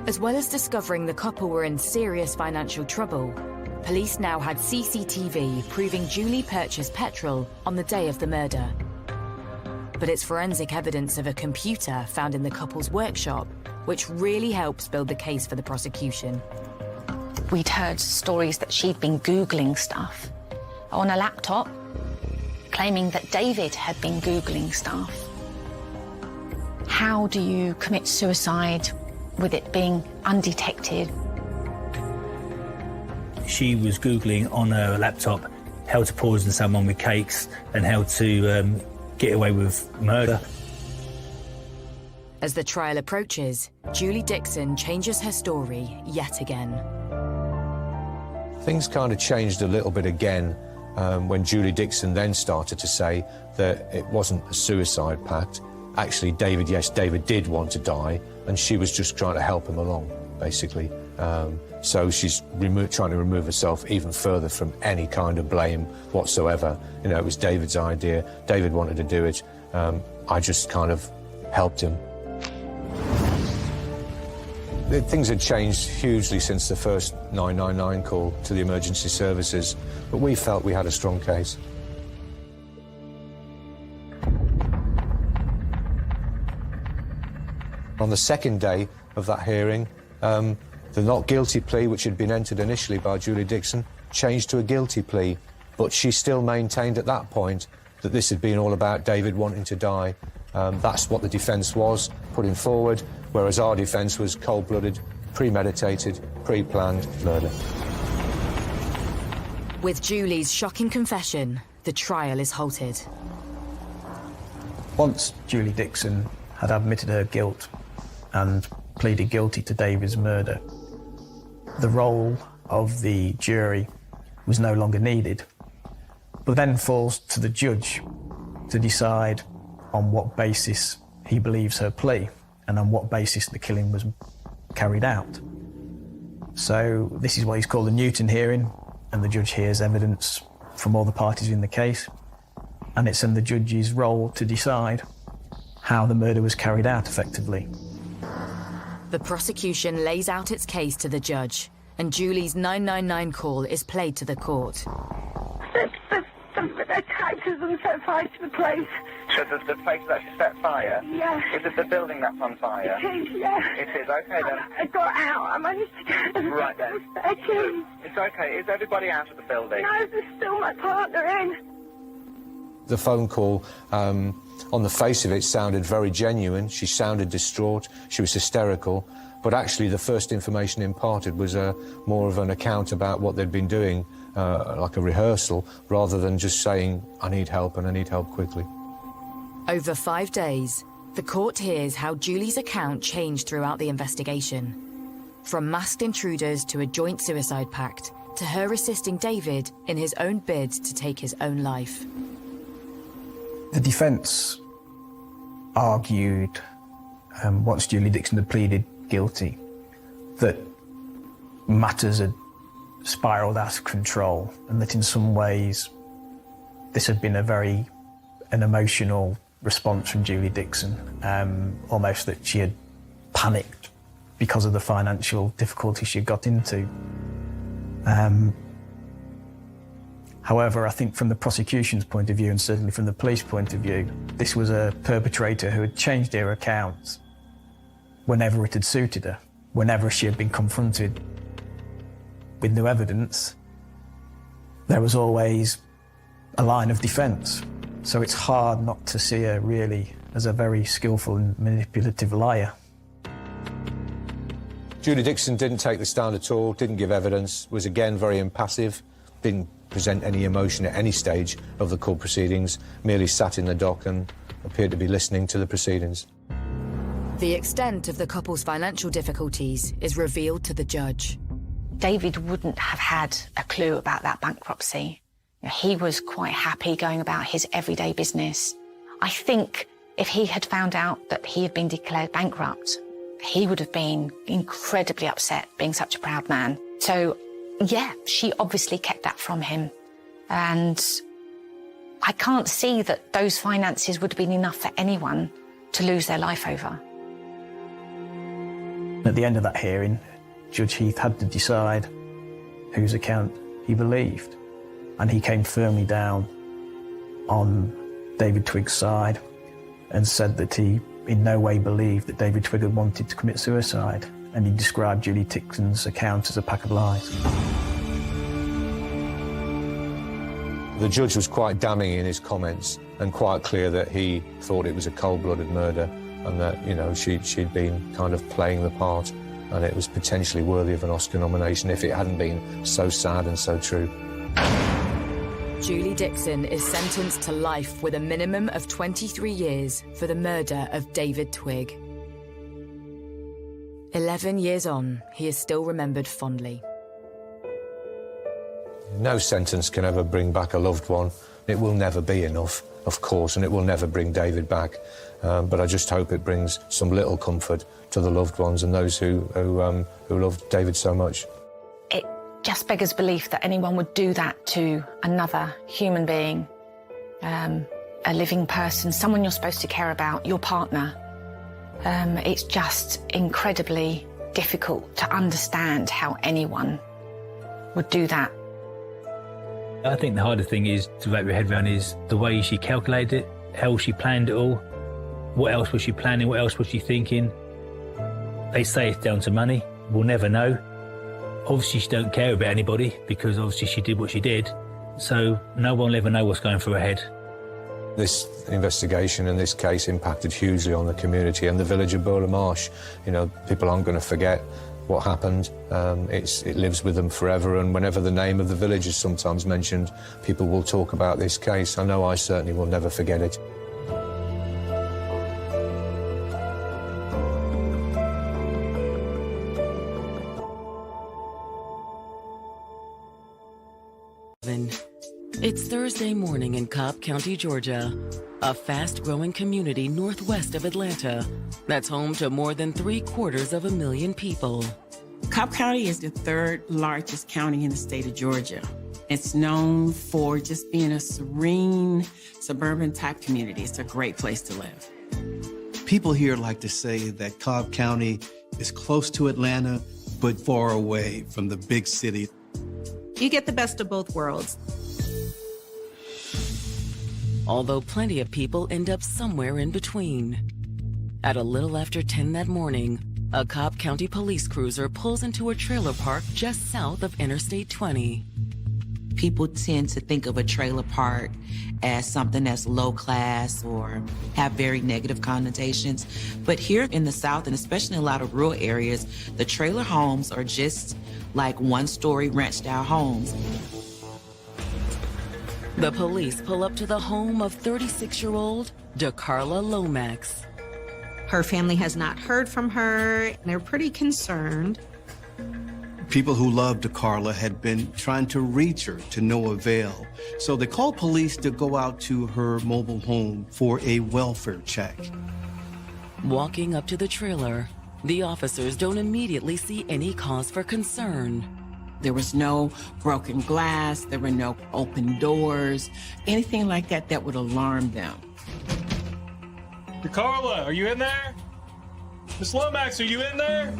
As well as discovering the couple were in serious financial trouble, police now had CCTV proving Julie purchased petrol on the day of the murder. But it's forensic evidence of a computer found in the couple's workshop which really helps build the case for the prosecution. We'd heard stories that she'd been Googling stuff on a laptop, claiming that David had been Googling stuff. How do you commit suicide with it being undetected? She was Googling on her laptop how to poison someone with cakes and how to get away with murder. As the trial approaches, Julie Dixon changes her story yet again. Things kind of changed a little bit again when Julie Dixon then started to say that it wasn't a suicide pact. Actually, David did want to die, and she was just trying to help him along, basically. So she's trying to remove herself even further from any kind of blame whatsoever. You know, it was David's idea. David wanted to do it. I just kind of helped him. Things had changed hugely since the first 999 call to the emergency services, but we felt we had a strong case. On the second day of that hearing, the not guilty plea, which had been entered initially by Julie Dixon, changed to a guilty plea, but she still maintained at that point that this had been all about David wanting to die. That's what the defence was putting forward, whereas our defence was cold-blooded, premeditated, pre-planned murder. With Julie's shocking confession, the trial is halted. Once Julie Dixon had admitted her guilt and pleaded guilty to David's murder, the role of the jury was no longer needed, but then falls to the judge to decide on what basis he believes her plea and on what basis the killing was carried out. So this is what is called a Newton hearing, and the judge hears evidence from all the parties in the case, and it's in the judge's role to decide how the murder was carried out effectively. The prosecution lays out its case to the judge, and Julie's 999 call is played to the court. The characters and set fire to the place. So the place that she set fire? Yeah. Is it the building that's on fire? It is, yeah. It is, okay then. I got out. I managed to get right then. It's okay. Is everybody out of the building? No, there's still my partner in. The phone call, on the face of it, sounded very genuine. She sounded distraught. She was hysterical. But actually, the first information imparted was more of an account about what they'd been doing, like a rehearsal, rather than just saying, I need help and I need help quickly. Over 5 days, the court hears how Julie's account changed throughout the investigation. From masked intruders to a joint suicide pact, to her assisting David in his own bid to take his own life. The defence argued, once Julie Dixon had pleaded guilty, that matters had spiralled out of control and that in some ways this had been an emotional response from Julie Dixon, almost that she had panicked because of the financial difficulty she got into. However, I think from the prosecution's point of view, and certainly from the police point of view, this was a perpetrator who had changed her accounts whenever it had suited her, whenever she had been confronted with new evidence. There was always a line of defence. So it's hard not to see her really as a very skillful and manipulative liar. Julie Dixon didn't take the stand at all, didn't give evidence, was again very impassive, didn't present any emotion at any stage of the court proceedings, merely sat in the dock and appeared to be listening to the proceedings. The extent of the couple's financial difficulties is revealed to the judge. David wouldn't have had a clue about that bankruptcy. He was quite happy going about his everyday business. I think if he had found out that he had been declared bankrupt, he would have been incredibly upset, being such a proud man. So, yeah, she obviously kept that from him. And I can't see that those finances would have been enough for anyone to lose their life over. At the end of that hearing, Judge Heath had to decide whose account he believed. And he came firmly down on David Twigg's side and said that he in no way believed that David Twigg had wanted to commit suicide. And he described Julie Dixon's account as a pack of lies. The judge was quite damning in his comments and quite clear that he thought it was a cold-blooded murder and that, you know, she'd been kind of playing the part and it was potentially worthy of an Oscar nomination if it hadn't been so sad and so true. Julie Dixon is sentenced to life with a minimum of 23 years for the murder of David Twigg. 11 years on, he is still remembered fondly. No sentence can ever bring back a loved one. It will never be enough, of course, and it will never bring David back. But I just hope it brings some little comfort to the loved ones and those who loved David so much. It just beggars belief that anyone would do that to another human being, a living person, someone you're supposed to care about, your partner. It's just incredibly difficult to understand how anyone would do that. I think the harder thing is to wrap your head around is the way she calculated it, how she planned it all. What else was she planning? What else was she thinking? They say it's down to money. We'll never know. Obviously, she don't care about anybody because obviously she did what she did. So no one will ever know what's going through her head. This investigation and this case impacted hugely on the community and the village of Burla Marsh. You know, people aren't going to forget what happened. It lives with them forever, and whenever the name of the village is sometimes mentioned, people will talk about this case. I know I certainly will never forget it. It's Thursday morning in Cobb County, Georgia, a fast-growing community northwest of Atlanta that's home to more than 750,000 people. Cobb County is the third largest county in the state of Georgia. It's known for just being a serene, suburban-type community. It's a great place to live. People here like to say that Cobb County is close to Atlanta, but far away from the big city. You get the best of both worlds. Although plenty of people end up somewhere in between. At a little after 10 that morning, a Cobb County police cruiser pulls into a trailer park just south of Interstate 20. People tend to think of a trailer park as something that's low class or have very negative connotations. But here in the South, and especially in a lot of rural areas, the trailer homes are just like one-story ranch-style homes. The police pull up to the home of 36-year-old DeCarla Lomax. Her family has not heard from her, and they're pretty concerned. People who loved DeCarla had been trying to reach her to no avail. So they called police to go out to her mobile home for a welfare check. Walking up to the trailer, the officers don't immediately see any cause for concern. There was no broken glass, there were no open doors, anything like that that would alarm them. DeCarla, are you in there? Miss Lomax, are you in there?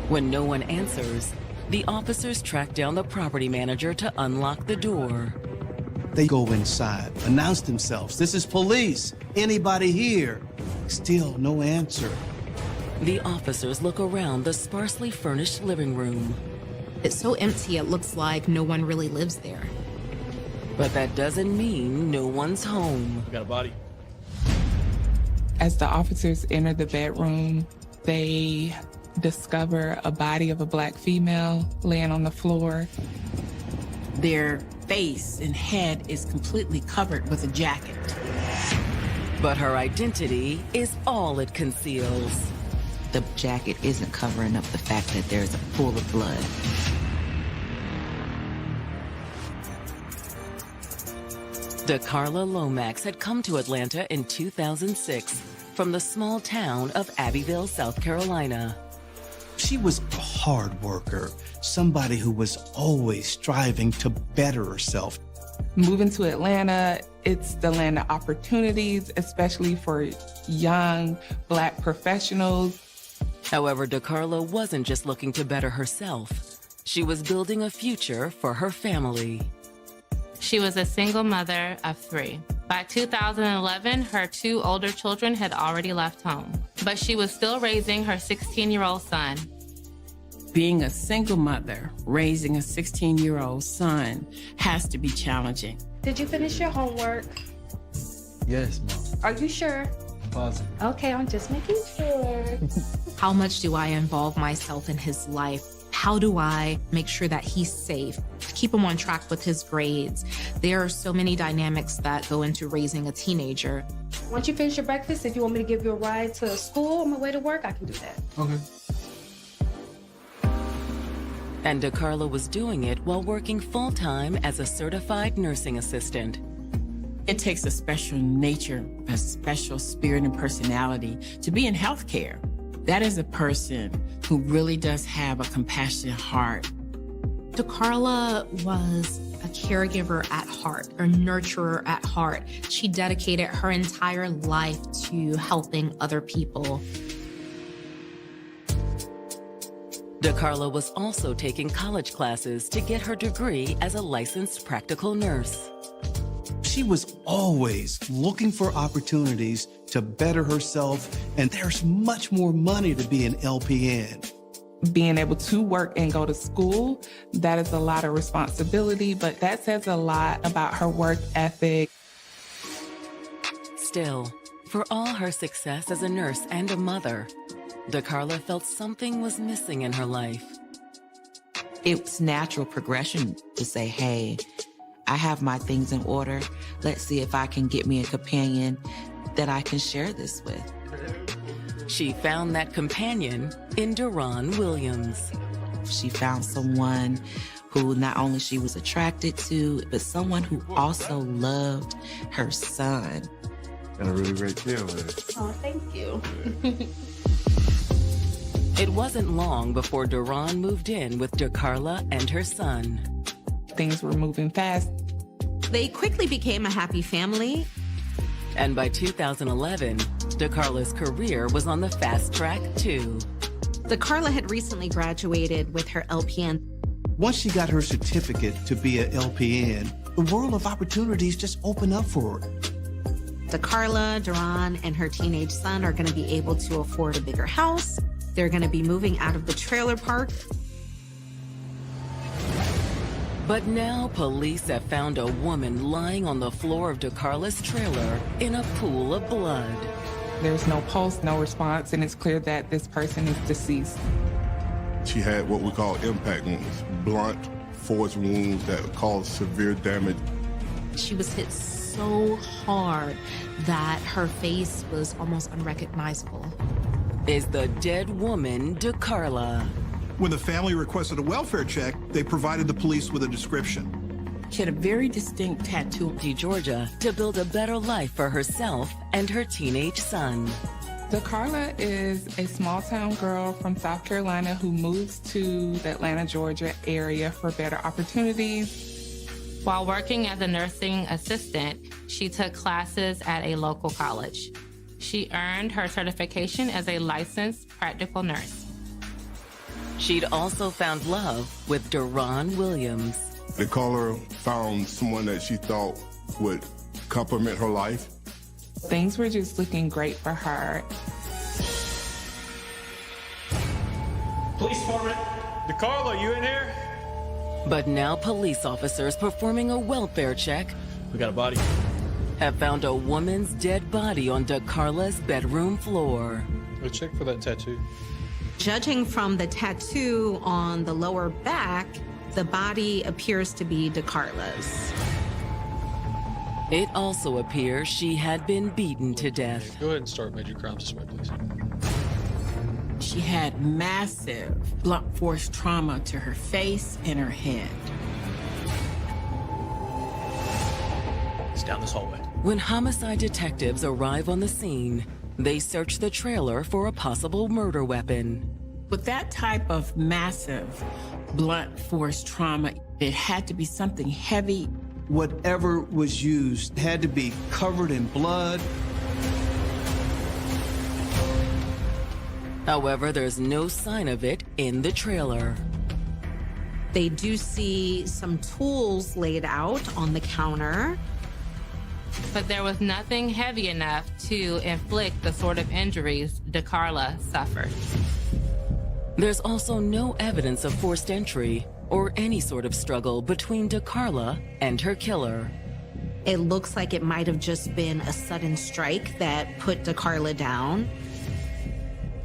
When no one answers, the officers track down the property manager to unlock the door. They go inside, announce themselves. This is police. Anybody here? Still no answer. The officers look around the sparsely furnished living room. It's so empty, it looks like no one really lives there. But that doesn't mean no one's home. We got a body. As the officers enter the bedroom, they discover a body of a Black female laying on the floor. Their face and head is completely covered with a jacket. But her identity is all it conceals. The jacket isn't covering up the fact that there's a pool of blood. DeCarla Lomax had come to Atlanta in 2006 from the small town of Abbeville, South Carolina. She was a hard worker, somebody who was always striving to better herself. Moving to Atlanta, it's the land of opportunities, especially for young Black professionals. However, DeCarla wasn't just looking to better herself. She was building a future for her family. She was a single mother of 3. By 2011, her 2 older children had already left home, but she was still raising her 16-year-old son. Being a single mother, raising a 16-year-old son has to be challenging. Did you finish your homework? Yes, Mom. Are you sure? Positive. Okay, I'm just making sure. How much do I involve myself in his life? How do I make sure that he's safe? Keep him on track with his grades. There are so many dynamics that go into raising a teenager. Once you finish your breakfast, if you want me to give you a ride to school on my way to work, I can do that. Okay. And DeCarla was doing it while working full-time as a certified nursing assistant. It takes a special nature, a special spirit and personality to be in healthcare. That is a person who really does have a compassionate heart. DeCarla was a caregiver at heart, a nurturer at heart. She dedicated her entire life to helping other people. DeCarla was also taking college classes to get her degree as a licensed practical nurse. She was always looking for opportunities to better herself, and there's much more money to be an LPN. Being able to work and go to school, that is a lot of responsibility, but that says a lot about her work ethic. Still, for all her success as a nurse and a mother, DeCarla felt something was missing in her life. It's natural progression to say, hey, I have my things in order. Let's see if I can get me a companion that I can share this with. She found that companion in Deron Williams. She found someone who not only she was attracted to, but someone who also loved her son. Got a really great deal with it. Oh, thank you. It wasn't long before Deron moved in with DeCarla and her son. Things were moving fast. They quickly became a happy family. And by 2011, DeCarla's career was on the fast track too. DeCarla had recently graduated with her LPN. Once she got her certificate to be an LPN, the world of opportunities just opened up for her. DeCarla, Deron, and her teenage son are going to be able to afford a bigger house. They're going to be moving out of the trailer park. But now police have found a woman lying on the floor of DeCarla's trailer in a pool of blood. There's no pulse, no response, and it's clear that this person is deceased. She had what we call impact wounds, blunt, force wounds that caused severe damage. She was hit so hard that her face was almost unrecognizable. Is the dead woman DeCarla? When the family requested a welfare check, they provided the police with a description. She had a very distinct tattoo. Georgia, to build a better life for herself and her teenage son. DeCarla is a small-town girl from South Carolina who moves to the Atlanta, Georgia area for better opportunities. While working as a nursing assistant, she took classes at a local college. She earned her certification as a licensed practical nurse. She'd also found love with Deron Williams. DeCarla found someone that she thought would complement her life. Things were just looking great for her. Police department, DeCarla, you in here? But now police officers performing a welfare check. We got a body. Have found a woman's dead body on DeCarla's bedroom floor. We'll check for that tattoo. Judging from the tattoo on the lower back, the body appears to be DeCarla's. It also appears she had been beaten to death. Go ahead and start major crimes this way, please. She had massive blunt force trauma to her face and her head. It's down this hallway. When homicide detectives arrive on the scene, they search the trailer for a possible murder weapon. With that type of massive blunt force trauma, it had to be something heavy. Whatever was used had to be covered in blood. However, there's no sign of it in the trailer. They do see some tools laid out on the counter. But there was nothing heavy enough to inflict the sort of injuries DeCarla suffered. There's also no evidence of forced entry or any sort of struggle between DeCarla and her killer. It looks like it might have just been a sudden strike that put DeCarla down.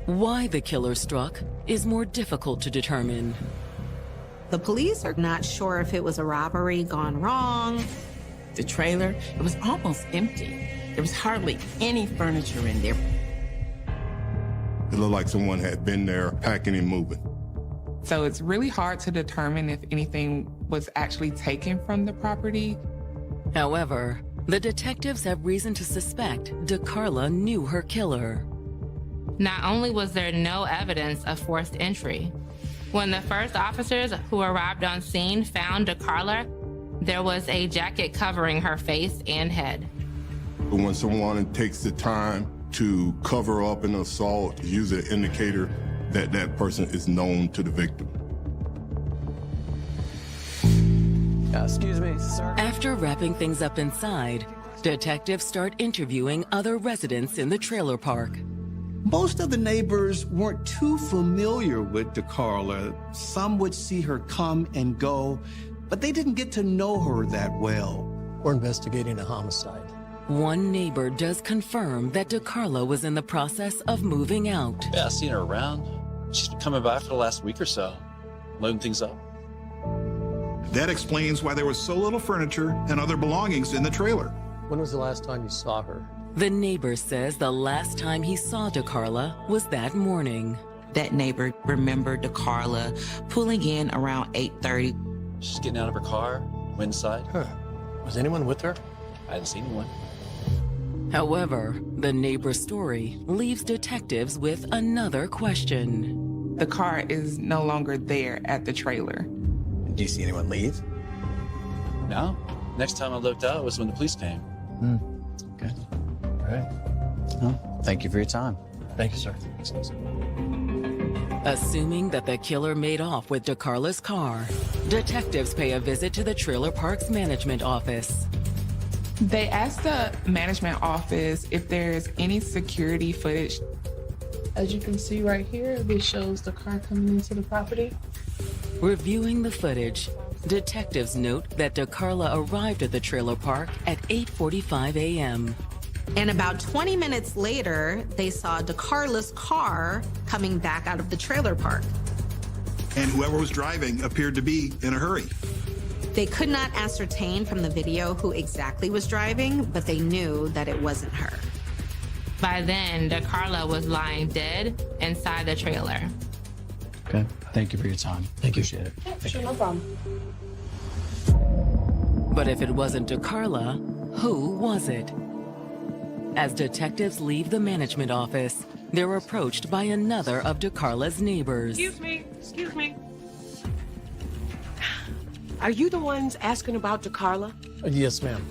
Why the killer struck is more difficult to determine. The police are not sure if it was a robbery gone wrong. The trailer, it was almost empty. There was hardly any furniture in there. It looked like someone had been there packing and moving. So it's really hard to determine if anything was actually taken from the property. However, the detectives have reason to suspect DeCarla knew her killer. Not only was there no evidence of forced entry, when the first officers who arrived on scene found DeCarla, there was a jacket covering her face and head. But when someone takes the time to cover up an assault, use an indicator that that person is known to the victim. Excuse me, sir. After wrapping things up inside, detectives start interviewing other residents in the trailer park. Most of the neighbors weren't too familiar with DeCarla. Some would see her come and go, but they didn't get to know her that well. We're investigating a homicide. One neighbor does confirm that DeCarla was in the process of moving out. Yeah, I've seen her around. She's been coming by for the last week or so, loading things up. That explains why there was so little furniture and other belongings in the trailer. When was the last time you saw her? The neighbor says the last time he saw DeCarla was that morning. That neighbor remembered DeCarla pulling in around 8:30. She's getting out of her car, went inside. Huh. Was anyone with her? I hadn't seen anyone. However, the neighbor's story leaves detectives with another question. The car is no longer there at the trailer. Do you see anyone leave? No. Next time I looked out was when the police came. Okay. All right. Well, thank you for your time. Thank you, sir. Assuming that the killer made off with DeCarla's car, detectives pay a visit to the trailer park's management office. They asked the management office if there's any security footage. As you can see right here, this shows the car coming into the property. Reviewing the footage, detectives note that DeCarla arrived at the trailer park at 8:45 a.m. And about 20 minutes later, they saw DeCarla's car coming back out of the trailer park. And whoever was driving appeared to be in a hurry. They could not ascertain from the video who exactly was driving, but they knew that it wasn't her. By then, DeCarla was lying dead inside the trailer. Okay. Thank you for your time. Appreciate it. Yeah, sure, no problem. But if it wasn't DeCarla, who was it? As detectives leave the management office, they're approached by another of DeCarla's neighbors. Excuse me. Are you the ones asking about DeCarla? Yes, ma'am.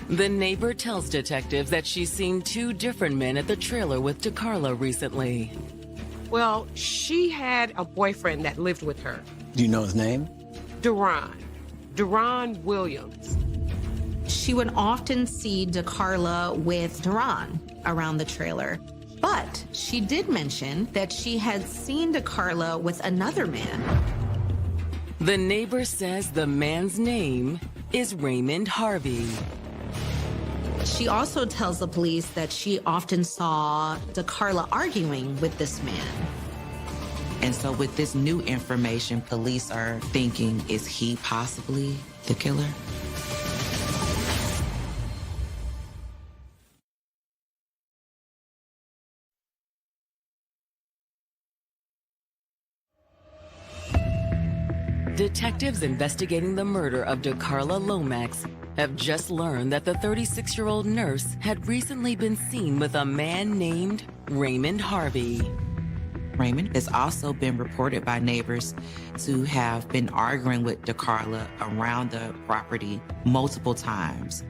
The neighbor tells detectives that she's seen two different men at the trailer with DeCarla recently. Well, she had a boyfriend that lived with her. Do you know his name? Duran Williams. She would often see DeCarla with Duran around the trailer. But she did mention that she had seen DeCarla with another man. The neighbor says the man's name is Raymond Harvey. She also tells the police that she often saw DeCarla arguing with this man. And so with this new information, police are thinking, is he possibly the killer? Detectives investigating the murder of DeCarla Lomax have just learned that the 36-year-old nurse had recently been seen with a man named Raymond Harvey. Raymond has also been reported by neighbors to have been arguing with DeCarla around the property multiple times.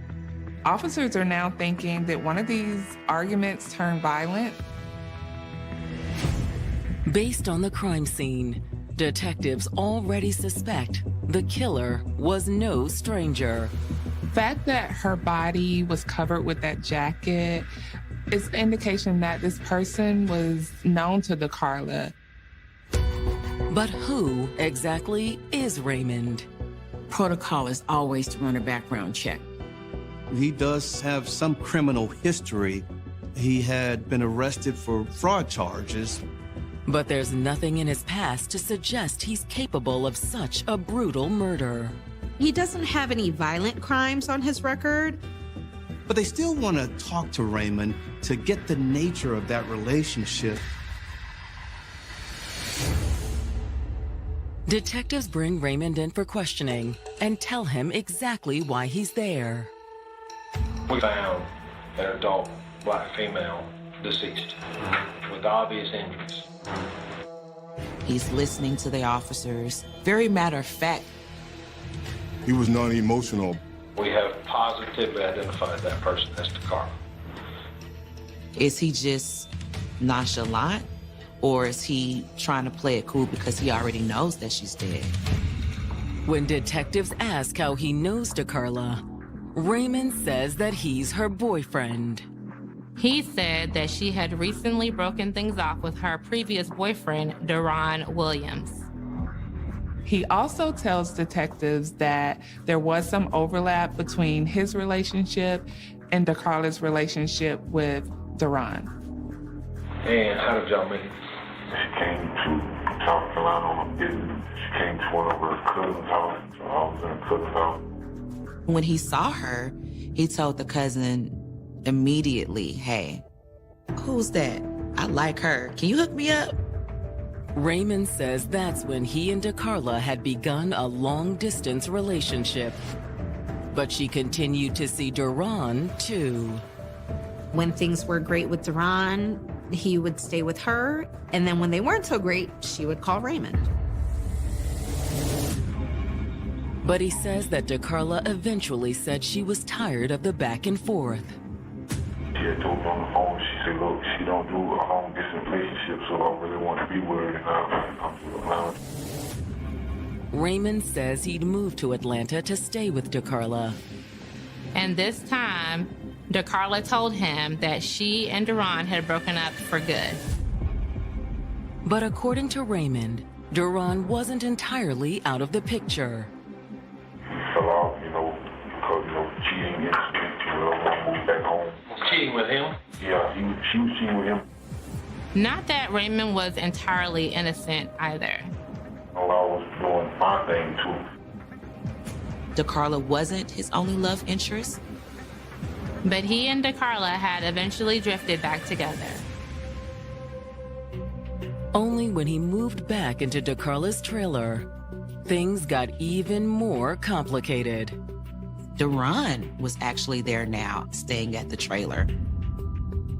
Officers are now thinking that one of these arguments turned violent. Based on the crime scene, detectives already suspect the killer was no stranger. The fact that her body was covered with that jacket is indication that this person was known to DeCarla. But who exactly is Raymond? Protocol is always to run a background check. He does have some criminal history. He had been arrested for fraud charges. But there's nothing in his past to suggest he's capable of such a brutal murder. He doesn't have any violent crimes on his record. But they still want to talk to Raymond to get the nature of that relationship. Detectives bring Raymond in for questioning and tell him exactly why he's there. We found an adult black female deceased with obvious injuries. He's listening to the officers. Very matter of fact. He was non-emotional. We have positively identified that person as DeCarla. Is he just nonchalant? Or is he trying to play it cool because he already knows that she's dead? When detectives ask how he knows DeCarla, Raymond says that he's her boyfriend. He said that she had recently broken things off with her previous boyfriend, Deron Williams. He also tells detectives that there was some overlap between his relationship and DeCarla's relationship with Deron. And how did y'all meet? She came to South Carolina on a business. She came to one of her cousin's house. So I was in her cousin's house. When he saw her, he told the cousin immediately, hey, who's that? I like her. Can you hook me up? Raymond says that's when he and DeCarla had begun a long-distance relationship. But she continued to see Deron, too. When things were great with Deron, he would stay with her. And then when they weren't so great, she would call Raymond. But he says that DeCarla eventually said she was tired of the back and forth. She had told me on the phone, she said, look, she don't do a long-distance relationship, so I really want to be with her, and I'm allowed. Raymond says he'd moved to Atlanta to stay with DeCarla. And this time, DeCarla told him that she and Deron had broken up for good. But according to Raymond, Deron wasn't entirely out of the picture. Fell out, because, cheating incident, I moved back home. Cheating with him? Yeah, she was cheating with him. Not that Raymond was entirely innocent either. I was doing my thing, too. DeCarla wasn't his only love interest. But he and DeCarla had eventually drifted back together. Only when he moved back into DeCarla's trailer, things got even more complicated. Deron was actually there now, staying at the trailer.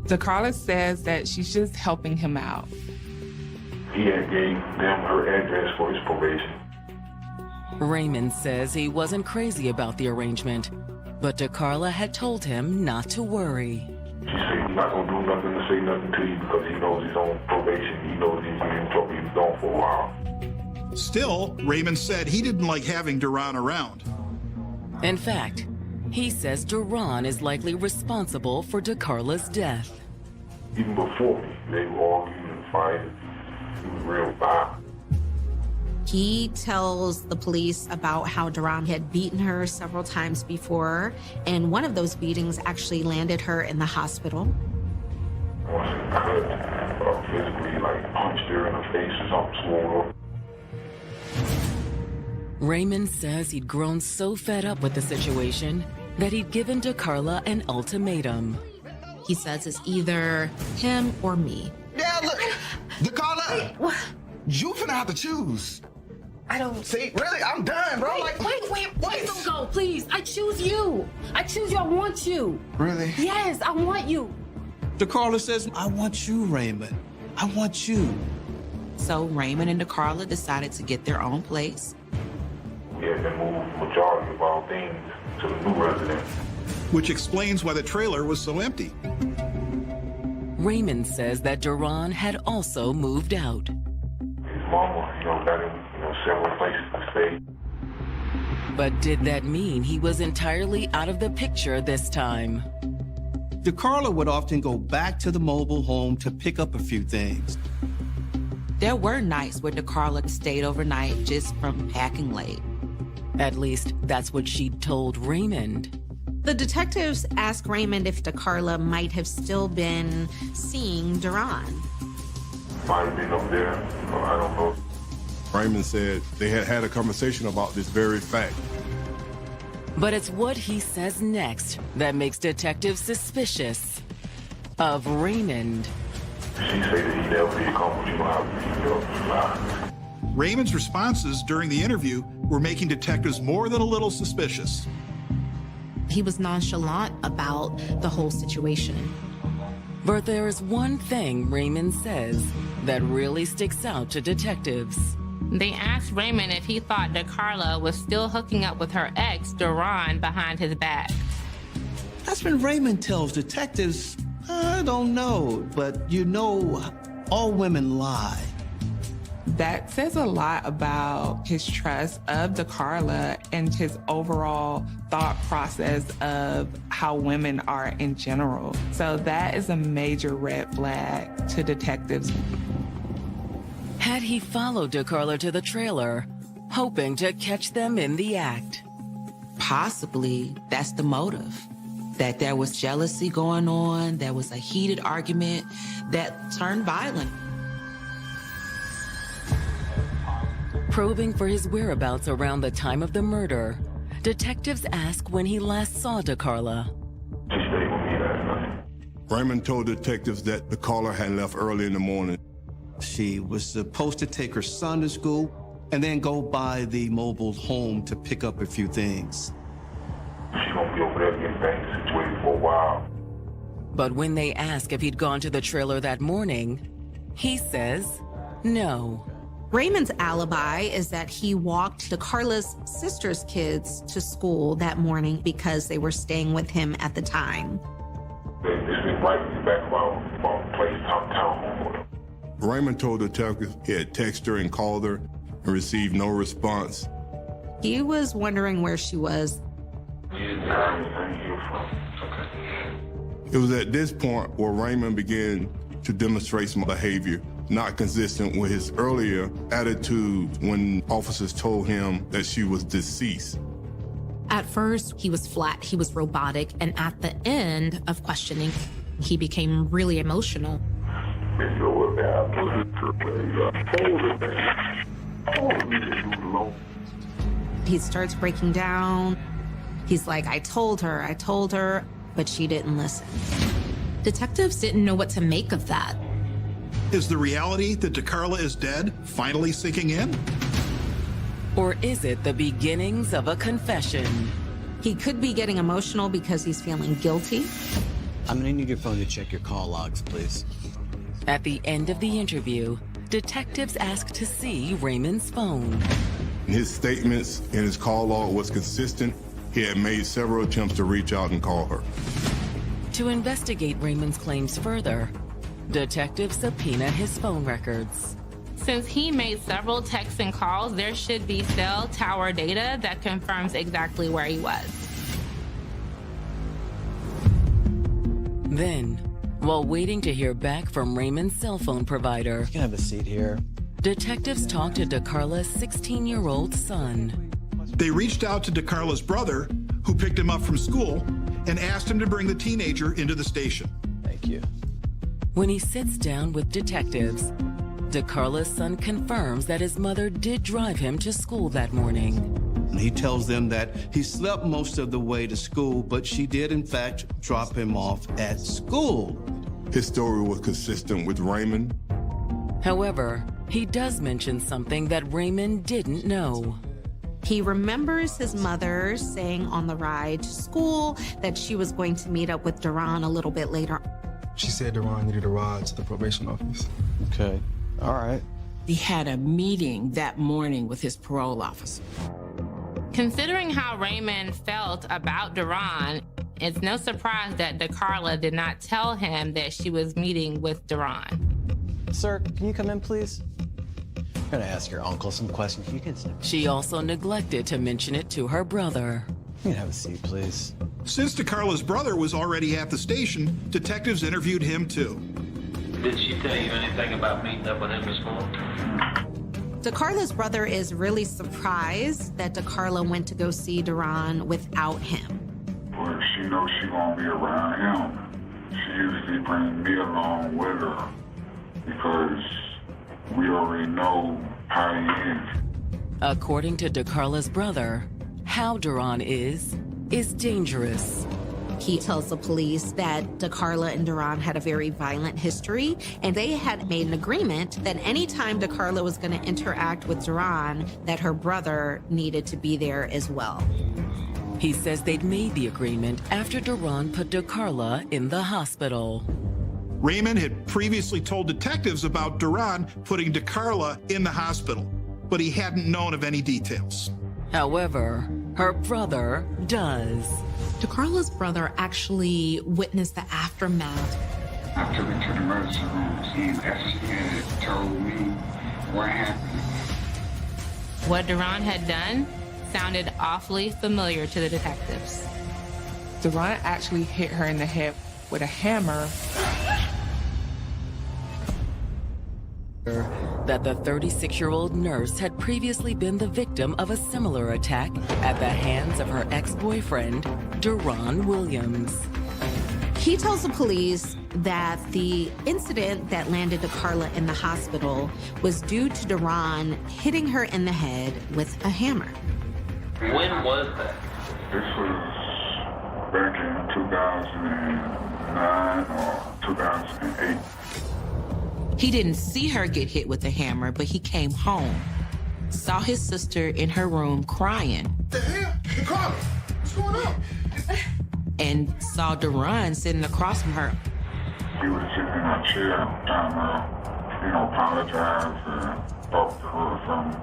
DeCarla says that she's just helping him out. He had gave them her address for his probation. Raymond says he wasn't crazy about the arrangement, but DeCarla had told him not to worry. She said he's not going to do nothing to say nothing to you because he knows he's on probation. He knows he's in trouble. He's gone for a while. Still, Raymond said he didn't like having Deron around. In fact, he says Deron is likely responsible for DeCarla's death. Even before me, they were arguing and fighting. It was real violent. He tells the police about how Deron had beaten her several times before, and one of those beatings actually landed her in the hospital. I wasn't good. physically, like, punched her in her face or something, swole up. Raymond says he'd grown so fed up with the situation that he'd given DeCarla an ultimatum. He says it's either him or me. Yeah, look, DeCarla, you finna have to choose. I don't... See, really, I'm done, bro. Wait, please don't go, please. I choose you. I choose you, I want you. Really? Yes, I want you. DeCarla says, I want you, Raymond. I want you. So Raymond and DeCarla decided to get their own place. We had been moved majority of our things to the new residence. Which explains why the trailer was so empty. Raymond says that Duran had also moved out. His mama, got him, several places to stay. But did that mean he was entirely out of the picture this time? DeCarla would often go back to the mobile home to pick up a few things. There were nights where DeCarla stayed overnight just from packing late. At least that's what she'd told Raymond. The detectives asked Raymond if DeCarla might have still been seeing Duran. Might have been up there, I don't know. Raymond said they had had a conversation about this very fact. But it's what he says next that makes detectives suspicious of Raymond. She said that he never did come, but you don't have to. Raymond's responses during the interview were making detectives more than a little suspicious. He was nonchalant about the whole situation. But there is one thing Raymond says that really sticks out to detectives. They asked Raymond if he thought DeCarla was still hooking up with her ex, Duran, behind his back. That's when Raymond tells detectives, I don't know, but all women lie. That says a lot about his trust of DeCarla and his overall thought process of how women are in general. So that is a major red flag to detectives. Had he followed DeCarla to the trailer, hoping to catch them in the act? Possibly that's the motive. That there was jealousy going on, there was a heated argument that turned violent. Probing for his whereabouts around the time of the murder, detectives ask when he last saw DeCarla. Raymond told detectives that DeCarla had left early in the morning. She was supposed to take her son to school and then go by the mobile home to pick up a few things. She's gonna be over there getting things situated for a while. But when they ask if he'd gone to the trailer that morning, he says no. Raymond's alibi is that he walked DeCarla's sister's kids to school that morning because they were staying with him at the time. This is right back about place town. Raymond told detectives he had texted her and called her and received no response. He was wondering where she was. It was at this point where Raymond began to demonstrate some behavior not consistent with his earlier attitude when officers told him that she was deceased. At first, he was flat, he was robotic, and at the end of questioning, he became really emotional. He starts breaking down. He's like, I told her, but she didn't listen. Detectives didn't know what to make of that. Is the reality that DeCarla is dead finally sinking in? Or is it the beginnings of a confession? He could be getting emotional because he's feeling guilty. I'm gonna need your phone to check your call logs, please. At the end of the interview, detectives ask to see Raymond's phone. His statements in his call log was consistent. He had made several attempts to reach out and call her. To investigate Raymond's claims further, detectives subpoena his phone records. Since he made several texts and calls, there should be cell tower data that confirms exactly where he was. Then, while waiting to hear back from Raymond's cell phone provider, You can have a seat here. detectives talk to DeCarla's 16-year-old son. They reached out to DeCarla's brother, who picked him up from school, and asked him to bring the teenager into the station. Thank you. When he sits down with detectives, DeCarla's son confirms that his mother did drive him to school that morning. He tells them that he slept most of the way to school, but she did, in fact, drop him off at school. His story was consistent with Raymond. However, he does mention something that Raymond didn't know. He remembers his mother saying on the ride to school that she was going to meet up with Duran a little bit later. She said Duran needed a ride to the probation office. Okay, all right. He had a meeting that morning with his parole officer. Considering how Raymond felt about Duran, it's no surprise that DeCarla did not tell him that she was meeting with Duran. Sir, can you come in, please? I'm gonna ask your uncle some questions. You can sit. She also neglected to mention it to her brother. You can have a seat, please. Since DeCarla's brother was already at the station, detectives interviewed him too. Did she tell you anything about meeting up with him this morning? DeCarla's brother is really surprised that DeCarla went to go see Duran without him. But she knows she won't be around him. She usually brings me along with her because we already know how he is. According to DeCarla's brother, how Duran is dangerous. He tells the police that DeCarla and Duran had a very violent history, and they had made an agreement that anytime DeCarla was going to interact with Duran, that her brother needed to be there as well. He says they'd made the agreement after Duran put DeCarla in the hospital. Raymond had previously told detectives about Duran putting DeCarla in the hospital, but he hadn't known of any details. However, her brother does. DeCarla's brother actually witnessed the aftermath. I took her to the emergency room. He investigated, told me what happened. What Duran had done sounded awfully familiar to the detectives. Duran actually hit her in the head with a hammer. That the 36-year-old nurse had previously been the victim of a similar attack at the hands of her ex-boyfriend, Duran Williams. He tells the police that the incident that landed DeCarla in the hospital was due to Duran hitting her in the head with a hammer. When was that? This was back in 2009 or 2008. He didn't see her get hit with a hammer, but he came home, saw his sister in her room crying. What the hell? DeCarla, what's going on? And saw Duran sitting across from her. He was sitting in a chair, trying to, apologize and talk to her or something.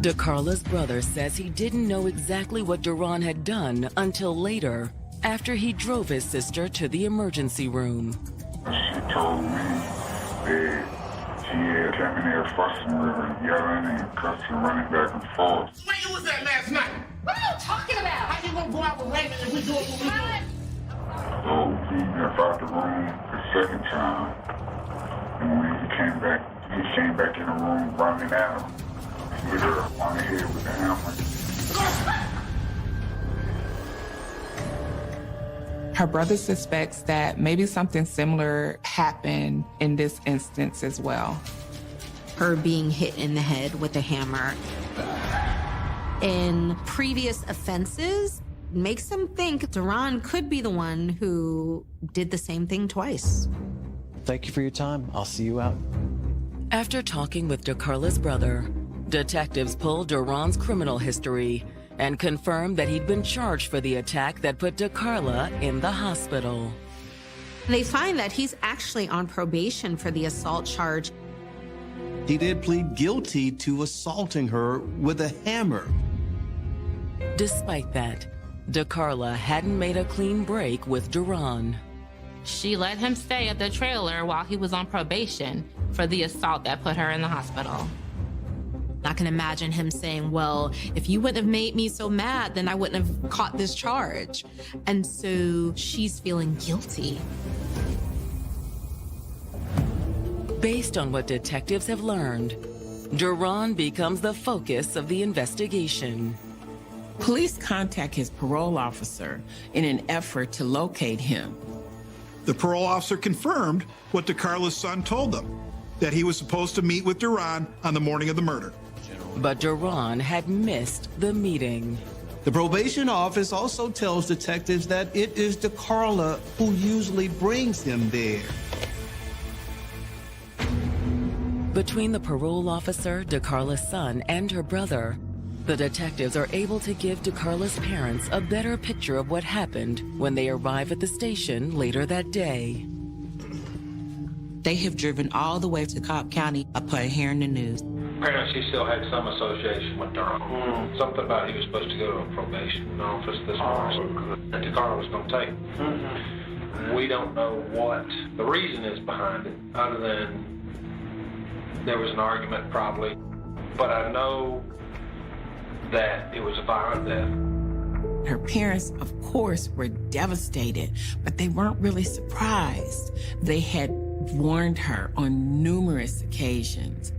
DeCarla's brother says he didn't know exactly what Duran had done until later, after he drove his sister to the emergency room. She told me that she had came in there fussing with her, yelling and cussing, running back and forth. Where you was at last night? What are you talking about? How you gonna go out with Raymond if we doing what we doing? So he left out the room the second time. And when he came back in the room running at him. Hit her on the head with the hammer. Her brother suspects that maybe something similar happened in this instance as well. Her being hit in the head with a hammer in previous offenses makes him think Duran could be the one who did the same thing twice. Thank you for your time. I'll see you out. After talking with DeCarla's brother, detectives pulled Duran's criminal history and confirmed that he'd been charged for the attack that put DeCarla in the hospital. They find that he's actually on probation for the assault charge. He did plead guilty to assaulting her with a hammer. Despite that, DeCarla hadn't made a clean break with Duran. She let him stay at the trailer while he was on probation for the assault that put her in the hospital. I can imagine him saying, well, if you wouldn't have made me so mad, then I wouldn't have caught this charge. And so she's feeling guilty. Based on what detectives have learned, Duran becomes the focus of the investigation. Police contact his parole officer in an effort to locate him. The parole officer confirmed what DeCarla's son told them, that he was supposed to meet with Duran on the morning of the murder. But Duran had missed the meeting. The probation office also tells detectives that it is DeCarla who usually brings him there. Between the parole officer, DeCarla's son, and her brother, the detectives are able to give DeCarla's parents a better picture of what happened when they arrive at the station later that day. They have driven all the way to Cobb County upon hearing the news. Apparently, she still had some association with Durham. Something about he was supposed to go to a probation office this morning, and DeCarla was going to take. We don't know what the reason is behind it, other than there was an argument probably. But I know that it was a violent death. Her parents, of course, were devastated, but they weren't really surprised. They had warned her on numerous occasions.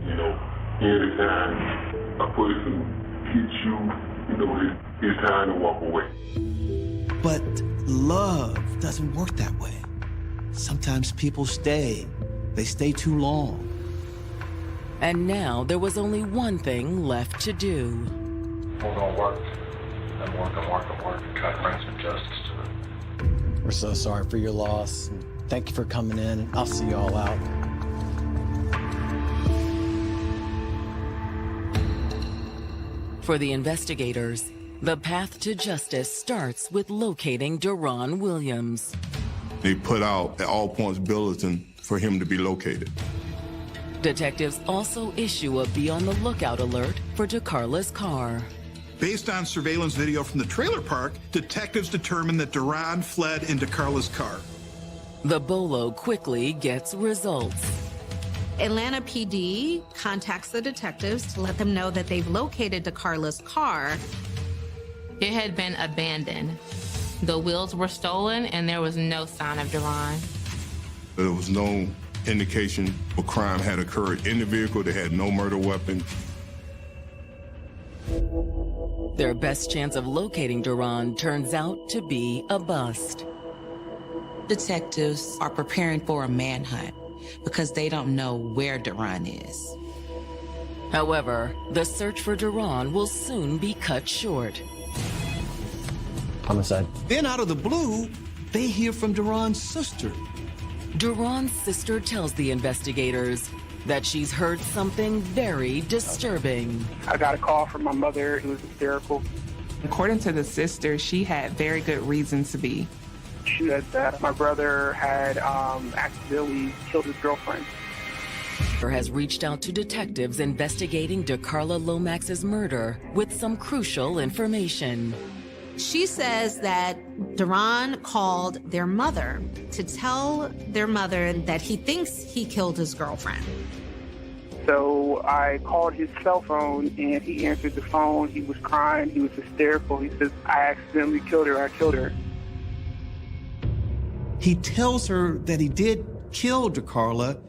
You know, anytime a person hits you, you know, it's time to walk away. But love doesn't work that way. Sometimes people stay. They stay too long. And now there was only one thing left to do. We're going to work and work and work and work and try to bring some justice to it. We're so sorry for your loss. Thank you for coming in. I'll see you all out. For the investigators, the path to justice starts with locating Duran Williams. They put out at all points bulletin for him to be located. Detectives also issue a be on the lookout alert for DeCarla's car. Based on surveillance video from the trailer park, detectives determined that Duran fled in DeCarla's car. The bolo quickly gets results. Atlanta PD contacts the detectives to let them know that they've located DeCarla's car. It had been abandoned. The wheels were stolen, and there was no sign of Duran. There was no indication a crime had occurred in the vehicle. They had no murder weapon. Their best chance of locating Duran turns out to be a bust. Detectives are preparing for a manhunt because they don't know where Duran is. However, the search for Duran will soon be cut short. Homicide. Then out of the blue, they hear from Duran's sister. Duran's sister tells the investigators that she's heard something very disturbing. I got a call from my mother who was hysterical. According to the sister, she had very good reasons to be. She said that my brother had accidentally killed his girlfriend. Has reached out to detectives investigating DeCarla Lomax's murder with some crucial information. She says that Duran called their mother to tell their mother that he thinks he killed his girlfriend. So I called his cell phone and he answered the phone. He was crying. He was hysterical. He says, I accidentally killed her. I killed her. He tells her that he did kill DeCarla,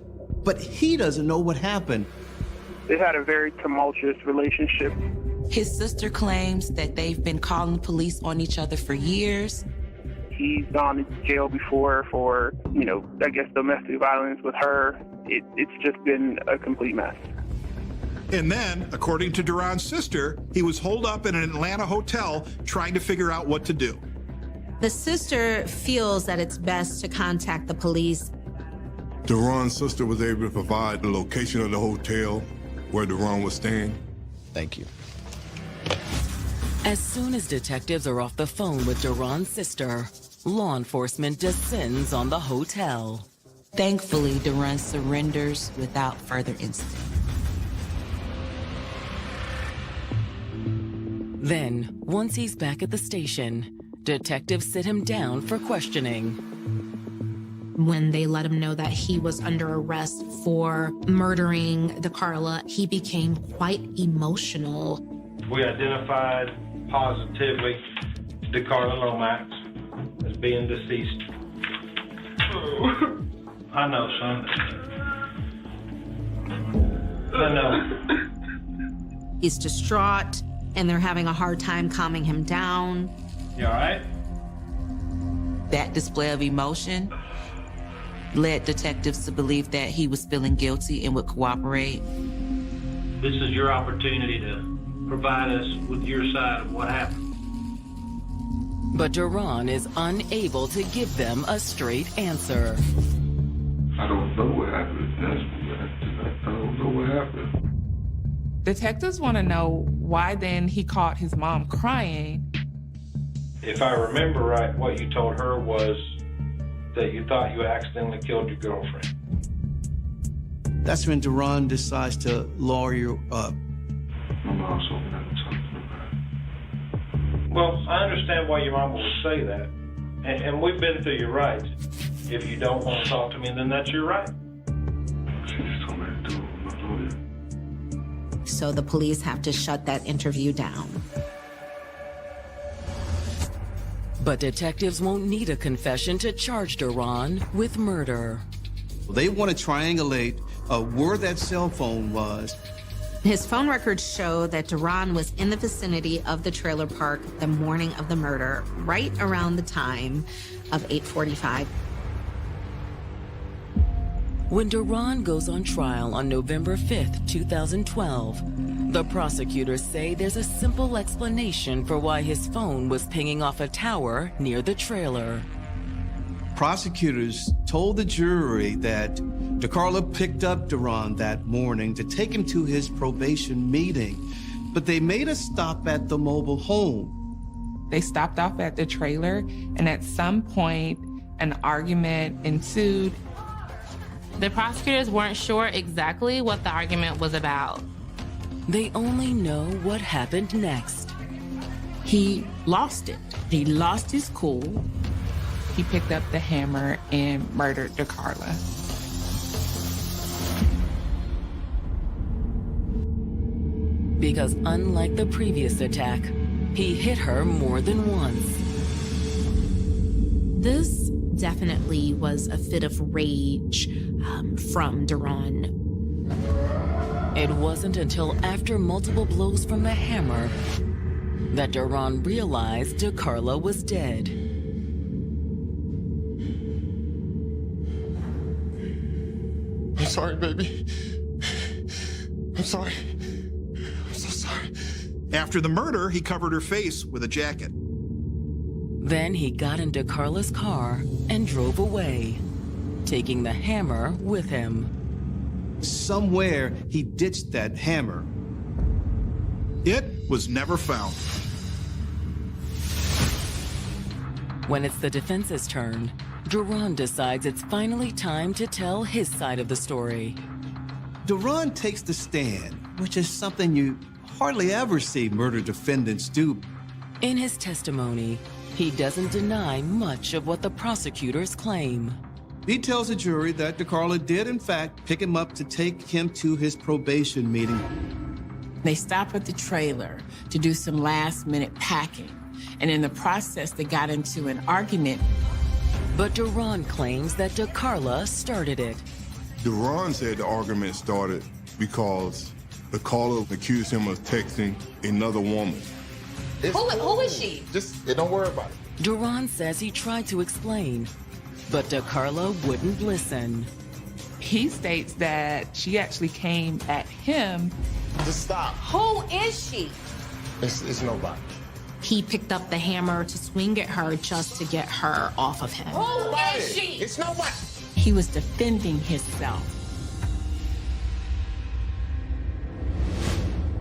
but he doesn't know what happened. They had a very tumultuous relationship. His sister claims that they've been calling the police on each other for years. He's gone to jail before for, I guess domestic violence with her. It's just been a complete mess. And then, according to Duran's sister, he was holed up in an Atlanta hotel trying to figure out what to do. The sister feels that it's best to contact the police. Duran's sister was able to provide the location of the hotel where Duran was staying. Thank you. As soon as detectives are off the phone with Duran's sister, law enforcement descends on the hotel. Thankfully, Duran surrenders without further incident. Then, once he's back at the station, detectives sit him down for questioning. When they let him know that he was under arrest for murdering DeCarla, he became quite emotional. We identified positively DeCarla Lomax as being deceased. I know, son. I know. He's distraught, and they're having a hard time calming him down. You all right? That display of emotion led detectives to believe that he was feeling guilty and would cooperate. This is your opportunity to provide us with your side of what happened. But Duran is unable to give them a straight answer. I don't know what happened. I don't know what happened. Detectives want to know why then he caught his mom crying. If I remember right, what you told her was that you thought you accidentally killed your girlfriend. That's when Duran decides to lawyer up. My mom told me not to talk to nobody. Well, I understand why your mama would say that. And we've been through your rights. If you don't want to talk to me, then that's your right. She just told me to do it with my lawyer. So the police have to shut that interview down. But detectives won't need a confession to charge Duran with murder. They want to triangulate where that cell phone was. His phone records show that Duran was in the vicinity of the trailer park the morning of the murder, right around the time of 8:45. When Duran goes on trial on November 5th, 2012, the prosecutors say there's a simple explanation for why his phone was pinging off a tower near the trailer. Prosecutors told the jury that DeCarlo picked up Duran that morning to take him to his probation meeting, but they made a stop at the mobile home. They stopped off at the trailer, and at some point, an argument ensued. The prosecutors weren't sure exactly what the argument was about. They only know what happened next. He lost it. He lost his cool. He picked up the hammer and murdered DeCarla. Because unlike the previous attack, he hit her more than once. This definitely was a fit of rage from Duran. It wasn't until after multiple blows from the hammer that Duran realized DeCarlo was dead. I'm sorry, baby. I'm sorry. I'm so sorry. After the murder, he covered her face with a jacket. Then he got in DeCarlo's car and drove away, taking the hammer with him. Somewhere he ditched that hammer. It was never found. When it's the defense's turn, Duran decides it's finally time to tell his side of the story. Duran takes the stand, which is something you hardly ever see murder defendants do. In his testimony, he doesn't deny much of what the prosecutors claim. He tells the jury that DeCarlo did, in fact, pick him up to take him to his probation meeting. They stop at the trailer to do some last-minute packing, and in the process, they got into an argument. But Duran claims that DeCarlo started it. Duran said the argument started because DeCarlo accused him of texting another woman. Who is she? Just don't worry about it. Duran says he tried to explain, but DeCarlo wouldn't listen. He states that she actually came at him. Just stop. Who is she? It's nobody. He picked up the hammer to swing at her just to get her off of him. Who is she? It's nobody. He was defending himself.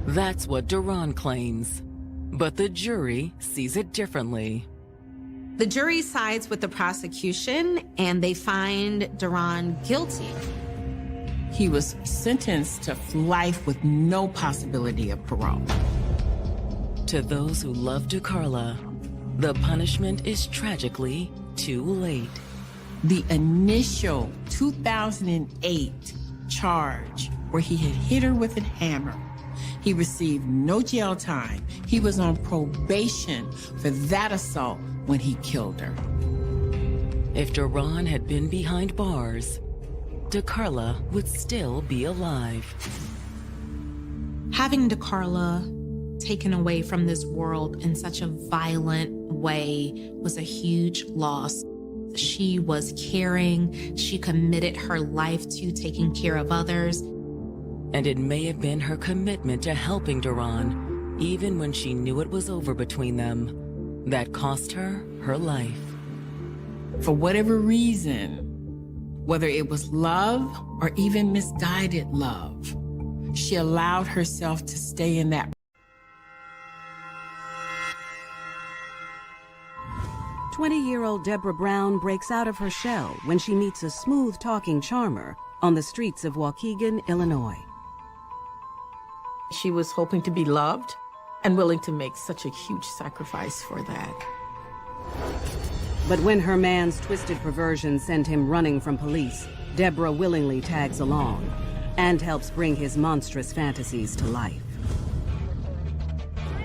That's what Duran claims, but the jury sees it differently. The jury sides with the prosecution and they find Duran guilty. He was sentenced to life with no possibility of parole. To those who love DeCarlo, the punishment is tragically too late. The initial 2008 charge where he had hit her with a hammer, he received no jail time. He was on probation for that assault when he killed her. If Duran had been behind bars, DeCarlo would still be alive. Having DeCarlo taken away from this world in such a violent way was a huge loss. She was caring. She committed her life to taking care of others. And it may have been her commitment to helping Duran, even when she knew it was over between them, that cost her her life. For whatever reason, whether it was love or even misguided love, she allowed herself to stay in that. 20-year-old Deborah Brown breaks out of her shell when she meets a smooth-talking charmer on the streets of Waukegan, Illinois. She was hoping to be loved and willing to make such a huge sacrifice for that. But when her man's twisted perversion sent him running from police, Deborah willingly tags along and helps bring his monstrous fantasies to life.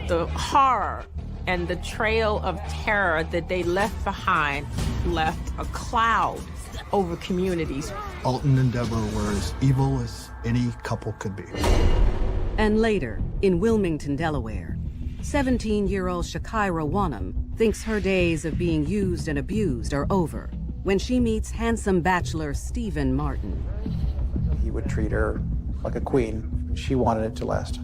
The horror and the trail of terror that they left behind left a cloud over communities. Alton and Deborah were as evil as any couple could be. And later, in Wilmington, Delaware, 17-year-old Shakira Wanham thinks her days of being used and abused are over when she meets handsome bachelor Stephen Martin. He would treat her like a queen. She wanted it to last.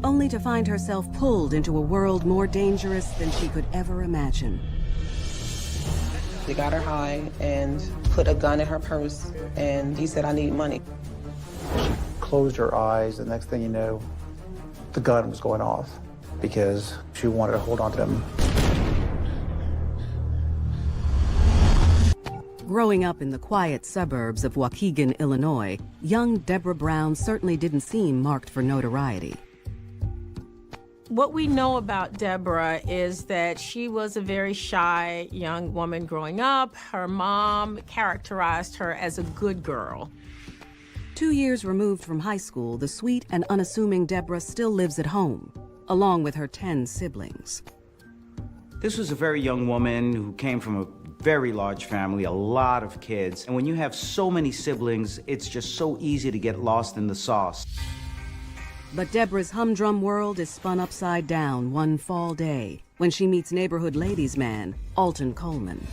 Only to find herself pulled into a world more dangerous than she could ever imagine. They got her high and put a gun in her purse, and he said, "I need money." She closed her eyes, the next thing you know, the gun was going off because she wanted to hold on to him. Growing up in the quiet suburbs of Waukegan, Illinois, young Deborah Brown certainly didn't seem marked for notoriety. What we know about Deborah is that she was a very shy young woman growing up. Her mom characterized her as a good girl. 2 years removed from high school, the sweet and unassuming Deborah still lives at home, along with her 10 siblings. This was a very young woman who came from a very large family, a lot of kids. And when you have so many siblings, it's just so easy to get lost in the sauce. But Deborah's humdrum world is spun upside down one fall day when she meets neighborhood ladies' man, Alton Coleman.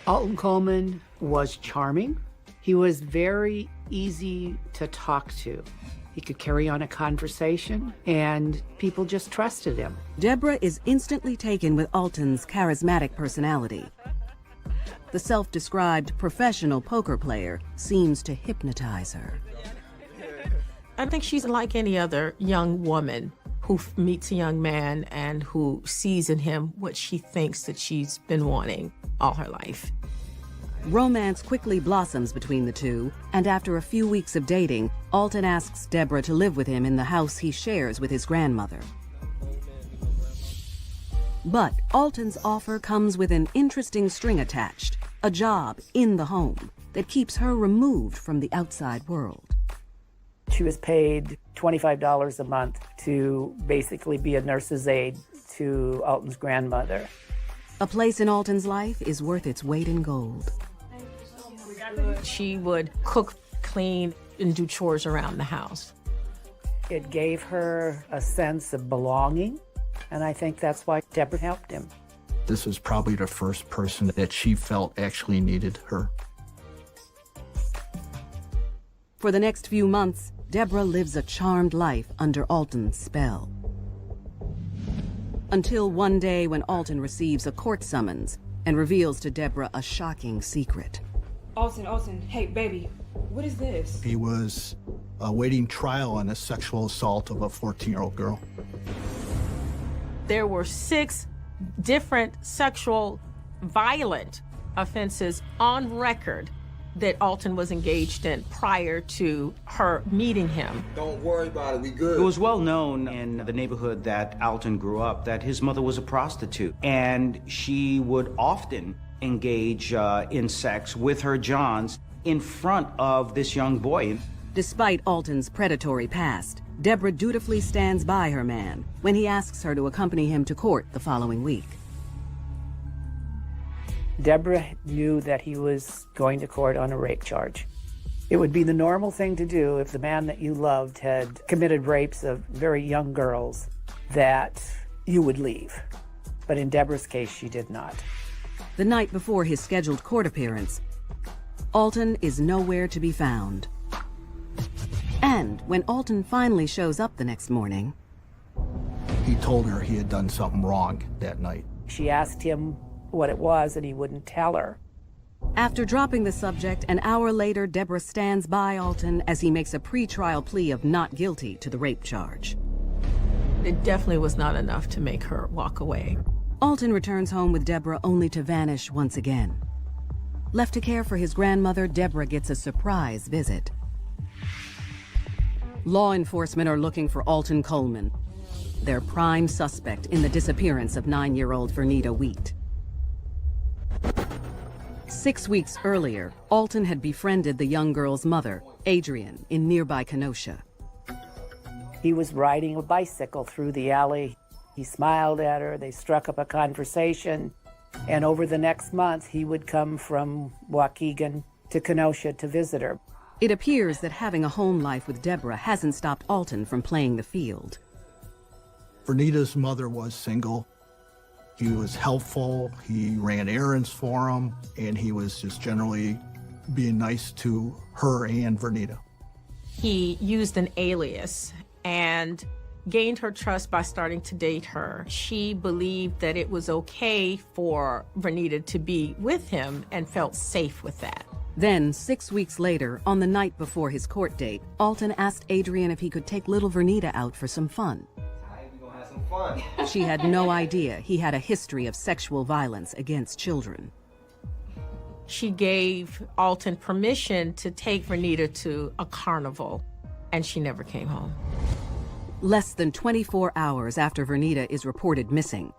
Alton Coleman was charming. He was very easy to talk to. He could carry on a conversation, and people just trusted him. Deborah is instantly taken with Alton's charismatic personality. The self-described professional poker player seems to hypnotize her. I think she's like any other young woman who meets a young man and who sees in him what she thinks that she's been wanting all her life. Romance quickly blossoms between the two, and after a few weeks of dating, Alton asks Deborah to live with him in the house he shares with his grandmother. But Alton's offer comes with an interesting string attached, a job in the home that keeps her removed from the outside world. She was paid $25 a month to basically be a nurse's aide to Alton's grandmother. A place in Alton's life is worth its weight in gold. She would cook, clean, and do chores around the house. It gave her a sense of belonging, and I think that's why Deborah helped him. This was probably the first person that she felt actually needed her. For the next few months, Deborah lives a charmed life under Alton's spell. Until one day when Alton receives a court summons and reveals to Deborah a shocking secret. Alton, hey, baby, what is this? He was awaiting trial on a sexual assault of a 14-year-old girl. There were 6 different sexual violent offenses on record that Alton was engaged in prior to her meeting him. Don't worry about it, we good. It was well known in the neighborhood that Alton grew up that his mother was a prostitute, and she would often engage in sex with her Johns in front of this young boy. Despite Alton's predatory past, Deborah dutifully stands by her man when he asks her to accompany him to court the following week. Deborah knew that he was going to court on a rape charge. It would be the normal thing to do if the man that you loved had committed rapes of very young girls, that you would leave. But in Deborah's case, she did not. The night before his scheduled court appearance, Alton is nowhere to be found. And when Alton finally shows up the next morning, he told her he had done something wrong that night. She asked him what it was, and he wouldn't tell her. After dropping the subject, an hour later, Deborah stands by Alton as he makes a pre-trial plea of not guilty to the rape charge. It definitely was not enough to make her walk away. Alton returns home with Deborah only to vanish once again. Left to care for his grandmother, Deborah gets a surprise visit. Law enforcement are looking for Alton Coleman, their prime suspect in the disappearance of 9-year-old Vernita Wheat. 6 weeks earlier, Alton had befriended the young girl's mother, Adrian, in nearby Kenosha. He was riding a bicycle through the alley. He smiled at her, they struck up a conversation, and over the next month, he would come from Waukegan to Kenosha to visit her. It appears that having a home life with Deborah hasn't stopped Alton from playing the field. Vernita's mother was single. He was helpful, he ran errands for him, and he was just generally being nice to her and Vernita. He used an alias and gained her trust by starting to date her. She believed that it was okay for Vernita to be with him and felt safe with that. Then, 6 weeks later, on the night before his court date, Alton asked Adrian if he could take little Vernita out for some fun. Fun. She had no idea he had a history of sexual violence against children. She gave Alton permission to take Vernita to a carnival, and she never came home. Less than 24 hours after Vernita is reported missing,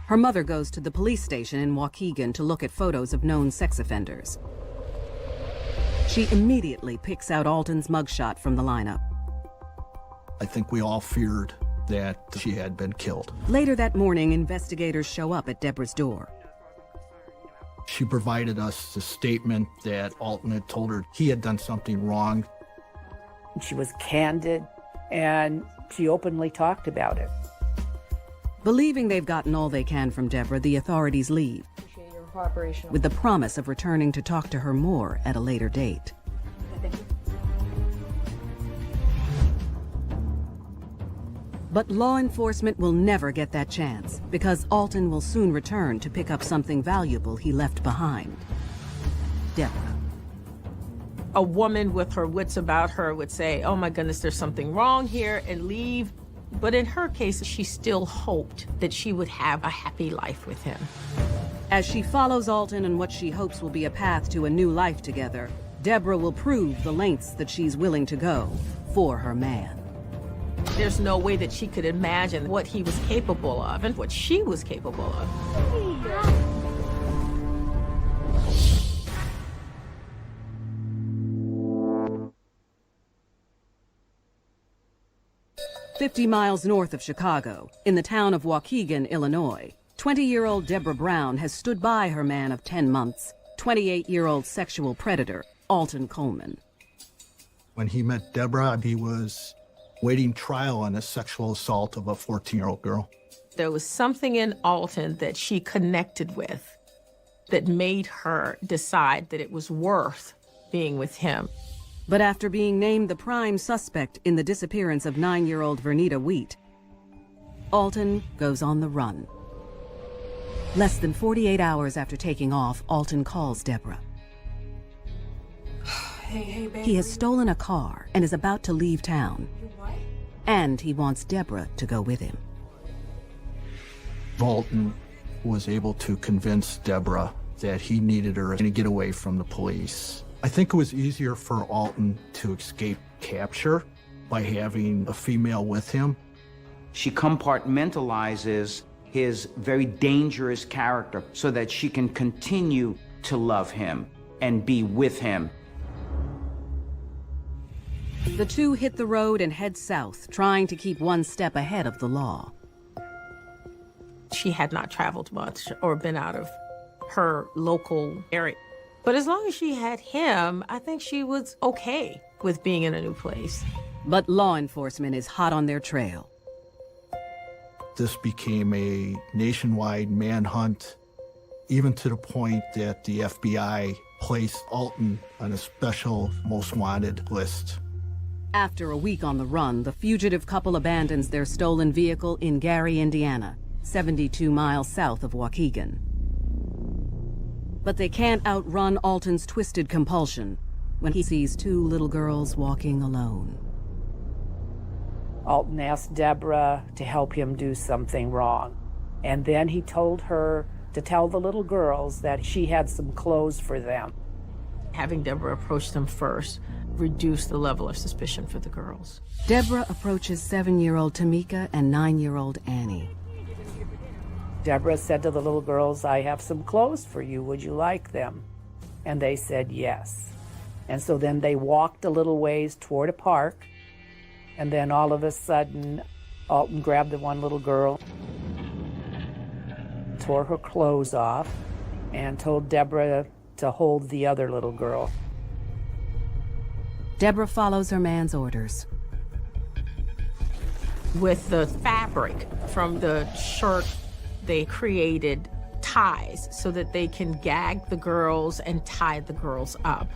her mother goes to the police station in Waukegan to look at photos of known sex offenders. She immediately picks out Alton's mugshot from the lineup. I think we all feared that she had been killed. Later that morning, investigators show up at Deborah's door. She provided us a statement that Alton had told her he had done something wrong. She was candid, and she openly talked about it. Believing they've gotten all they can from Deborah, the authorities leave, with the promise of returning to talk to her more at a later date. But law enforcement will never get that chance, because Alton will soon return to pick up something valuable he left behind. Deborah. A woman with her wits about her would say, oh my goodness, there's something wrong here, and leave. But in her case, she still hoped that she would have a happy life with him. As she follows Alton in what she hopes will be a path to a new life together, Deborah will prove the lengths that she's willing to go for her man. There's no way that she could imagine what he was capable of and what she was capable of. 50 miles north of Chicago, in the town of Waukegan, Illinois, 20-year-old Deborah Brown has stood by her man of 10 months, 28-year-old sexual predator, Alton Coleman. When he met Deborah, he was waiting trial on a sexual assault of a 14-year-old girl. There was something in Alton that she connected with that made her decide that it was worth being with him. But after being named the prime suspect in the disappearance of 9-year-old Vernita Wheat, Alton goes on the run. Less than 48 hours after taking off, Alton calls Deborah. Hey, baby. He has stolen a car and is about to leave town. And he wants Deborah to go with him. Alton was able to convince Deborah that he needed her to get away from the police. I think it was easier for Alton to escape capture by having a female with him. She compartmentalizes his very dangerous character so that she can continue to love him and be with him. The two hit the road and head south, trying to keep one step ahead of the law. She had not traveled much or been out of her local area. But as long as she had him, I think she was okay with being in a new place. But law enforcement is hot on their trail. This became a nationwide manhunt. even to the point that the FBI placed Alton on a special most wanted list. After a week on the run, the fugitive couple abandons their stolen vehicle in Gary, Indiana, 72 miles south of Waukegan. But they can't outrun Alton's twisted compulsion when he sees two little girls walking alone. Alton asked Deborah to help him do something wrong. And then he told her to tell the little girls that she had some clothes for them. Having Deborah approach them first reduced the level of suspicion for the girls. Deborah approaches 7-year-old Tamika and 9-year-old Annie. Deborah said to the little girls, "I have some clothes for you. Would you like them?" And they said yes. And so then they walked a little ways toward a park. And then all of a sudden, Alton grabbed the one little girl, tore her clothes off, and told Deborah to hold the other little girl. Deborah follows her man's orders. With the fabric from the shirt, they created ties so that they can gag the girls and tie the girls up.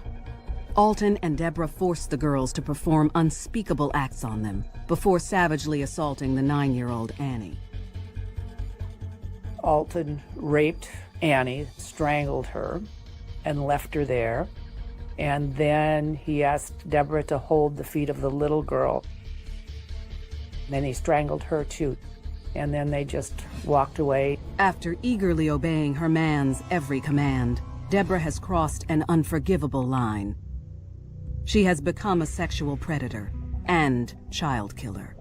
Alton and Deborah force the girls to perform unspeakable acts on them before savagely assaulting the 9-year-old Annie. Alton raped Annie, strangled her, and left her there. And then he asked Deborah to hold the feet of the little girl. Then he strangled her too. And then they just walked away. After eagerly obeying her man's every command, Deborah has crossed an unforgivable line. She has become a sexual predator and child killer.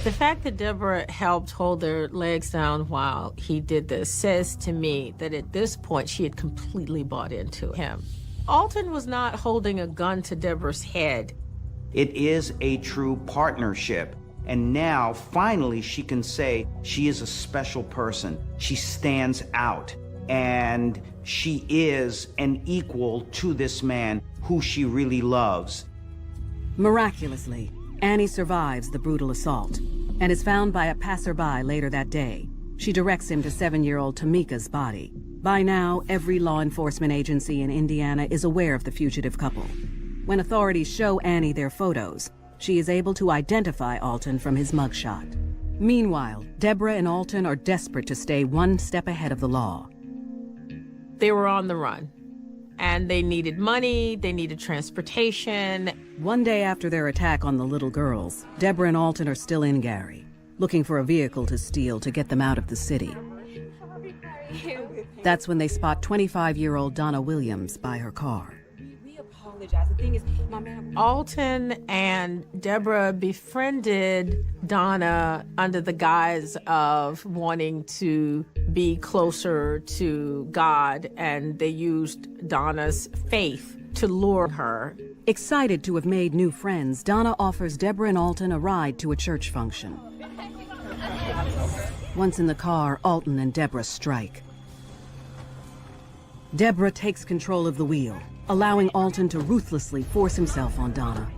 The fact that Deborah helped hold their legs down while he did this says to me that at this point she had completely bought into him. Alton was not holding a gun to Deborah's head. It is a true partnership. And now, finally, she can say she is a special person. She stands out. And she is an equal to this man who she really loves. Miraculously, Annie survives the brutal assault and is found by a passerby later that day. She directs him to 7-year-old Tamika's body. By now, every law enforcement agency in Indiana is aware of the fugitive couple. When authorities show Annie their photos, she is able to identify Alton from his mugshot. Meanwhile, Deborah and Alton are desperate to stay one step ahead of the law. They were on the run, and they needed money, they needed transportation. One day after their attack on the little girls, Deborah and Alton are still in Gary, looking for a vehicle to steal to get them out of the city. That's when they spot 25-year-old Donna Williams by her car. The thing is, my man... Alton and Deborah befriended Donna under the guise of wanting to be closer to God, and they used Donna's faith to lure her. Excited to have made new friends, Donna offers Deborah and Alton a ride to a church function. Once in the car, Alton and Deborah strike. Deborah takes control of the wheel, allowing Alton to ruthlessly force himself on Donna.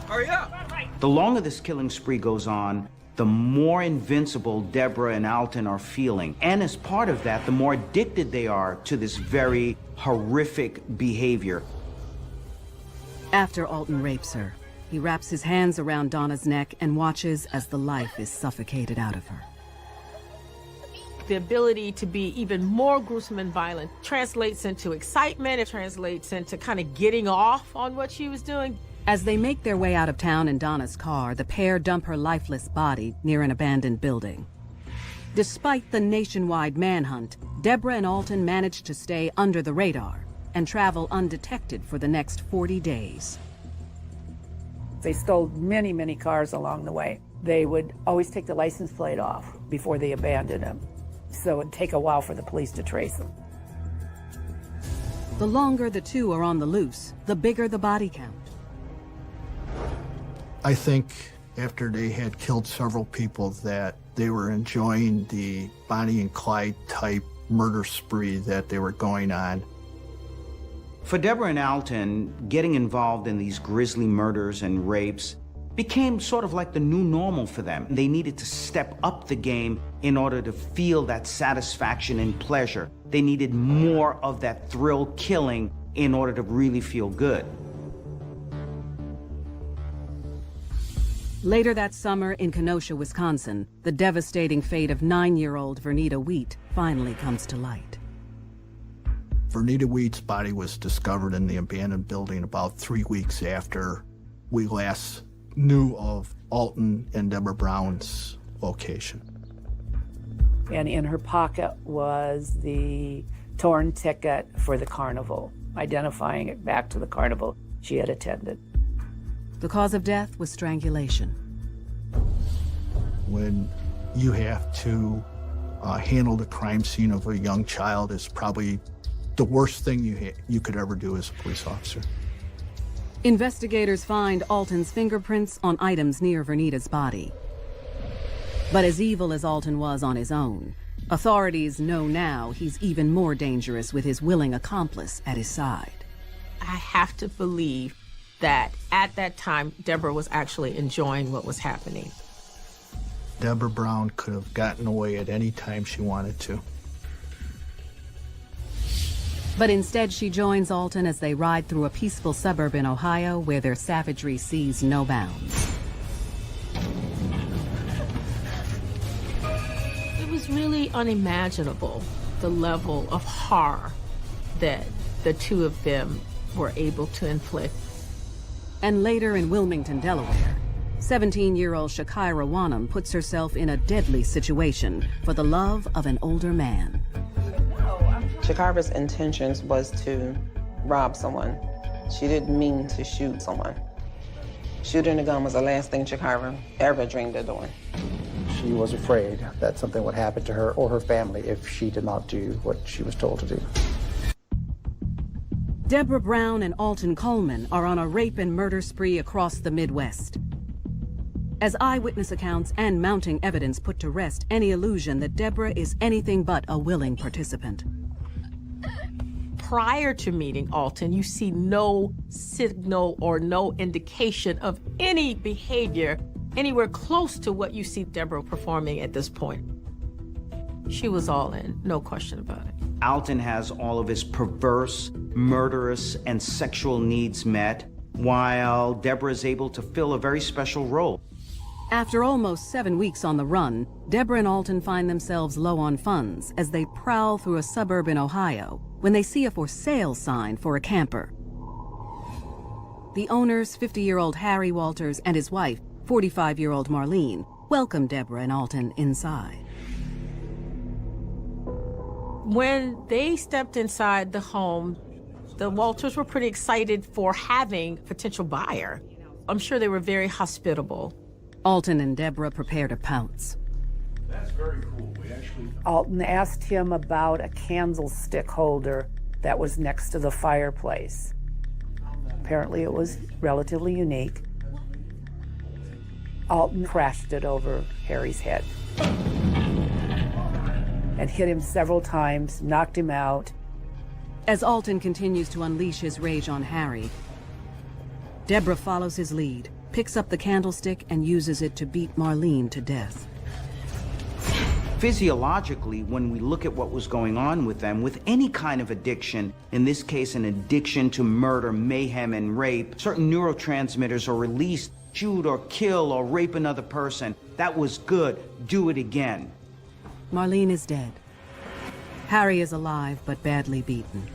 Hurry up! The longer this killing spree goes on, the more invincible Deborah and Alton are feeling. And as part of that, the more addicted they are to this very horrific behavior. After Alton rapes her, he wraps his hands around Donna's neck and watches as the life is suffocated out of her. The ability to be even more gruesome and violent translates into excitement. It translates into kind of getting off on what she was doing. As they make their way out of town in Donna's car, the pair dump her lifeless body near an abandoned building. Despite the nationwide manhunt, Deborah and Alton managed to stay under the radar and travel undetected for the next 40 days. They stole many, many cars along the way. They would always take the license plate off before they abandoned them. So it'd take a while for the police to trace them. The longer the two are on the loose, the bigger the body count. I think after they had killed several people that they were enjoying the Bonnie and Clyde type murder spree that they were going on. For Deborah and Alton, getting involved in these grisly murders and rapes became sort of like the new normal for them. They needed to step up the game in order to feel that satisfaction and pleasure. They needed more of that thrill killing in order to really feel good. Later that summer in Kenosha, Wisconsin, the devastating fate of 9-year-old Vernita Wheat finally comes to light. Vernita Wheat's body was discovered in the abandoned building about 3 weeks after we last knew of Alton and Deborah Brown's location. And in her pocket was the torn ticket for the carnival, identifying it back to the carnival she had attended. The cause of death was strangulation. When you have to handle the crime scene of a young child, is probably the worst thing you could ever do as a police officer. Investigators find Alton's fingerprints on items near Vernita's body. But as evil as Alton was on his own, authorities know now he's even more dangerous with his willing accomplice at his side. I have to believe that at that time, Deborah was actually enjoying what was happening. Deborah Brown could have gotten away at any time she wanted to. But instead, she joins Alton as they ride through a peaceful suburb in Ohio where their savagery sees no bounds. It was really unimaginable, the level of horror that the two of them were able to inflict. And later in Wilmington, Delaware, 17-year-old Shakira Wanham puts herself in a deadly situation for the love of an older man. Shakira's intentions was to rob someone. She didn't mean to shoot someone. Shooting the gun was the last thing Shakira ever dreamed of doing. She was afraid that something would happen to her or her family if she did not do what she was told to do. Deborah Brown and Alton Coleman are on a rape and murder spree across the Midwest. As eyewitness accounts and mounting evidence put to rest any illusion that Deborah is anything but a willing participant. Prior to meeting Alton, you see no signal or no indication of any behavior anywhere close to what you see Deborah performing at this point. She was all in, no question about it. Alton has all of his perverse, murderous, and sexual needs met, while Deborah is able to fill a very special role. After almost 7 weeks on the run, Deborah and Alton find themselves low on funds as they prowl through a suburb in Ohio when they see a for sale sign for a camper. The owners, 50-year-old Harry Walters, and his wife, 45-year-old Marlene, welcome Deborah and Alton inside. When they stepped inside the home, the Walters were pretty excited for having a potential buyer. I'm sure they were very hospitable. Alton and Deborah prepare to pounce. That's very cool. Alton asked him about a candlestick holder that was next to the fireplace. Apparently it was relatively unique. Alton crashed it over Harry's head and hit him several times, knocked him out. As Alton continues to unleash his rage on Harry, Deborah follows his lead, picks up the candlestick, and uses it to beat Marlene to death. Physiologically, when we look at what was going on with them, with any kind of addiction, in this case an addiction to murder, mayhem, and rape, certain neurotransmitters are released. Shoot or kill or rape another person. That was good. Do it again. Marlene is dead. Harry is alive but badly beaten.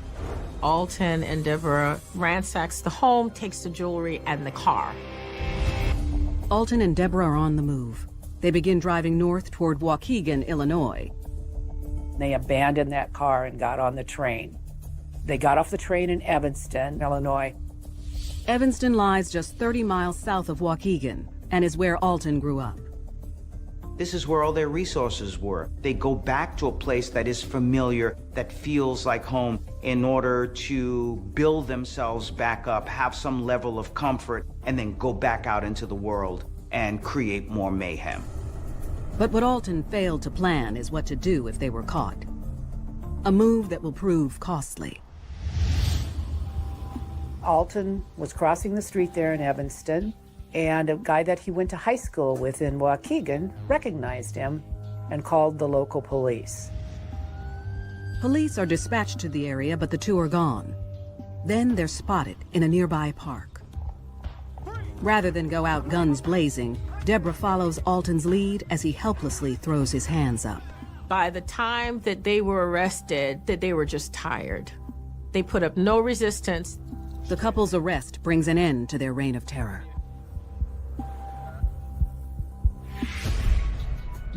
Alton and Deborah ransacks the home, takes the jewelry and the car. Alton and Deborah are on the move. They begin driving north toward Waukegan, Illinois. They abandoned that car and got on the train. They got off the train in Evanston, Illinois. Evanston lies just 30 miles south of Waukegan and is where Alton grew up. This is where all their resources were. They go back to a place that is familiar, that feels like home, in order to build themselves back up, have some level of comfort, and then go back out into the world and create more mayhem. But what Alton failed to plan is what to do if they were caught. A move that will prove costly. Alton was crossing the street there in Evanston. And a guy that he went to high school with in Waukegan recognized him and called the local police. Police are dispatched to the area, but the two are gone. Then they're spotted in a nearby park. Rather than go out guns blazing, Deborah follows Alton's lead as he helplessly throws his hands up. By the time that they were arrested, that they were just tired. They put up no resistance. The couple's arrest brings an end to their reign of terror.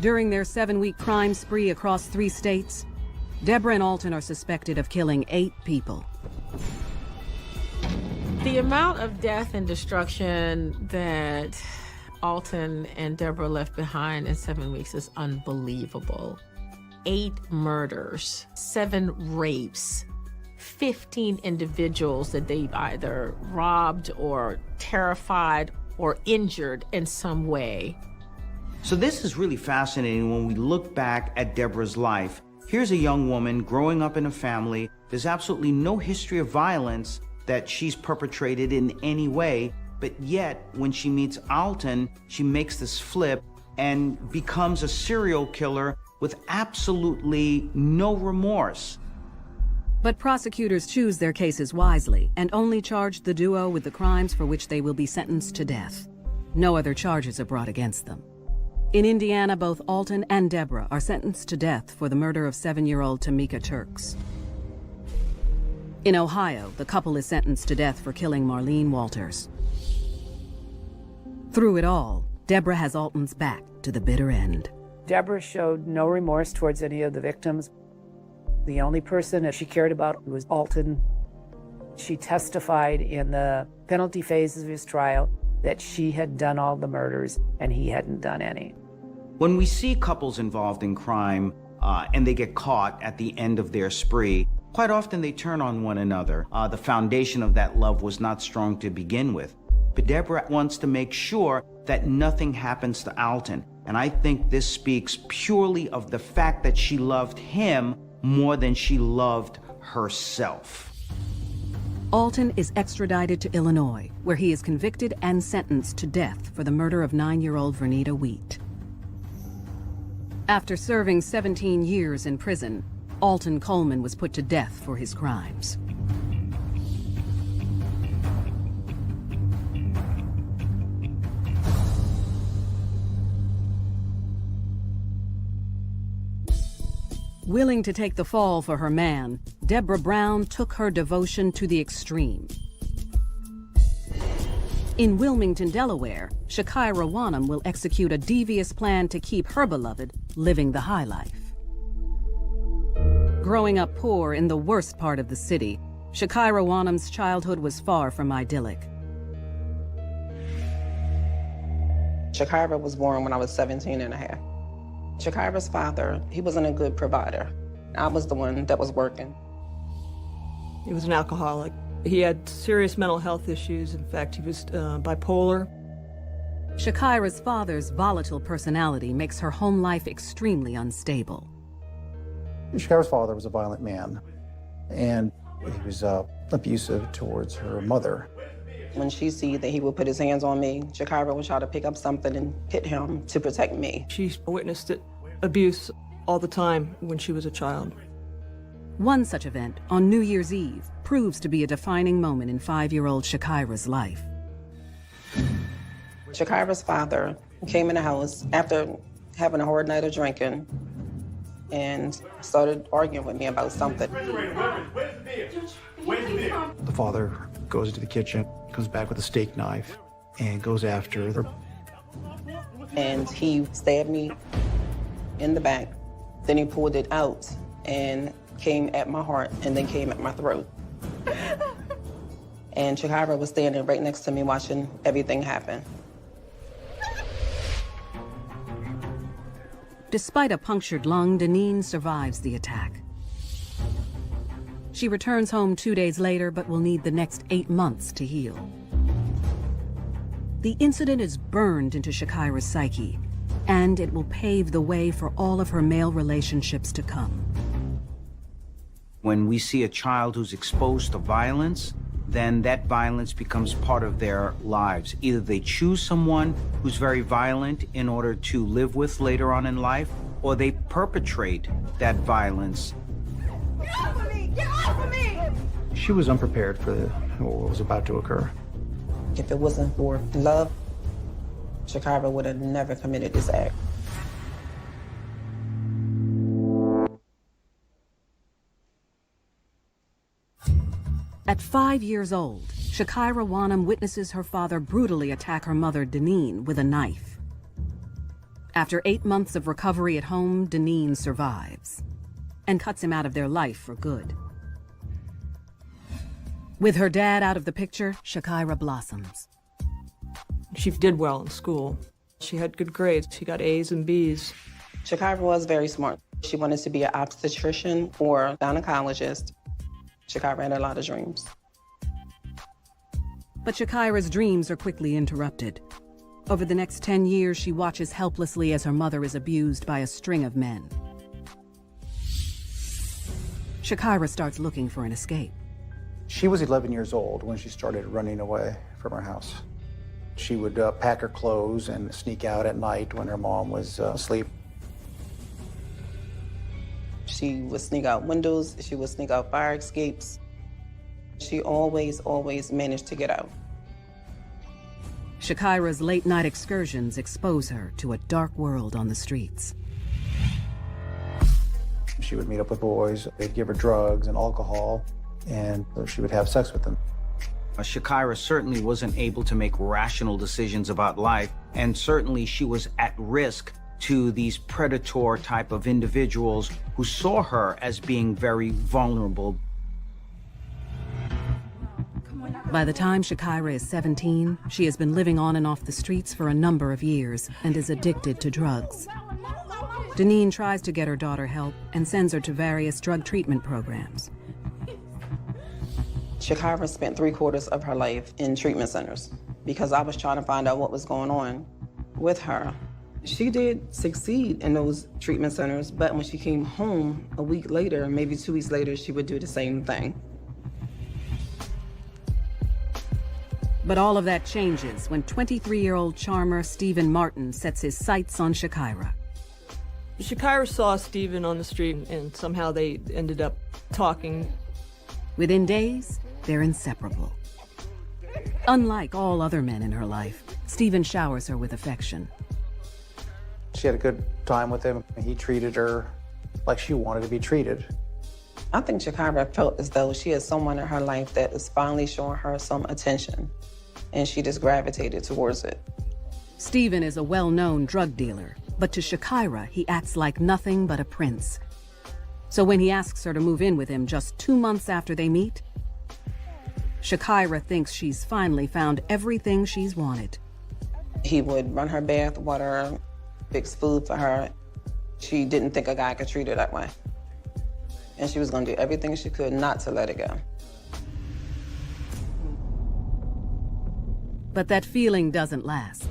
During their 7-week crime spree across 3 states, Deborah and Alton are suspected of killing 8 people. The amount of death and destruction that Alton and Deborah left behind in 7 weeks is unbelievable. 8 murders, 7 rapes, 15 individuals that they either robbed or terrified or injured in some way. So this is really fascinating when we look back at Deborah's life. Here's a young woman growing up in a family. There's absolutely no history of violence that she's perpetrated in any way, but yet when she meets Alton, she makes this flip and becomes a serial killer with absolutely no remorse. But prosecutors choose their cases wisely and only charge the duo with the crimes for which they will be sentenced to death. No other charges are brought against them. In Indiana, both Alton and Deborah are sentenced to death for the murder of 7-year-old Tamika Turks. In Ohio, the couple is sentenced to death for killing Marlene Walters. Through it all, Deborah has Alton's back to the bitter end. Deborah showed no remorse towards any of the victims. The only person that she cared about was Alton. She testified in the penalty phases of his trial that she had done all the murders and he hadn't done any. When we see couples involved in crime and they get caught at the end of their spree, quite often they turn on one another. The foundation of that love was not strong to begin with. But Deborah wants to make sure that nothing happens to Alton. And I think this speaks purely of the fact that she loved him more than she loved herself. Alton is extradited to Illinois, where he is convicted and sentenced to death for the murder of 9-year-old Vernita Wheat. After serving 17 years in prison, Alton Coleman was put to death for his crimes. Willing to take the fall for her man, Deborah Brown took her devotion to the extreme. In Wilmington, Delaware, Shakira Wanham will execute a devious plan to keep her beloved living the high life. Growing up poor in the worst part of the city, Shakira Wanham's childhood was far from idyllic. Shakira was born when I was 17 and a half. Shakira's father, he wasn't a good provider. I was the one that was working. He was an alcoholic. He had serious mental health issues. In fact, he was bipolar. Shakira's father's volatile personality makes her home life extremely unstable. Shakira's father was a violent man, and he was abusive towards her mother. When she see that he would put his hands on me, Shakira would try to pick up something and hit him to protect me. She witnessed abuse all the time when she was a child. One such event, on New Year's Eve, proves to be a defining moment in 5-year-old Shakira's life. Shakira's father came in the house after having a hard night of drinking and started arguing with me about something. The father goes into the kitchen, comes back with a steak knife, and goes after her. And he stabbed me in the back. Then he pulled it out and came at my heart and then came at my throat. And Shakira was standing right next to me watching everything happen. Despite a punctured lung, Deneen survives the attack. She returns home 2 days later, but will need the next 8 months to heal. The incident is burned into Shakira's psyche, and it will pave the way for all of her male relationships to come. When we see a child who's exposed to violence, then that violence becomes part of their lives. Either they choose someone who's very violent in order to live with later on in life, or they perpetrate that violence. Get off of me! Get off of me! She was unprepared for what was about to occur. If it wasn't for love, Shakira would have never committed this act. At 5 years old, Shakira Wanham witnesses her father brutally attack her mother, Deneen, with a knife. After 8 months of recovery at home, Deneen survives and cuts him out of their life for good. With her dad out of the picture, Shakira blossoms. She did well in school. She had good grades. She got A's and B's. Shakira was very smart. She wanted to be an obstetrician or a gynecologist. Shakira had a lot of dreams. But Shakira's dreams are quickly interrupted. Over the next 10 years, she watches helplessly as her mother is abused by a string of men. Shakira starts looking for an escape. She was 11 years old when she started running away from her house. She would pack her clothes and sneak out at night when her mom was asleep. She would sneak out windows. She would sneak out fire escapes. She always managed to get out. Shakira's late-night excursions expose her to a dark world on the streets. She would meet up with boys. They'd give her drugs and alcohol, and she would have sex with them. Shakira certainly wasn't able to make rational decisions about life, and certainly she was at risk to these predator type of individuals who saw her as being very vulnerable. By the time Shakira is 17, she has been living on and off the streets for a number of years and is addicted to drugs. Deneen tries to get her daughter help and sends her to various drug treatment programs. Shakira spent 3/4 of her life in treatment centers because I was trying to find out what was going on with her. She did succeed in those treatment centers, but when she came home a week later, maybe 2 weeks later, she would do the same thing. But all of that changes when 23-year-old charmer Stephen Martin sets his sights on Shakira. Shakira saw Stephen on the street, and somehow they ended up talking. Within days, they're inseparable. Unlike all other men in her life, Stephen showers her with affection. She had a good time with him. He treated her like she wanted to be treated. I think Shakira felt as though she had someone in her life that is finally showing her some attention, and she just gravitated towards it. Stephen is a well-known drug dealer, but to Shakira, he acts like nothing but a prince. So when he asks her to move in with him just 2 months after they meet, Shakira thinks she's finally found everything she's wanted. He would run her bath, water, fix food for her. She didn't think a guy could treat her that way. And she was gonna do everything she could not to let it go. But that feeling doesn't last.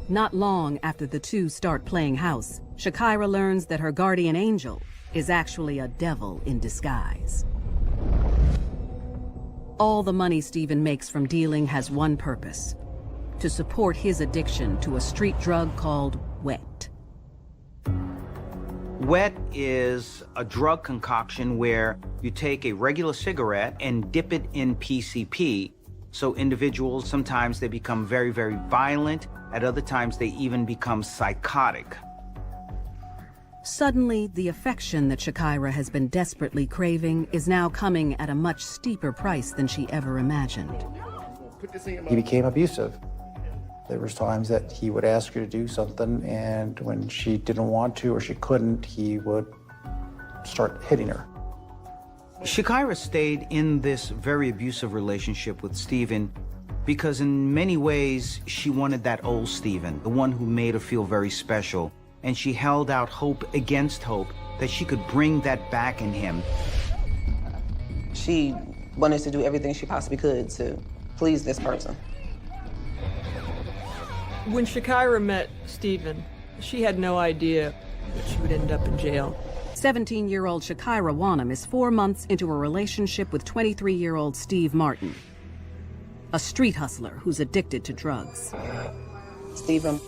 Not long after the two start playing house, Shakira learns that her guardian angel is actually a devil in disguise. All the money Stephen makes from dealing has one purpose: to support his addiction to a street drug called wet. Wet is a drug concoction where you take a regular cigarette and dip it in PCP. So individuals, sometimes they become very, very violent. At other times, they even become psychotic. Suddenly, the affection that Shakira has been desperately craving is now coming at a much steeper price than she ever imagined. He became abusive. There was times that he would ask her to do something, and when she didn't want to or she couldn't, he would start hitting her. Shakira stayed in this very abusive relationship with Stephen because in many ways, she wanted that old Stephen, the one who made her feel very special. And she held out hope against hope that she could bring that back in him. She wanted to do everything she possibly could to please this person. When Shakira met Stephen, she had no idea that she would end up in jail. 17-year-old Shakira Wanham is 4 months into a relationship with 23-year-old Steve Martin, a street hustler who's addicted to drugs. Steven,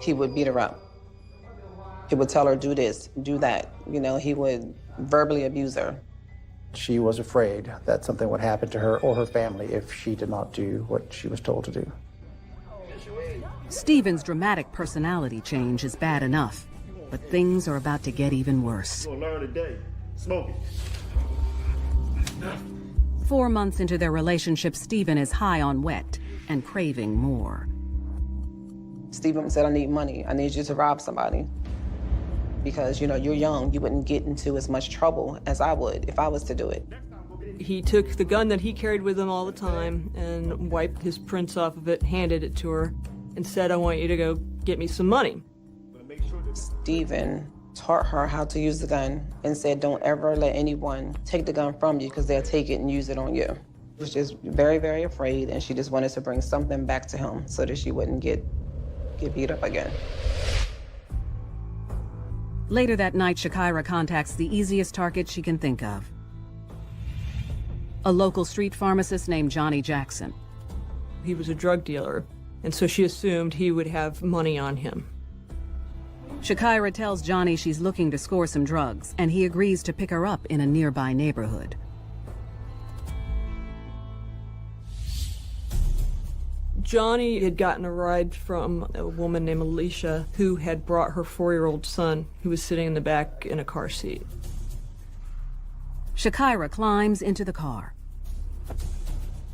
he would beat her up. He would tell her, do this, do that. You know, he would verbally abuse her. She was afraid that something would happen to her or her family if she did not do what she was told to do. Steven's dramatic personality change is bad enough, but things are about to get even worse. 4 months into their relationship, Steven is high on wet and craving more. Steven said, I need money. I need you to rob somebody. Because, you know, you're young. You wouldn't get into as much trouble as I would if I was to do it. He took the gun that he carried with him all the time and wiped his prints off of it, handed it to her, and said, I want you to go get me some money. Steven taught her how to use the gun and said, don't ever let anyone take the gun from you because they'll take it and use it on you. She was just very, very afraid, and she just wanted to bring something back to him so that she wouldn't get beat up again. Later that night, Shakira contacts the easiest target she can think of. A local street pharmacist named Johnny Jackson. He was a drug dealer, and so she assumed he would have money on him. Shakira tells Johnny she's looking to score some drugs, and he agrees to pick her up in a nearby neighborhood. Johnny had gotten a ride from a woman named Alicia who had brought her 4-year-old son, who was sitting in the back in a car seat. Shakira climbs into the car.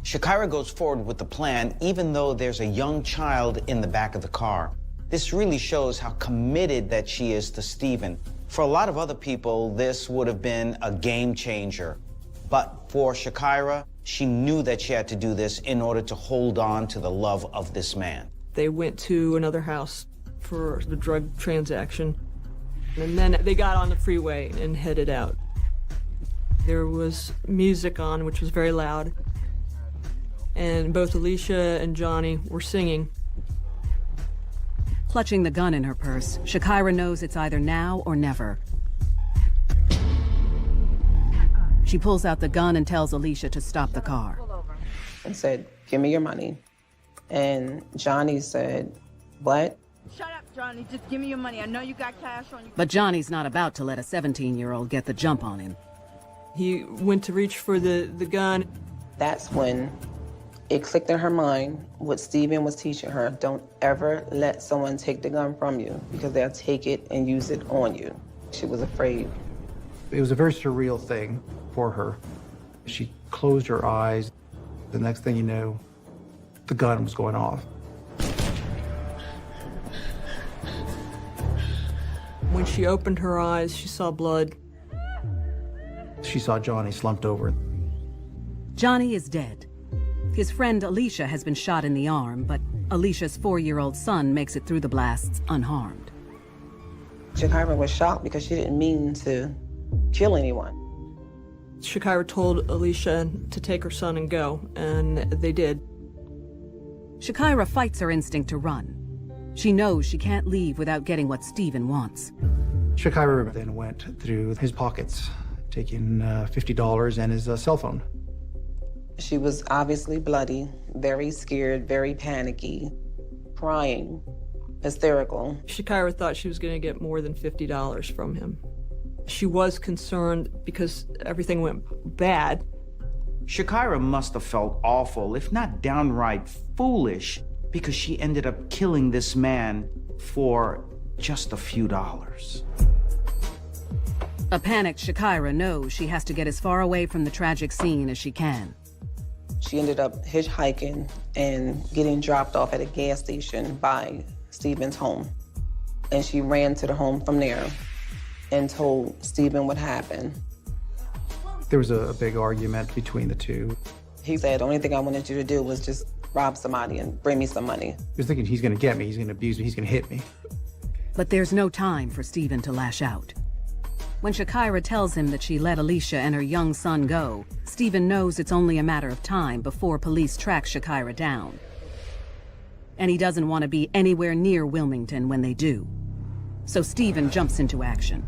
Shakira goes forward with the plan, even though there's a young child in the back of the car. This really shows how committed that she is to Steven. For a lot of other people, this would have been a game changer. But for Shakira, she knew that she had to do this in order to hold on to the love of this man. They went to another house for the drug transaction, and then they got on the freeway and headed out. There was music on, which was very loud, and both Alicia and Johnny were singing. Clutching the gun in her purse, Shakira knows it's either now or never. She pulls out the gun and tells Alicia to stop the car. And said, give me your money. And Johnny said, what? Shut up, Johnny. Just give me your money. I know you got cash on you. But Johnny's not about to let a 17-year-old get the jump on him. He went to reach for the gun. That's when it clicked in her mind what Steven was teaching her. Don't ever let someone take the gun from you because they'll take it and use it on you. She was afraid. It was a very surreal thing for her. She closed her eyes. The next thing you know, the gun was going off. When she opened her eyes, she saw blood. She saw Johnny slumped over. Johnny is dead. His friend Alicia has been shot in the arm, but Alicia's 4-year-old son makes it through the blasts unharmed. Shakira was shocked because she didn't mean to kill anyone. Shakira told Alicia to take her son and go, and they did. Shakira fights her instinct to run. She knows she can't leave without getting what Steven wants. Shakira then went through his pockets, taking $50 and his cell phone. She was obviously bloody, very scared, very panicky, crying, hysterical. Shakira thought she was going to get more than $50 from him. She was concerned because everything went bad. Shakira must have felt awful, if not downright foolish, because she ended up killing this man for just a few dollars. A panicked Shakira knows she has to get as far away from the tragic scene as she can. She ended up hitchhiking and getting dropped off at a gas station by Steven's home. And she ran to the home from there and told Steven what happened. There was a big argument between the two. He said, the only thing I wanted you to do was just rob somebody and bring me some money. He was thinking he's gonna get me, he's gonna abuse me, he's gonna hit me. But there's no time for Steven to lash out. When Shakira tells him that she let Alicia and her young son go, Steven knows it's only a matter of time before police track Shakira down. And he doesn't want to be anywhere near Wilmington when they do. So Steven jumps into action.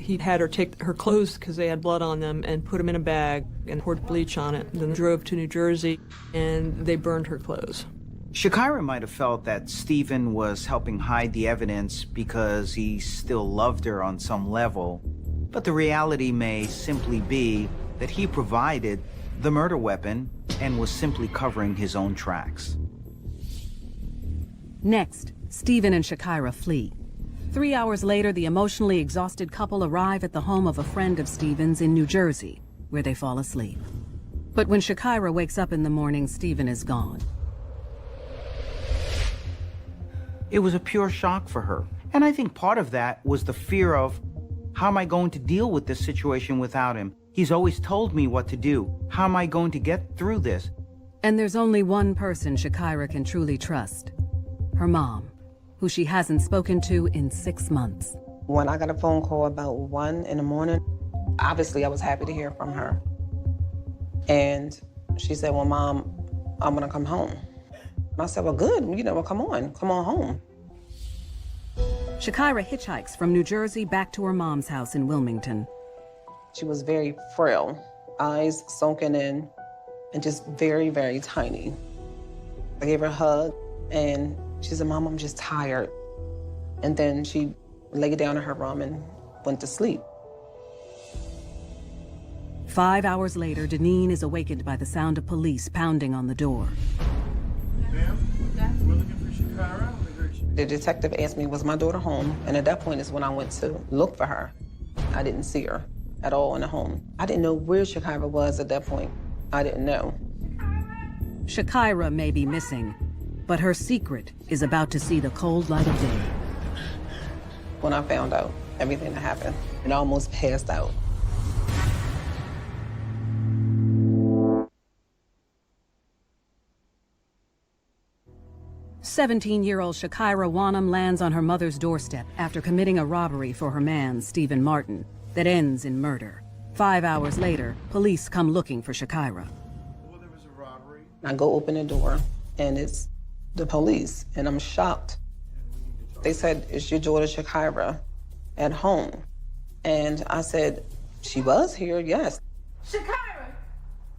He had her take her clothes, because they had blood on them, and put them in a bag and poured bleach on it, and then drove to New Jersey, and they burned her clothes. Shakira might have felt that Stephen was helping hide the evidence because he still loved her on some level, but the reality may simply be that he provided the murder weapon and was simply covering his own tracks. Next, Stephen and Shakira flee. 3 hours later, the emotionally exhausted couple arrive at the home of a friend of Stephen's in New Jersey, where they fall asleep. But when Shakira wakes up in the morning, Stephen is gone. It was a pure shock for her. And I think part of that was the fear of, how am I going to deal with this situation without him? He's always told me what to do. How am I going to get through this? And there's only one person Shakira can truly trust: her mom, who she hasn't spoken to in 6 months. When I got a phone call about 1 in the morning, obviously I was happy to hear from her. And she said, well, Mom, I'm gonna come home. And I said, well, good, well, come on home. Shakira hitchhikes from New Jersey back to her mom's house in Wilmington. She was very frail, eyes sunken in, and just very, very tiny. I gave her a hug, and she said, Mom, I'm just tired. And then she laid down in her room and went to sleep. 5 hours later, Deneen is awakened by the sound of police pounding on the door. Ma'am, we're looking for Shakira. The detective asked me, was my daughter home? And at that point is when I went to look for her. I didn't see her at all in the home. I didn't know where Shakira was at that point. I didn't know. Shakira may be missing, but her secret is about to see the cold light of day. When I found out everything that happened, and I almost passed out. "17-year-old Shakira Wanham lands on her mother's doorstep after committing a robbery for her man, Stephen Martin, that ends in murder. 5 hours later, police come looking for Shakira. I go open the door, and it's the police, and I'm shocked. They said, is your daughter Shakira at home? And I said, she was here, yes. Shakira!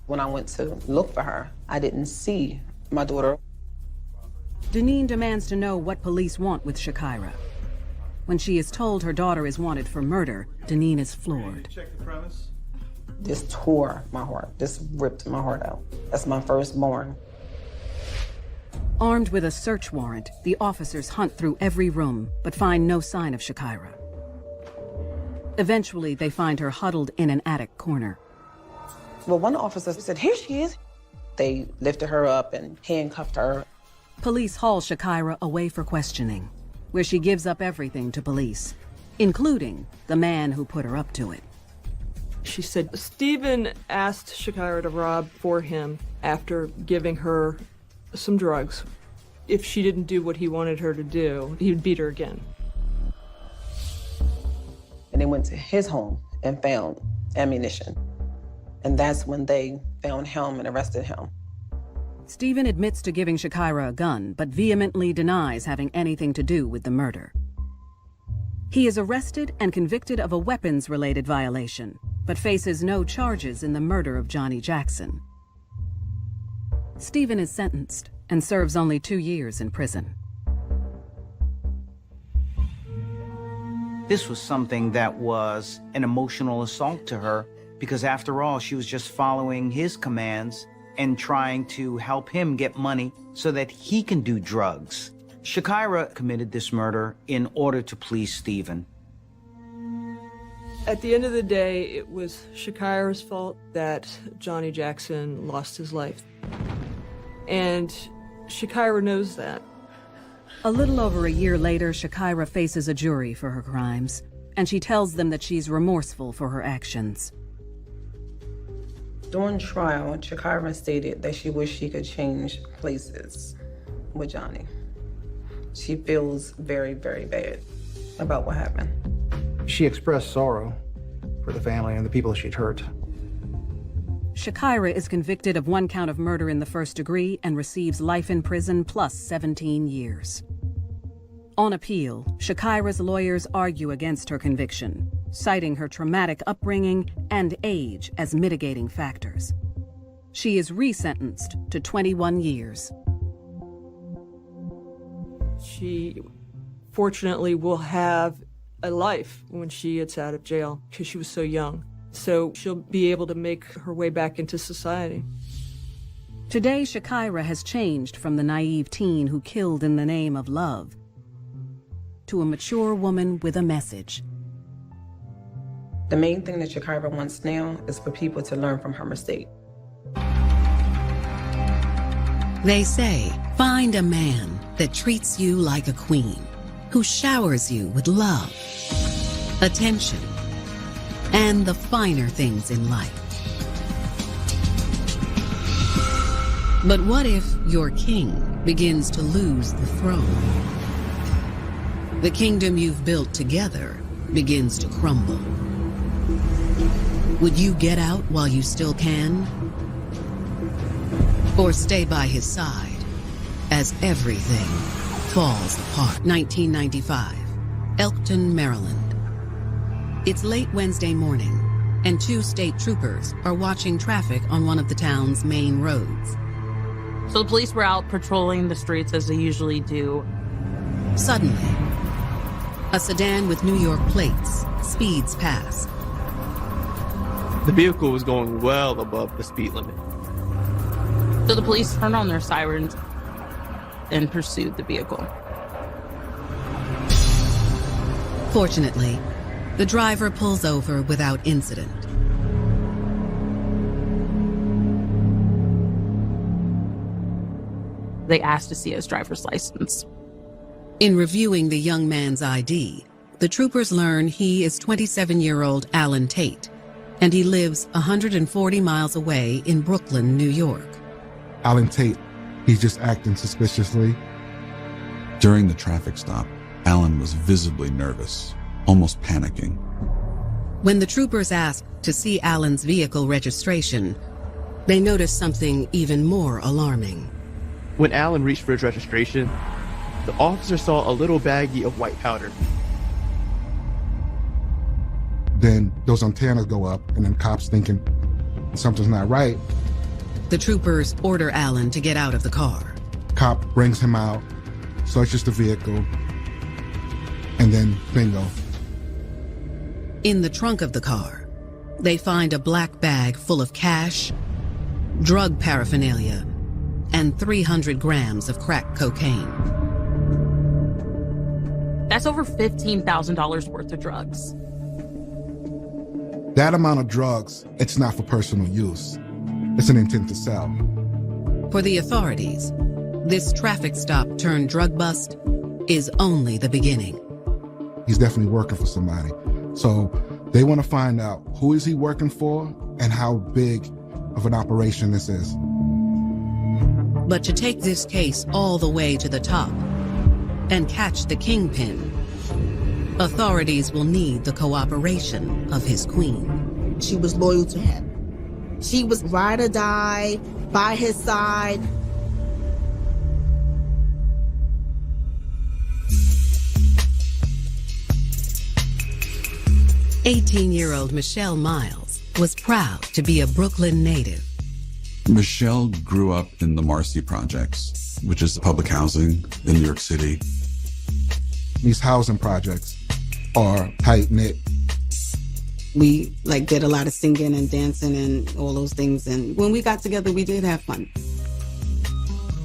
When I went to look for her, I didn't see my daughter. Deneen demands to know what police want with Shakira. When she is told her daughter is wanted for murder, Deneen is floored. Check the premise. This tore my heart. This ripped my heart out. That's my firstborn. Armed with a search warrant, the officers hunt through every room, but find no sign of Shakira. Eventually, they find her huddled in an attic corner. Well, one officer said, here she is. They lifted her up and handcuffed her. Police haul Shakira away for questioning, where she gives up everything to police, including the man who put her up to it. She said Stephen asked Shakira to rob for him after giving her some drugs. If she didn't do what he wanted her to do, he'd beat her again. And they went to his home and found ammunition. And that's when they found him and arrested him. Stephen admits to giving Shakira a gun, but vehemently denies having anything to do with the murder. He is arrested and convicted of a weapons-related violation, but faces no charges in the murder of Johnny Jackson. Stephen is sentenced and serves only 2 years in prison. This was something that was an emotional assault to her, because after all, she was just following his commands and trying to help him get money so that he can do drugs. Shakira committed this murder in order to please Stephen. At the end of the day, it was Shakira's fault that Johnny Jackson lost his life. And Shakira knows that. A little over a year later, Shakira faces a jury for her crimes, and she tells them that she's remorseful for her actions. During trial, Shakira stated that she wished she could change places with Johnny. She feels very, very bad about what happened. She expressed sorrow for the family and the people she'd hurt. Shakira is convicted of 1 count of murder in the first degree and receives life in prison plus 17 years. On appeal, Shakira's lawyers argue against her conviction, citing her traumatic upbringing and age as mitigating factors. She is resentenced to 21 years. She fortunately will have a life when she gets out of jail because she was so young. So she'll be able to make her way back into society. Today, Shakira has changed from the naive teen who killed in the name of love to a mature woman with a message. The main thing that Shakira wants now is for people to learn from her mistake. They say, find a man that treats you like a queen, who showers you with love, attention, and the finer things in life. But what if your king begins to lose the throne? The kingdom you've built together begins to crumble. Would you get out while you still can? Or stay by his side as everything falls apart? 1995, Elkton, Maryland. It's late Wednesday morning, and 2 state troopers are watching traffic on one of the town's main roads. So the police were out patrolling the streets as they usually do. Suddenly, a sedan with New York plates speeds past. The vehicle was going well above the speed limit. So the police turned on their sirens and pursued the vehicle. Fortunately, the driver pulls over without incident. They asked to see his driver's license. In reviewing the young man's ID, the troopers learn he is 27-year-old Alan Tate, and he lives 140 miles away in Brooklyn, New York. Alan Tate, he's just acting suspiciously. During the traffic stop, Alan was visibly nervous, almost panicking. When the troopers ask to see Alan's vehicle registration, they notice something even more alarming. When Alan reached for his registration, the officer saw a little baggie of white powder. Then those antennas go up, and then cops thinking something's not right. The troopers order Alan to get out of the car. Cop brings him out, searches the vehicle, and then bingo. In the trunk of the car, they find a black bag full of cash, drug paraphernalia, and 300 grams of crack cocaine. That's over $15,000 worth of drugs. That amount of drugs, it's not for personal use. It's an intent to sell. For the authorities, this traffic stop turned drug bust is only the beginning. He's definitely working for somebody. So they want to find out who is he working for and how big of an operation this is. But to take this case all the way to the top and catch the kingpin, authorities will need the cooperation of his queen. She was loyal to him. She was ride or die, by his side. "18-year-old Michelle Miles was proud to be a Brooklyn native. Michelle grew up in the Marcy Projects, which is public housing in New York City. These housing projects are tight-knit. We did a lot of singing and dancing and all those things. And when we got together, we did have fun.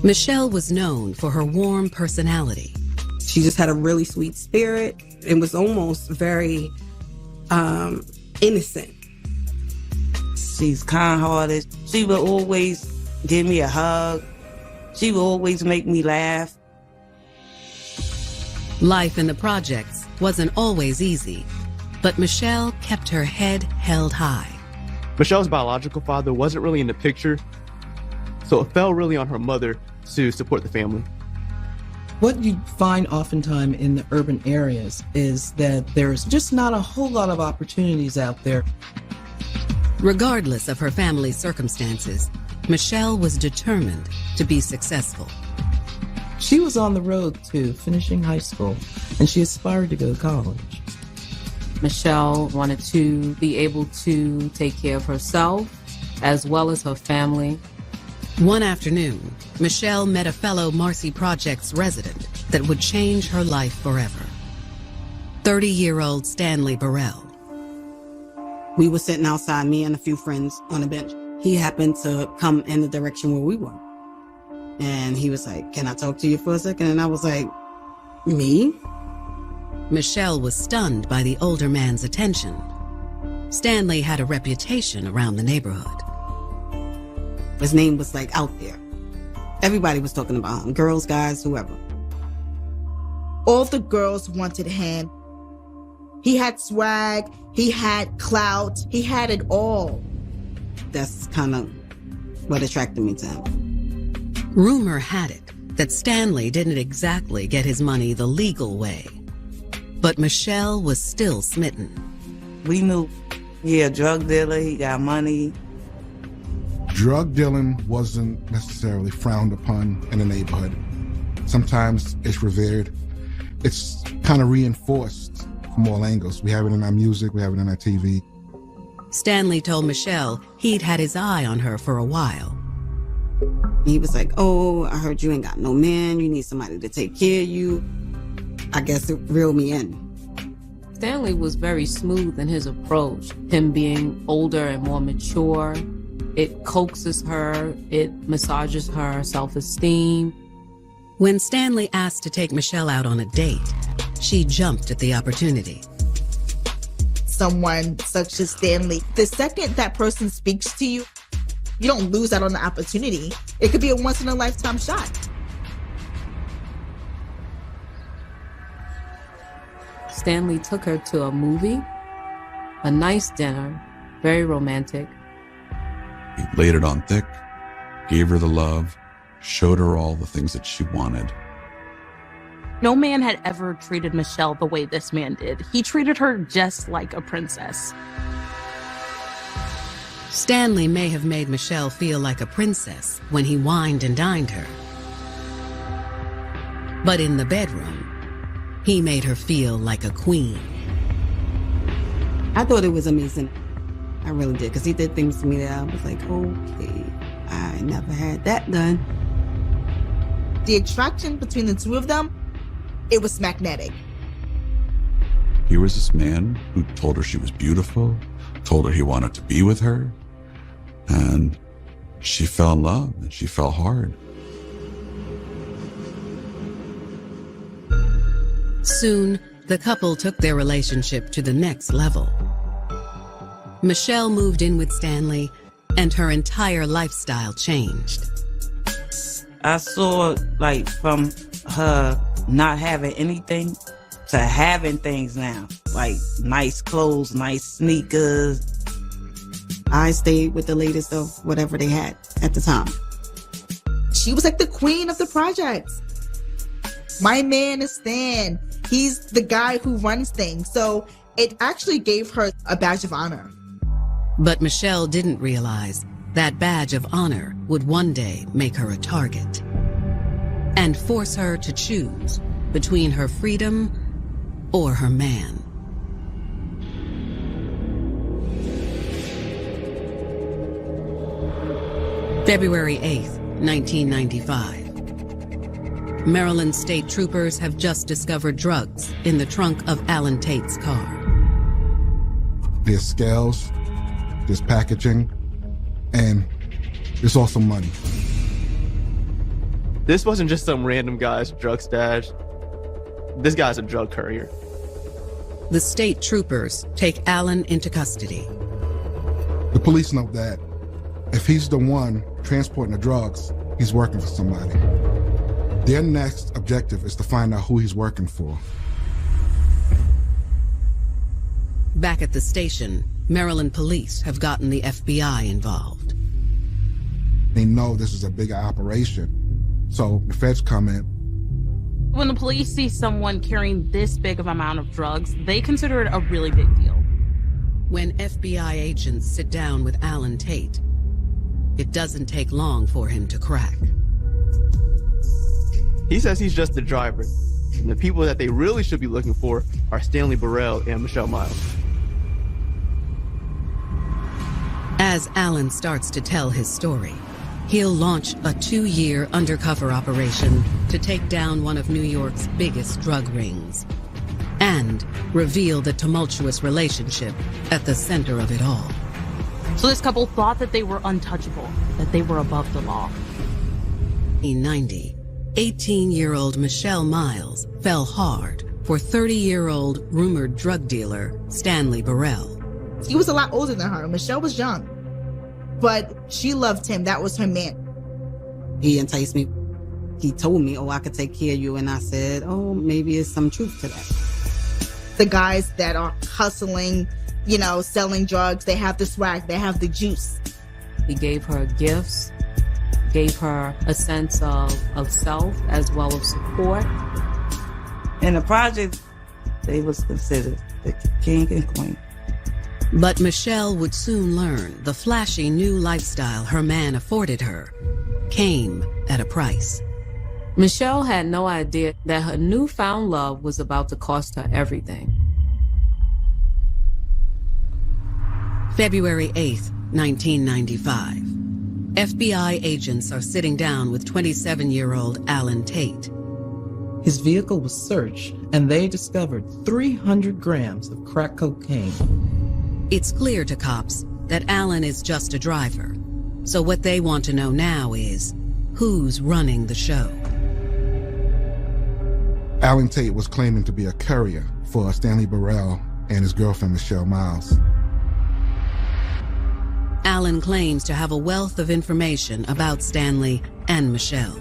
Michelle was known for her warm personality. She just had a really sweet spirit and was almost very innocent. She's kind-hearted. She would always give me a hug. She would always make me laugh. Life in the projects wasn't always easy, but Michelle kept her head held high. Michelle's biological father wasn't really in the picture, so it fell really on her mother to support the family. What you find oftentimes in the urban areas is that there's just not a whole lot of opportunities out there. Regardless of her family's circumstances, Michelle was determined to be successful. She was on the road to finishing high school, and she aspired to go to college. Michelle wanted to be able to take care of herself as well as her family. One afternoon, Michelle met a fellow Marcy Projects resident that would change her life forever. 30-year-old Stanley Burrell. We were sitting outside, me and a few friends on a bench. He happened to come in the direction where we were. And he was like, "Can I talk to you for a second?" And I was like, "Me?" Michelle was stunned by the older man's attention. Stanley had a reputation around the neighborhood. His name was like out there. Everybody was talking about him. Girls, guys, whoever. All the girls wanted him. He had swag. He had clout. He had it all. That's kind of what attracted me to him. Rumor had it that Stanley didn't exactly get his money the legal way. But Michelle was still smitten. We knew he a drug dealer, he got money. Drug dealing wasn't necessarily frowned upon in the neighborhood. Sometimes it's revered. It's kind of reinforced from all angles. We have it in our music, we have it in our TV. Stanley told Michelle he'd had his eye on her for a while. He was like, "Oh, I heard you ain't got no man. You need somebody to take care of you." I guess it reeled me in. Stanley was very smooth in his approach. Him being older and more mature, it coaxes her, it massages her self-esteem. When Stanley asked to take Michelle out on a date, she jumped at the opportunity. Someone such as Stanley, the second that person speaks to you, you don't lose out on the opportunity. It could be a once-in-a-lifetime shot. Stanley took her to a movie, a nice dinner, very romantic. He laid it on thick, gave her the love, showed her all the things that she wanted. No man had ever treated Michelle the way this man did. He treated her just like a princess. Stanley may have made Michelle feel like a princess when he wined and dined her. But in the bedroom, he made her feel like a queen. I thought it was amazing. I really did, because he did things to me that I was like, okay, I never had that done. The attraction between the two of them, it was magnetic. Here was this man who told her she was beautiful, told her he wanted to be with her, and she fell in love, and she fell hard. Soon, the couple took their relationship to the next level. Michelle moved in with Stanley, and her entire lifestyle changed. I saw, like, from her not having anything to having things now. Like, nice clothes, nice sneakers. I stayed with the latest of whatever they had at the time. She was like the queen of the projects. My man is Stan. He's the guy who runs things. So it actually gave her a badge of honor. But Michelle didn't realize that badge of honor would one day make her a target and force her to choose between her freedom or her man. February 8th, 1995. Maryland state troopers have just discovered drugs in the trunk of Alan Tate's car. There's scales, there's packaging, and there's also money. This wasn't just some random guy's drug stash. This guy's a drug courier. The state troopers take Alan into custody. The police know that if he's the one transporting the drugs, he's working for somebody. Their next objective is to find out who he's working for. Back at the station, Maryland police have gotten the FBI involved. They know this is a bigger operation, so the feds come in. When the police see someone carrying this big of an amount of drugs, they consider it a really big deal. When FBI agents sit down with Alan Tate, it doesn't take long for him to crack. He says he's just the driver. And the people that they really should be looking for are Stanley Burrell and Michelle Miles. As Alan starts to tell his story, he'll launch a 2-year undercover operation to take down one of New York's biggest drug rings and reveal the tumultuous relationship at the center of it all. So this couple thought that they were untouchable, that they were above the law. In 1990, 18-year-old Michelle Miles fell hard for 30-year-old rumored drug dealer Stanley Burrell. He was a lot older than her. Michelle was young, but she loved him. That was her man. He enticed me. He told me, I could take care of you. And I said, maybe there's some truth to that. The guys that are hustling, selling drugs, they have the swag, they have the juice. He gave her gifts, gave her a sense of self as well as support. In the project, they was considered the king and queen. But Michelle would soon learn the flashy new lifestyle her man afforded her came at a price. Michelle had no idea that her newfound love was about to cost her everything. February 8th, 1995. FBI agents are sitting down with 27-year-old Alan Tate. His vehicle was searched, and they discovered 300 grams of crack cocaine. It's clear to cops that Alan is just a driver. So what they want to know now is, who's running the show? Alan Tate was claiming to be a courier for Stanley Burrell and his girlfriend, Michelle Miles. Alan claims to have a wealth of information about Stanley and Michelle.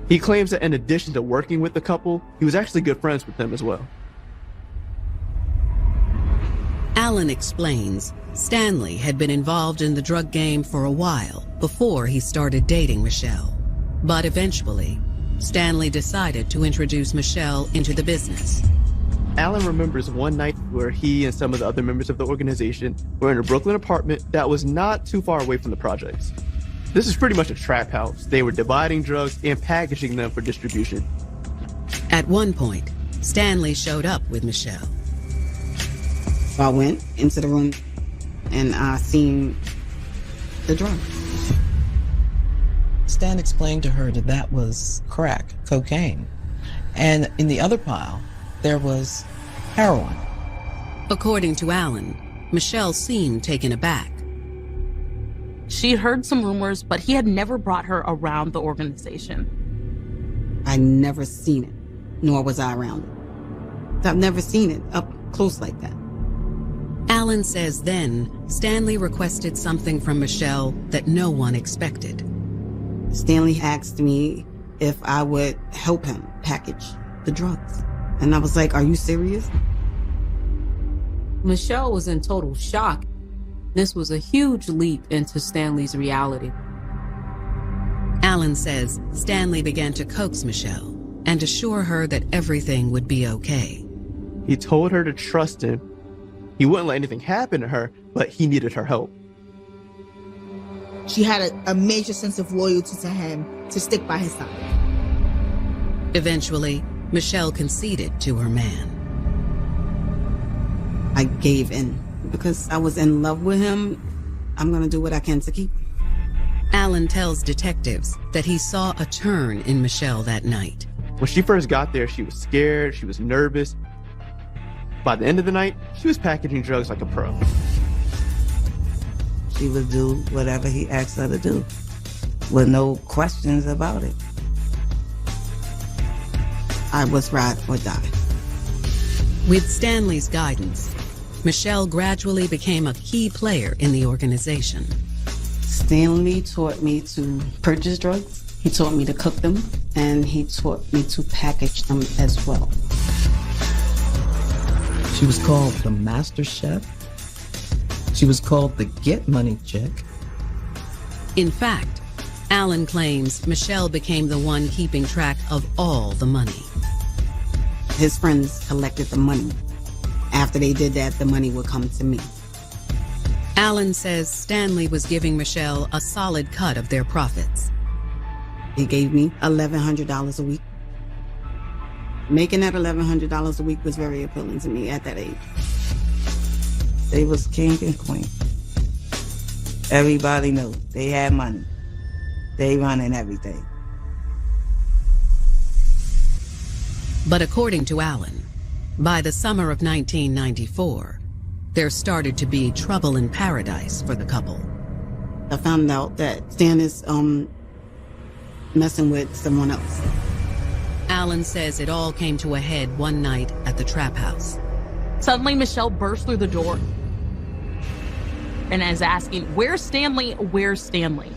He claims that in addition to working with the couple, he was actually good friends with them as well. Alan explains Stanley had been involved in the drug game for a while before he started dating Michelle. But eventually, Stanley decided to introduce Michelle into the business. Alan remembers one night where he and some of the other members of the organization were in a Brooklyn apartment that was not too far away from the projects. This is pretty much a trap house. They were dividing drugs and packaging them for distribution. At one point, Stanley showed up with Michelle. So I went into the room and I seen the drugs. Stan explained to her that was crack cocaine. And in the other pile, there was heroin. According to Alan, Michelle seemed taken aback. She heard some rumors, but he had never brought her around the organization. I never seen it, nor was I around it. I've never seen it up close like that. Alan says then Stanley requested something from Michelle that no one expected. Stanley asked me if I would help him package the drugs. And I was like, are you serious? Michelle was in total shock. This was a huge leap into Stanley's reality. Alan says Stanley began to coax Michelle and assure her that everything would be okay. He told her to trust him. He wouldn't let anything happen to her, but he needed her help. She had a major sense of loyalty to him to stick by his side. Eventually, Michelle conceded to her man. I gave in because I was in love with him. I'm going to do what I can to keep him. Alan tells detectives that he saw a turn in Michelle that night. When she first got there, she was scared, she was nervous. By the end of the night, she was packaging drugs like a pro. She would do whatever he asked her to do, with no questions about it. I was ride or die. With Stanley's guidance, Michelle gradually became a key player in the organization. Stanley taught me to purchase drugs. He taught me to cook them, and he taught me to package them as well. She was called the Master Chef. She was called the Get Money Chick. In fact, Alan claims Michelle became the one keeping track of all the money. His friends collected the money. After they did that, the money would come to me. Alan says Stanley was giving Michelle a solid cut of their profits. He gave me $1,100 a week. Making that $1,100 a week was very appealing to me at that age. They was king and queen. Everybody knew. They had money. They running everything. But according to Allen, by the summer of 1994, there started to be trouble in paradise for the couple. I found out that Stan is messing with someone else. Allen says it all came to a head one night at the trap house. Suddenly, Michelle burst through the door and is asking, "Where's Stanley? Where's Stanley?"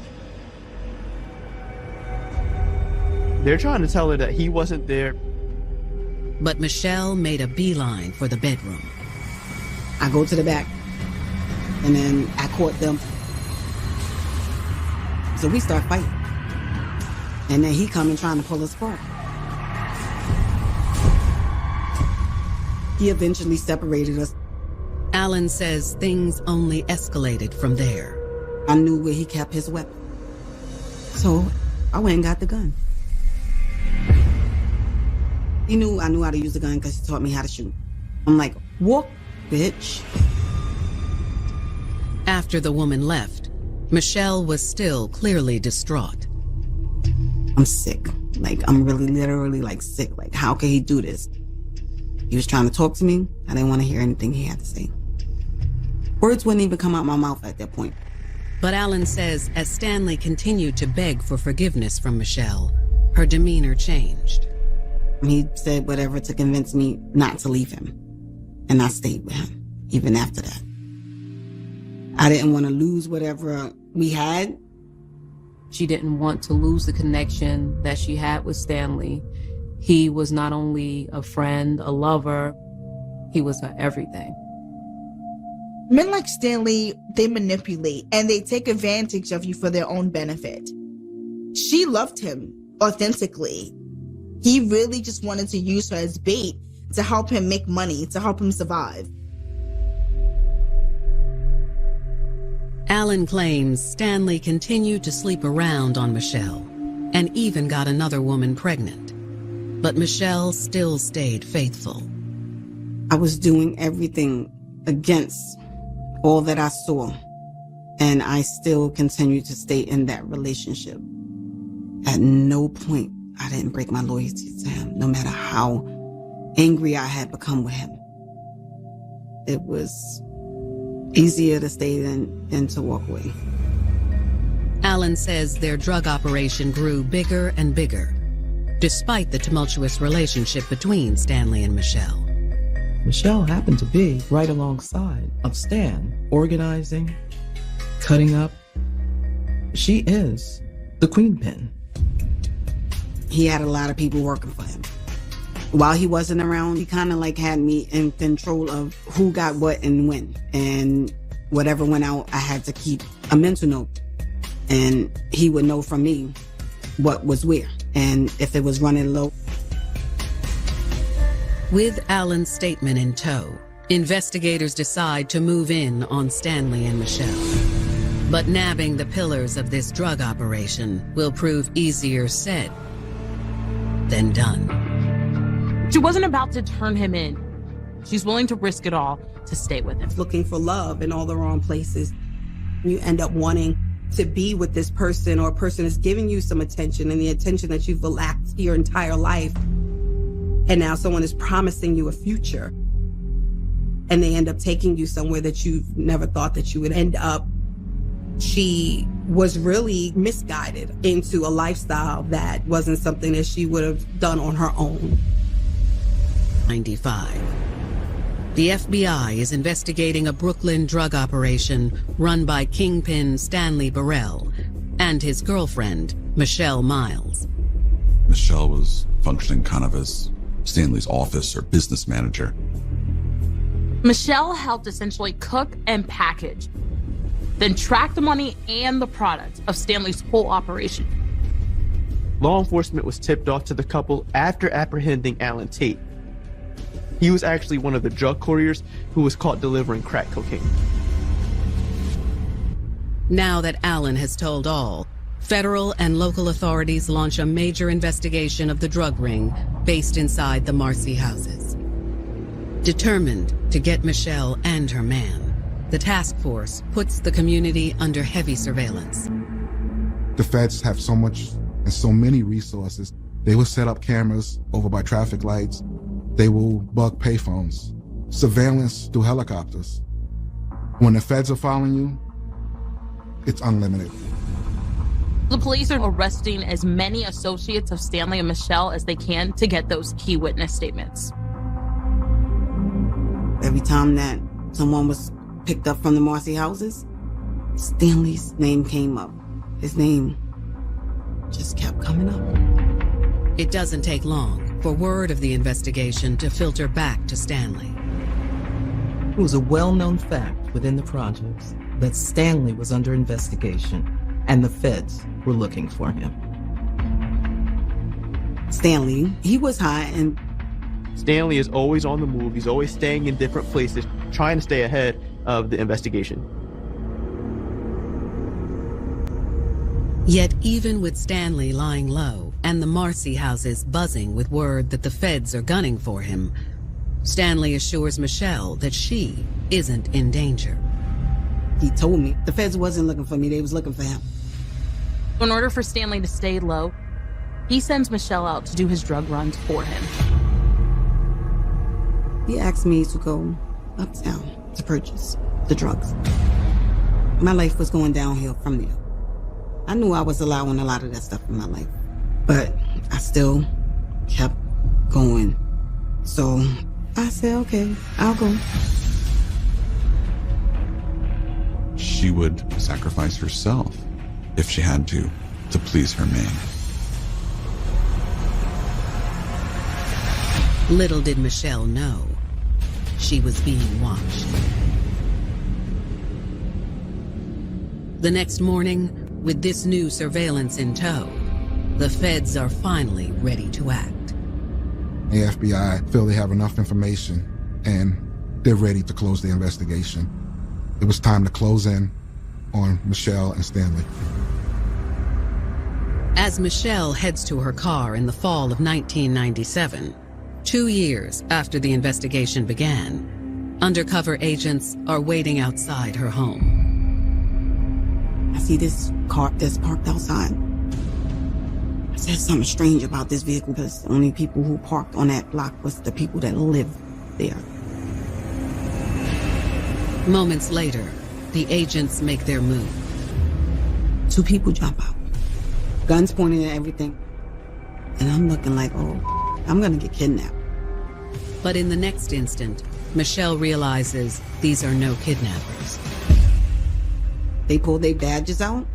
They're trying to tell her that he wasn't there. But Michelle made a beeline for the bedroom. I go to the back, and then I caught them. So we start fighting. And then he come and trying to pull us apart. He eventually separated us. Allen says things only escalated from there. I knew where he kept his weapon. So I went and got the gun. I knew how to use the gun because he taught me how to shoot. I'm like, walk, bitch. After the woman left, Michelle was still clearly distraught. I'm sick. Like, I'm really literally like sick. Like, how could he do this? He was trying to talk to me. I didn't want to hear anything he had to say. Words wouldn't even come out my mouth at that point. But Allen says as Stanley continued to beg for forgiveness from Michelle, her demeanor changed. He said whatever to convince me not to leave him. And I stayed with him, even after that. I didn't want to lose whatever we had. She didn't want to lose the connection that she had with Stanley. He was not only a friend, a lover, he was her everything. Men like Stanley, they manipulate and they take advantage of you for their own benefit. She loved him authentically. He really just wanted to use her as bait to help him make money, to help him survive. Allen claims Stanley continued to sleep around on Michelle and even got another woman pregnant. But Michelle still stayed faithful. I was doing everything against all that I saw, and I still continued to stay in that relationship. At no point I didn't break my loyalty to him, no matter how angry I had become with him. It was easier to stay than to walk away. Allen says their drug operation grew bigger and bigger, despite the tumultuous relationship between Stanley and Michelle. Michelle happened to be right alongside of Stan, organizing, cutting up. She is the queen pin. He had a lot of people working for him. While he wasn't around, he kind of like had me in control of who got what and when. And whatever went out, I had to keep a mental note. And he would know from me what was where and if it was running low. With Allen's statement in tow, investigators decide to move in on Stanley and Michelle. But nabbing the pillars of this drug operation will prove easier said than done. She wasn't about to turn him in. She's willing to risk it all to stay with him. Looking for love in all the wrong places. You end up wanting to be with this person, or a person is giving you some attention, and the attention that you've lacked your entire life. And now someone is promising you a future, and they end up taking you somewhere that you've never thought that you would end up. She was really misguided into a lifestyle that wasn't something that she would have done on her own. 95. The FBI is investigating a Brooklyn drug operation run by kingpin Stanley Burrell and his girlfriend, Michelle Miles. Michelle was functioning kind of as Stanley's office or business manager. Michelle helped essentially cook and package, then track the money and the product of Stanley's whole operation. Law enforcement was tipped off to the couple after apprehending Alan Tate. He was actually one of the drug couriers who was caught delivering crack cocaine. Now that Allen has told all, federal and local authorities launch a major investigation of the drug ring based inside the Marcy houses. Determined to get Michelle and her man, the task force puts the community under heavy surveillance. The feds have so much and so many resources. They will set up cameras over by traffic lights. They will bug payphones. Surveillance through helicopters. When the feds are following you, it's unlimited. The police are arresting as many associates of Stanley and Michelle as they can to get those key witness statements. Every time that someone was picked up from the Marcy houses, Stanley's name came up. His name just kept coming up. It doesn't take long for word of the investigation to filter back to Stanley. It was a well-known fact within the projects that Stanley was under investigation and the feds were looking for him. Stanley, he was high, and Stanley is always on the move. He's always staying in different places, trying to stay ahead of the investigation. Yet even with Stanley lying low and the Marcy houses buzzing with word that the feds are gunning for him, Stanley assures Michelle that she isn't in danger. He told me the feds wasn't looking for me, they was looking for him. In order for Stanley to stay low, he sends Michelle out to do his drug runs for him. He asked me to go uptown to purchase the drugs. My life was going downhill from there. I knew I was allowing a lot of that stuff in my life, but I still kept going. So I said, okay, I'll go. She would sacrifice herself if she had to please her man. Little did Michelle know, she was being watched. The next morning, with this new surveillance in tow, the feds are finally ready to act. The FBI feel they have enough information and they're ready to close the investigation. It was time to close in on Michelle and Stanley. As Michelle heads to her car in the fall of 1997, 2 years after the investigation began, undercover agents are waiting outside her home. I see this car that's parked outside. I said something strange about this vehicle because the only people who parked on that block was the people that live there. Moments later, the agents make their move. 2 people jump out, guns pointing at everything. And I'm looking like, oh, I'm gonna get kidnapped. But in the next instant, Michelle realizes these are no kidnappers. They pulled their badges out.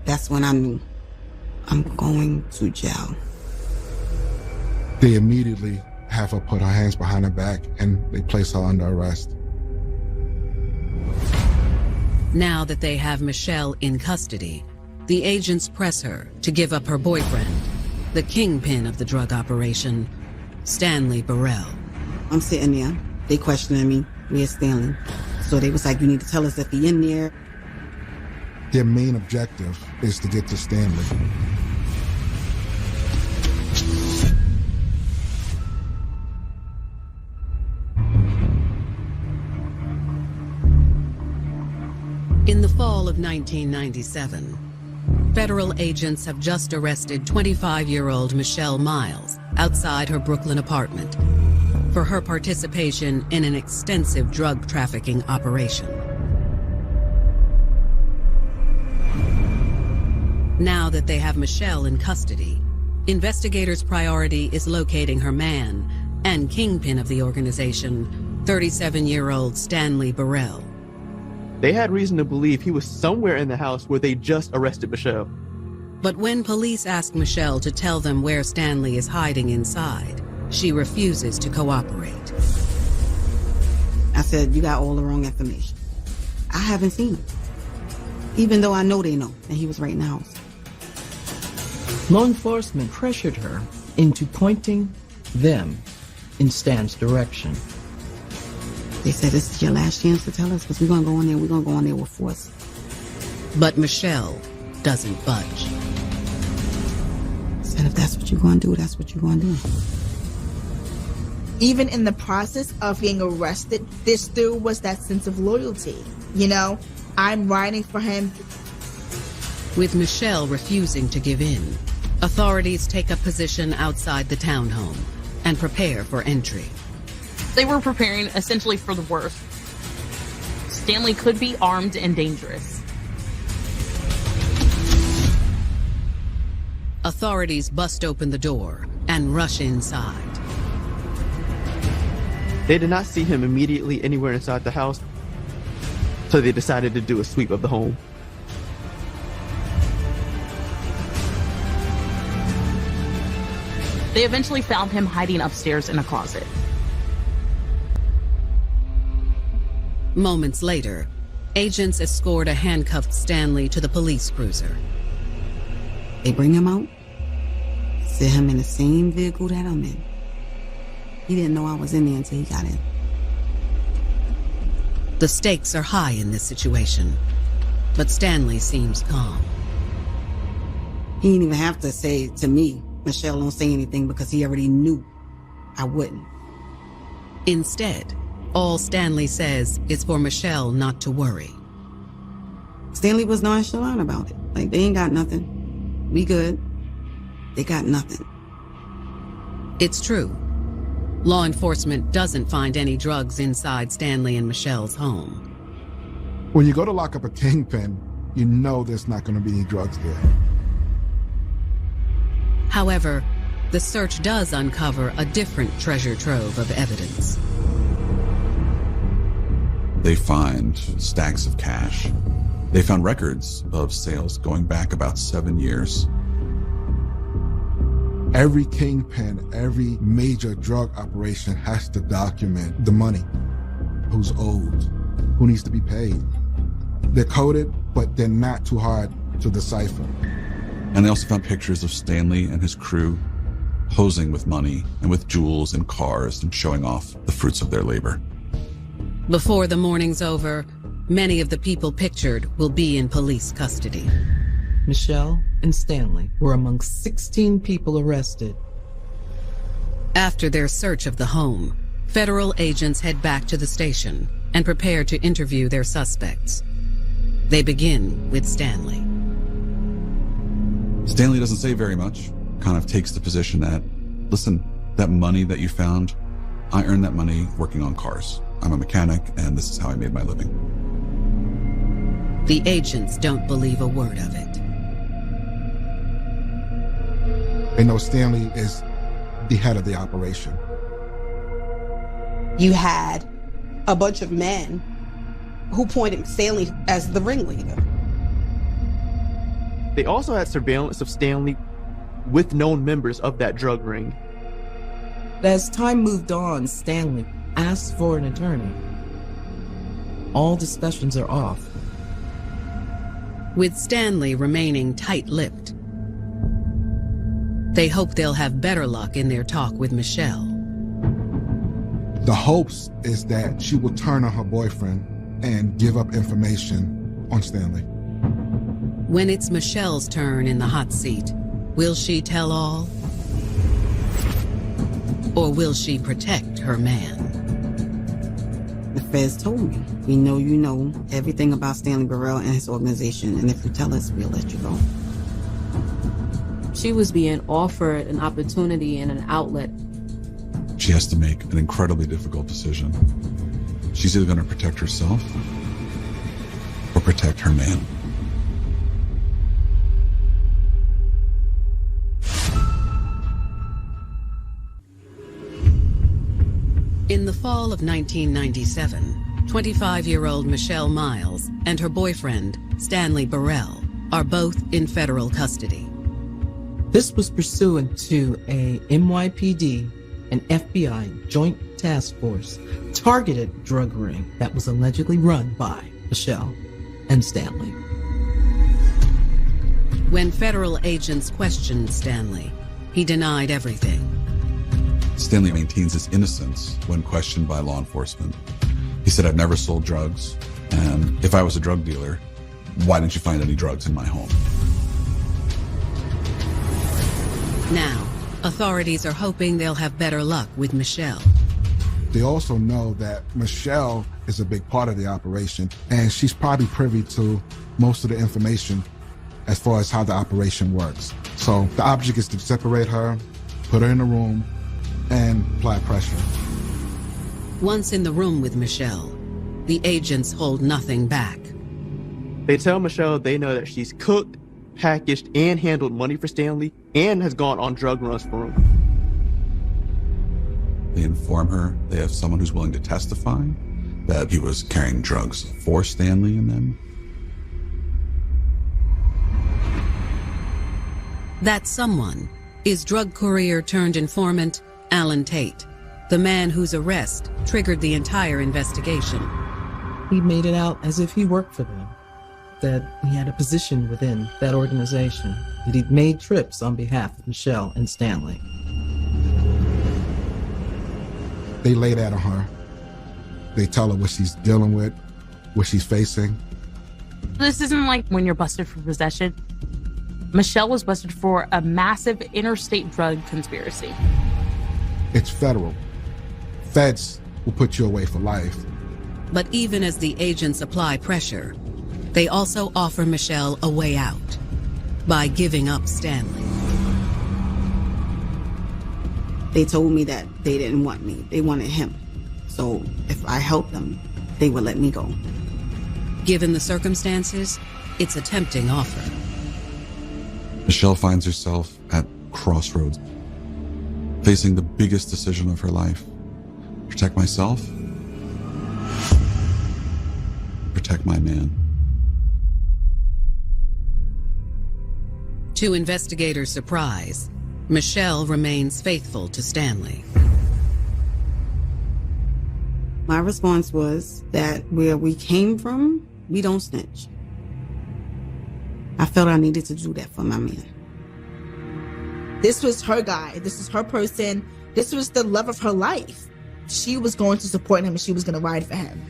That's when I knew I'm going to jail. They immediately have her put her hands behind her back and they place her under arrest. Now that they have Michelle in custody, the agents press her to give up her boyfriend, the kingpin of the drug operation, Stanley Burrell. I'm sitting there, they questioning me, where's Stanley? So they was like, you need to tell us at the end there. Their main objective is to get to Stanley. In the fall of 1997, federal agents have just arrested 25-year-old Michelle Miles outside her Brooklyn apartment for her participation in an extensive drug trafficking operation. Now that they have Michelle in custody, investigators' priority is locating her man and kingpin of the organization, 37-year-old Stanley Burrell. They had reason to believe he was somewhere in the house where they just arrested Michelle. But when police ask Michelle to tell them where Stanley is hiding inside, she refuses to cooperate. I said, you got all the wrong information. I haven't seen him. Even though I know they know, and he was right in the house. Law enforcement pressured her into pointing them in Stan's direction. They said, this is your last chance to tell us, because we're going to go in there, we're going to go in there with force. But Michelle doesn't budge. I said, if that's what you're going to do, that's what you're going to do. Even in the process of being arrested, there still was that sense of loyalty. You know, I'm riding for him. With Michelle refusing to give in, authorities take a position outside the townhome and prepare for entry. They were preparing essentially for the worst. Stanley could be armed and dangerous. Authorities bust open the door and rush inside. They did not see him immediately anywhere inside the house, so they decided to do a sweep of the home. They eventually found him hiding upstairs in a closet. Moments later, agents escort a handcuffed Stanley to the police cruiser. They bring him out, sit him in the same vehicle that I'm in. He didn't know I was in there until he got in. The stakes are high in this situation, but Stanley seems calm. He didn't even have to say to me, Michelle, don't say anything, because he already knew I wouldn't. Instead, all Stanley says is for Michelle not to worry. Stanley was nonchalant about it. Like, they ain't got nothing. We good. They got nothing. It's true. Law enforcement doesn't find any drugs inside Stanley and Michelle's home. When you go to lock up a kingpin, you know there's not going to be any drugs there. However, the search does uncover a different treasure trove of evidence. They find stacks of cash. They found records of sales going back about 7 years. Every kingpin, every major drug operation has to document the money. Who's owed, who needs to be paid. They're coded, but they're not too hard to decipher. And they also found pictures of Stanley and his crew posing with money and with jewels and cars and showing off the fruits of their labor. Before the morning's over, many of the people pictured will be in police custody. Michelle and Stanley were among 16 people arrested. After their search of the home, federal agents head back to the station and prepare to interview their suspects. They begin with Stanley. Stanley doesn't say very much, kind of takes the position that, listen, that money that you found, I earned that money working on cars. I'm a mechanic, and this is how I made my living. The agents don't believe a word of it. They know Stanley is the head of the operation. You had a bunch of men who pointed Stanley as the ringleader. They also had surveillance of Stanley with known members of that drug ring. As time moved on, Stanley asked for an attorney. All discussions are off. With Stanley remaining tight-lipped, they hope they'll have better luck in their talk with Michelle. The hopes is that she will turn on her boyfriend and give up information on Stanley. When it's Michelle's turn in the hot seat, will she tell all? Or will she protect her man? The feds told me, we know you know everything about Stanley Burrell and his organization, and if you tell us, we'll let you go. She was being offered an opportunity and an outlet. She has to make an incredibly difficult decision. She's either going to protect herself or protect her man. In the fall of 1997, 25-year-old Michelle Miles and her boyfriend, Stanley Burrell, are both in federal custody. This was pursuant to a NYPD and FBI joint task force targeted drug ring that was allegedly run by Michelle and Stanley. When federal agents questioned Stanley, he denied everything. Stanley maintains his innocence when questioned by law enforcement. He said, I've never sold drugs, and if I was a drug dealer, why didn't you find any drugs in my home? Now, authorities are hoping they'll have better luck with Michelle. They also know that Michelle is a big part of the operation, and she's probably privy to most of the information as far as how the operation works. So the object is to separate her, put her in a room, and apply pressure. Once in the room with Michelle, the agents hold nothing back. They tell Michelle they know that she's cooked, packaged, and handled money for Stanley, and has gone on drug runs for him. They inform her they have someone who's willing to testify that he was carrying drugs for Stanley and them. That someone is drug courier turned informant Alan Tate, the man whose arrest triggered the entire investigation. He made it out as if he worked for them, that he had a position within that organization, that he'd made trips on behalf of Michelle and Stanley. They lay that on her. They tell her what she's dealing with, what she's facing. This isn't like when you're busted for possession. Michelle was busted for a massive interstate drug conspiracy. It's federal. Feds will put you away for life. But even as the agents apply pressure, they also offer Michelle a way out by giving up Stanley. They told me that they didn't want me. They wanted him. So if I helped them, they would let me go. Given the circumstances, it's a tempting offer. Michelle finds herself at crossroads, facing the biggest decision of her life. Protect myself, protect my man. To investigators' surprise, Michelle remains faithful to Stanley. My response was that where we came from, we don't snitch. I felt I needed to do that for my man. This was her guy. This is her person. This was the love of her life. She was going to support him and she was going to ride for him.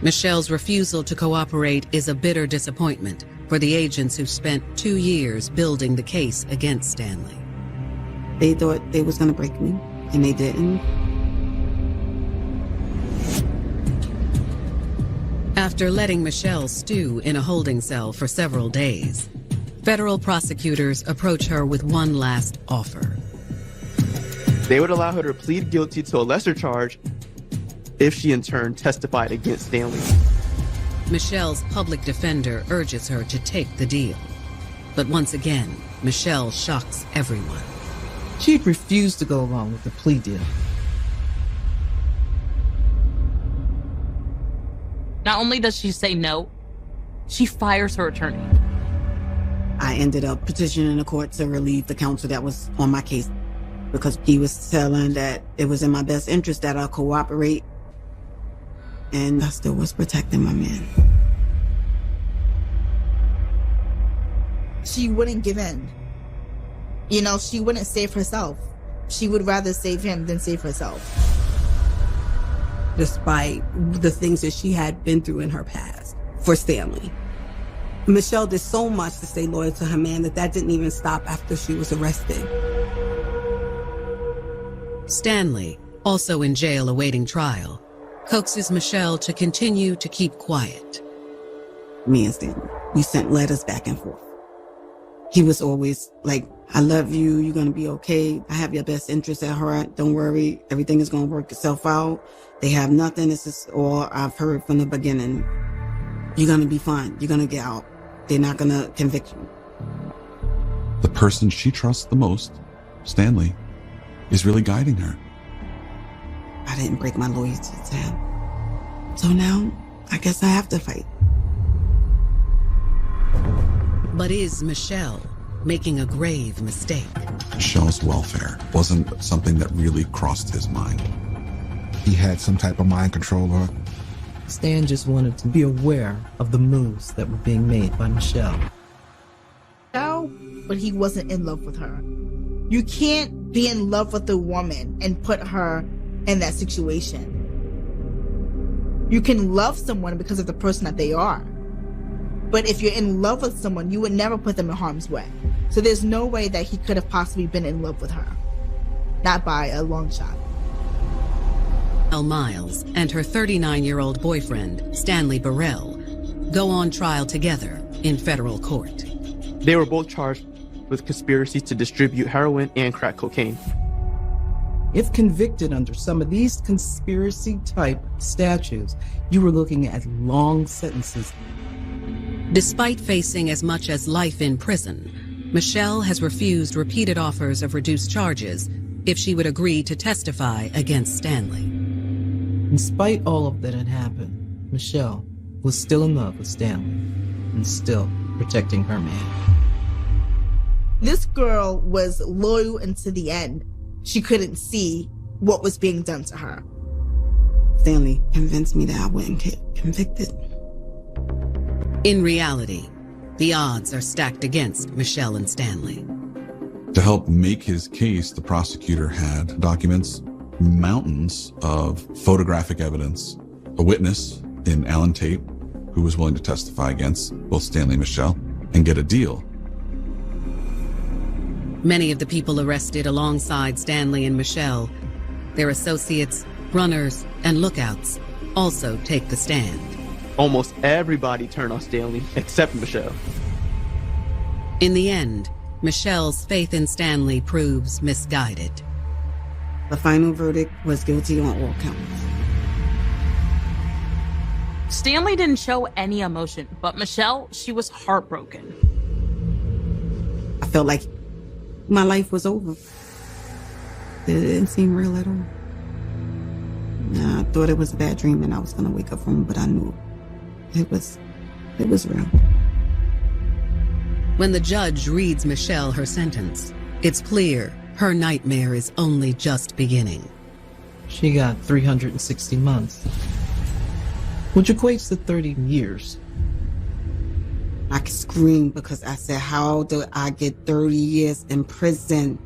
Michelle's refusal to cooperate is a bitter disappointment for the agents who spent 2 years building the case against Stanley. They thought they was going to break me, and they didn't. After letting Michelle stew in a holding cell for several days, federal prosecutors approach her with one last offer. They would allow her to plead guilty to a lesser charge if she in turn testified against Stanley. Michelle's public defender urges her to take the deal. But once again, Michelle shocks everyone. She'd refused to go along with the plea deal. Not only does she say no, she fires her attorney. I ended up petitioning the court to relieve the counsel that was on my case because he was telling that it was in my best interest that I cooperate, and I still was protecting my man. She wouldn't give in. You know, she wouldn't save herself. She would rather save him than save herself. Despite the things that she had been through in her past for Stanley. Michelle did so much to stay loyal to her man that didn't even stop after she was arrested. Stanley, also in jail awaiting trial, coaxes Michelle to continue to keep quiet. Me and Stanley, we sent letters back and forth. He was always like, I love you, you're gonna be okay, I have your best interest at heart, don't worry, everything is gonna work itself out. They have nothing, this is all I've heard from the beginning. You're gonna be fine, you're gonna get out. They're not gonna convict you. The person she trusts the most, Stanley, is really guiding her. I didn't break my loyalty to him. So now, I guess I have to fight. But is Michelle making a grave mistake? Michelle's welfare wasn't something that really crossed his mind. He had some type of mind control on her. Stan just wanted to be aware of the moves that were being made by Michelle. But he wasn't in love with her. You can't be in love with a woman and put her in that situation. You can love someone because of the person that they are. But if you're in love with someone, you would never put them in harm's way. So there's no way that he could have possibly been in love with her. Not by a long shot. Miles and her 39-year-old boyfriend, Stanley Burrell, go on trial together in federal court. They were both charged with conspiracy to distribute heroin and crack cocaine. If convicted under some of these conspiracy-type statutes, you were looking at long sentences. Despite facing as much as life in prison, Michelle has refused repeated offers of reduced charges if she would agree to testify against Stanley. In spite all of that had happened, Michelle was still in love with Stanley and still protecting her man. This girl was loyal until the end. She couldn't see what was being done to her. Stanley convinced me that I wouldn't get convicted. In reality, the odds are stacked against Michelle and Stanley. To help make his case, the prosecutor had documents, mountains of photographic evidence, a witness in Alan Tate, who was willing to testify against both Stanley and Michelle, and get a deal. Many of the people arrested alongside Stanley and Michelle, their associates, runners, and lookouts, also take the stand. Almost everybody turned on Stanley except Michelle. In the end, Michelle's faith in Stanley proves misguided. The final verdict was guilty on all counts. Stanley didn't show any emotion, but Michelle, she was heartbroken. I felt like my life was over. It didn't seem real at all. I thought it was a bad dream and I was going to wake up from it, but I knew it was real. When the judge reads Michelle her sentence, it's clear her nightmare is only just beginning. She got 360 months, which equates to 30 years. I screamed because I said, how do I get 30 years in prison?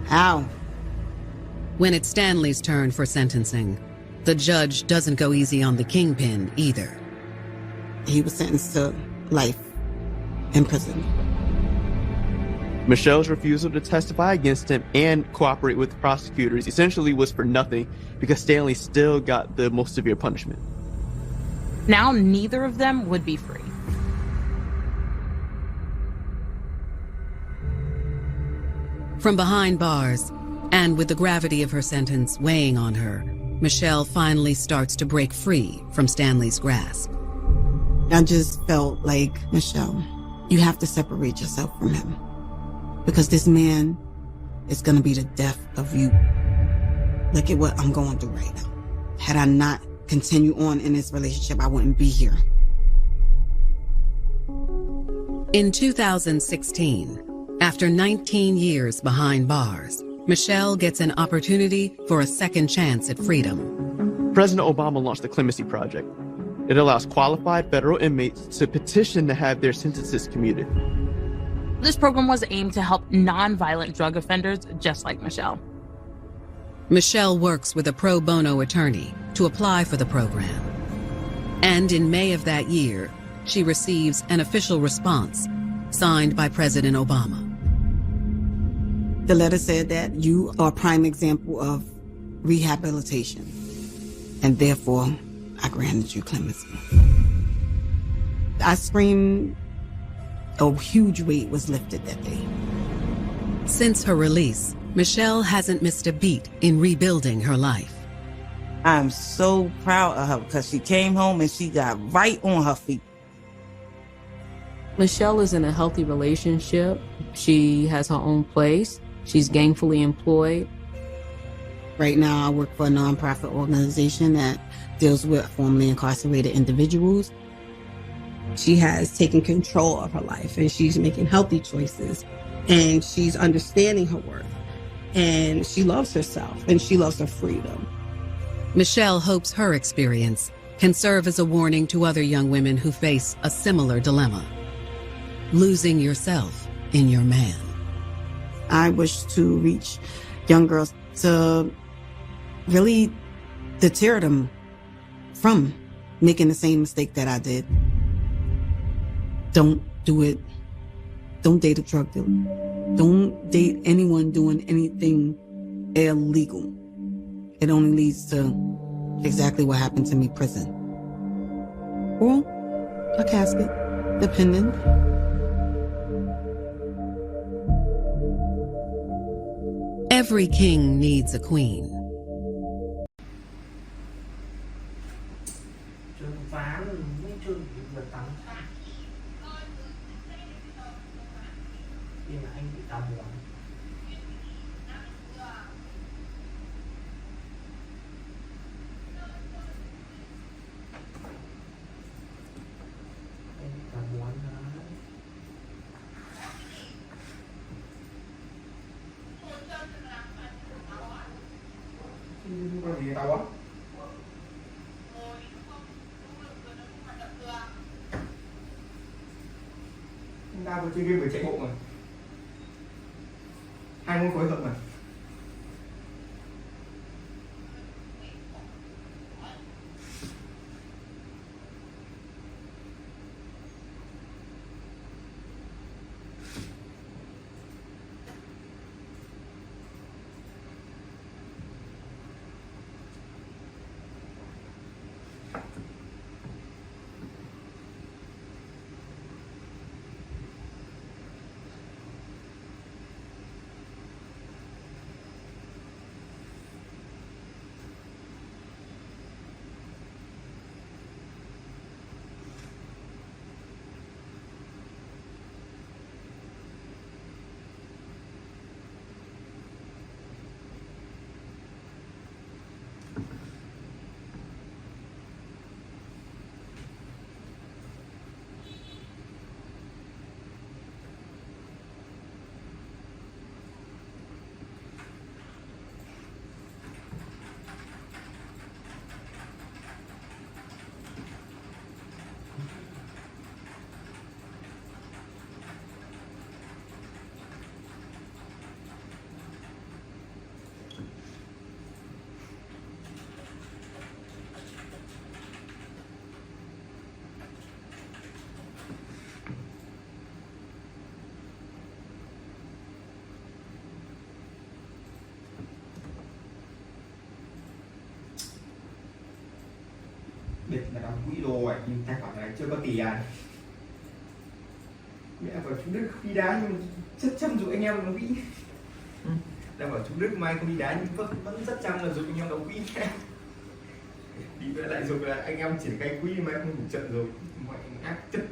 How? When it's Stanley's turn for sentencing, the judge doesn't go easy on the kingpin either. He was sentenced to life in prison. Michelle's refusal to testify against him and cooperate with prosecutors essentially was for nothing because Stanley still got the most severe punishment. Now neither of them would be free. From behind bars, and with the gravity of her sentence weighing on her, Michelle finally starts to break free from Stanley's grasp. I just felt like, Michelle, you have to separate yourself from him. Because this man is going to be the death of you. Look at what I'm going through right now. Had I not continued on in this relationship, I wouldn't be here. In 2016, after 19 years behind bars, Michelle gets an opportunity for a second chance at freedom. President Obama launched the Clemency Project. It allows qualified federal inmates to petition to have their sentences commuted. This program was aimed to help non-violent drug offenders just like Michelle. Michelle works with a pro bono attorney to apply for the program. And in May of that year, she receives an official response signed by President Obama. The letter said that you are a prime example of rehabilitation, and therefore I granted you clemency. I screamed. A huge weight was lifted that day. Since her release, Michelle hasn't missed a beat in rebuilding her life. I'm so proud of her because she came home and she got right on her feet. Michelle is in a healthy relationship. She has her own place. She's gainfully employed. Right now, I work for a nonprofit organization that deals with formerly incarcerated individuals. She has taken control of her life and she's making healthy choices and she's understanding her worth and she loves herself and she loves her freedom. Michelle hopes her experience can serve as a warning to other young women who face a similar dilemma: losing yourself in your man. I wish to reach young girls to really deter them from making the same mistake that I did. Don't do it. Don't date a drug dealer. Don't date anyone doing anything illegal. It only leads to exactly what happened to me, prison. Or a casket, depending. Every king needs a queen. Trừng phá mấy trường vừa tắm khi mà anh bị táo bón. Anh bị táo bón đó. Còn gì tao bón? Chúng ta vừa chơi game vừa chạy bộ mà. Hai môn phối hợp mà. Biệt là đóng quỹ rồi nhưng tài khoản này chưa có tiền. Mẹ bảo chú Đức không đi đá nhưng rất chăm dụ anh em đóng quỹ. Đang bảo chú Đức mai không đi đá nhưng vẫn rất chăm là dụ anh em đóng quỹ. Đi về lại dụ là anh em triển khai quỹ mai không đủ trận rồi. Mọi người ác chất.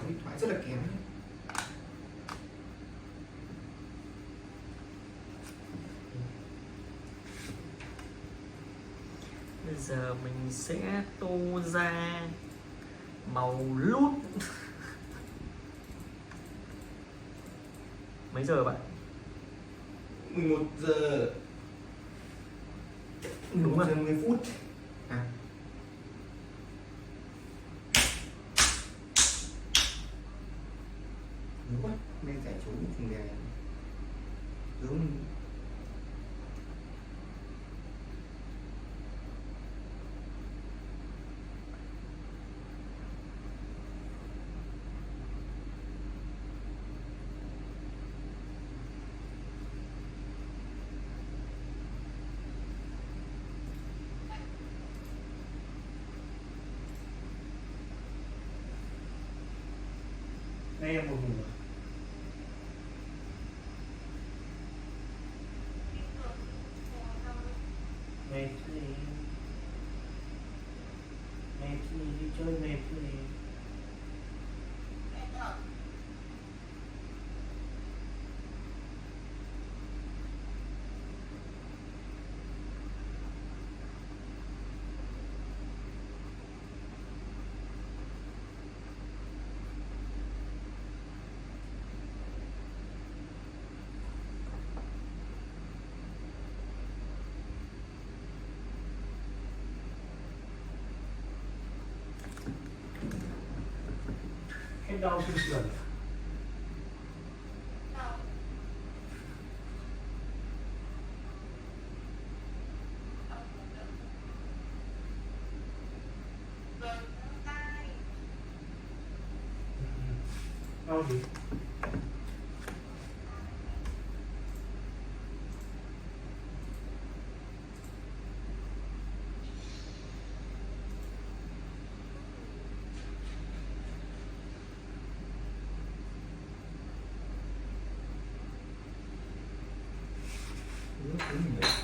Điện thoại rất là kém. Bây giờ mình sẽ tô ra màu lút. Mấy giờ bạn? 11 giờ. Đúng rồi. 10 phút. À. Đúng quá, nên giải chú cùng đèn. Đúng. Đây em một ngủ. Mệt gì? Mệt gì đi chơi mệt gì? Cái đau xương sườn. đi. Nước uống gì vậy?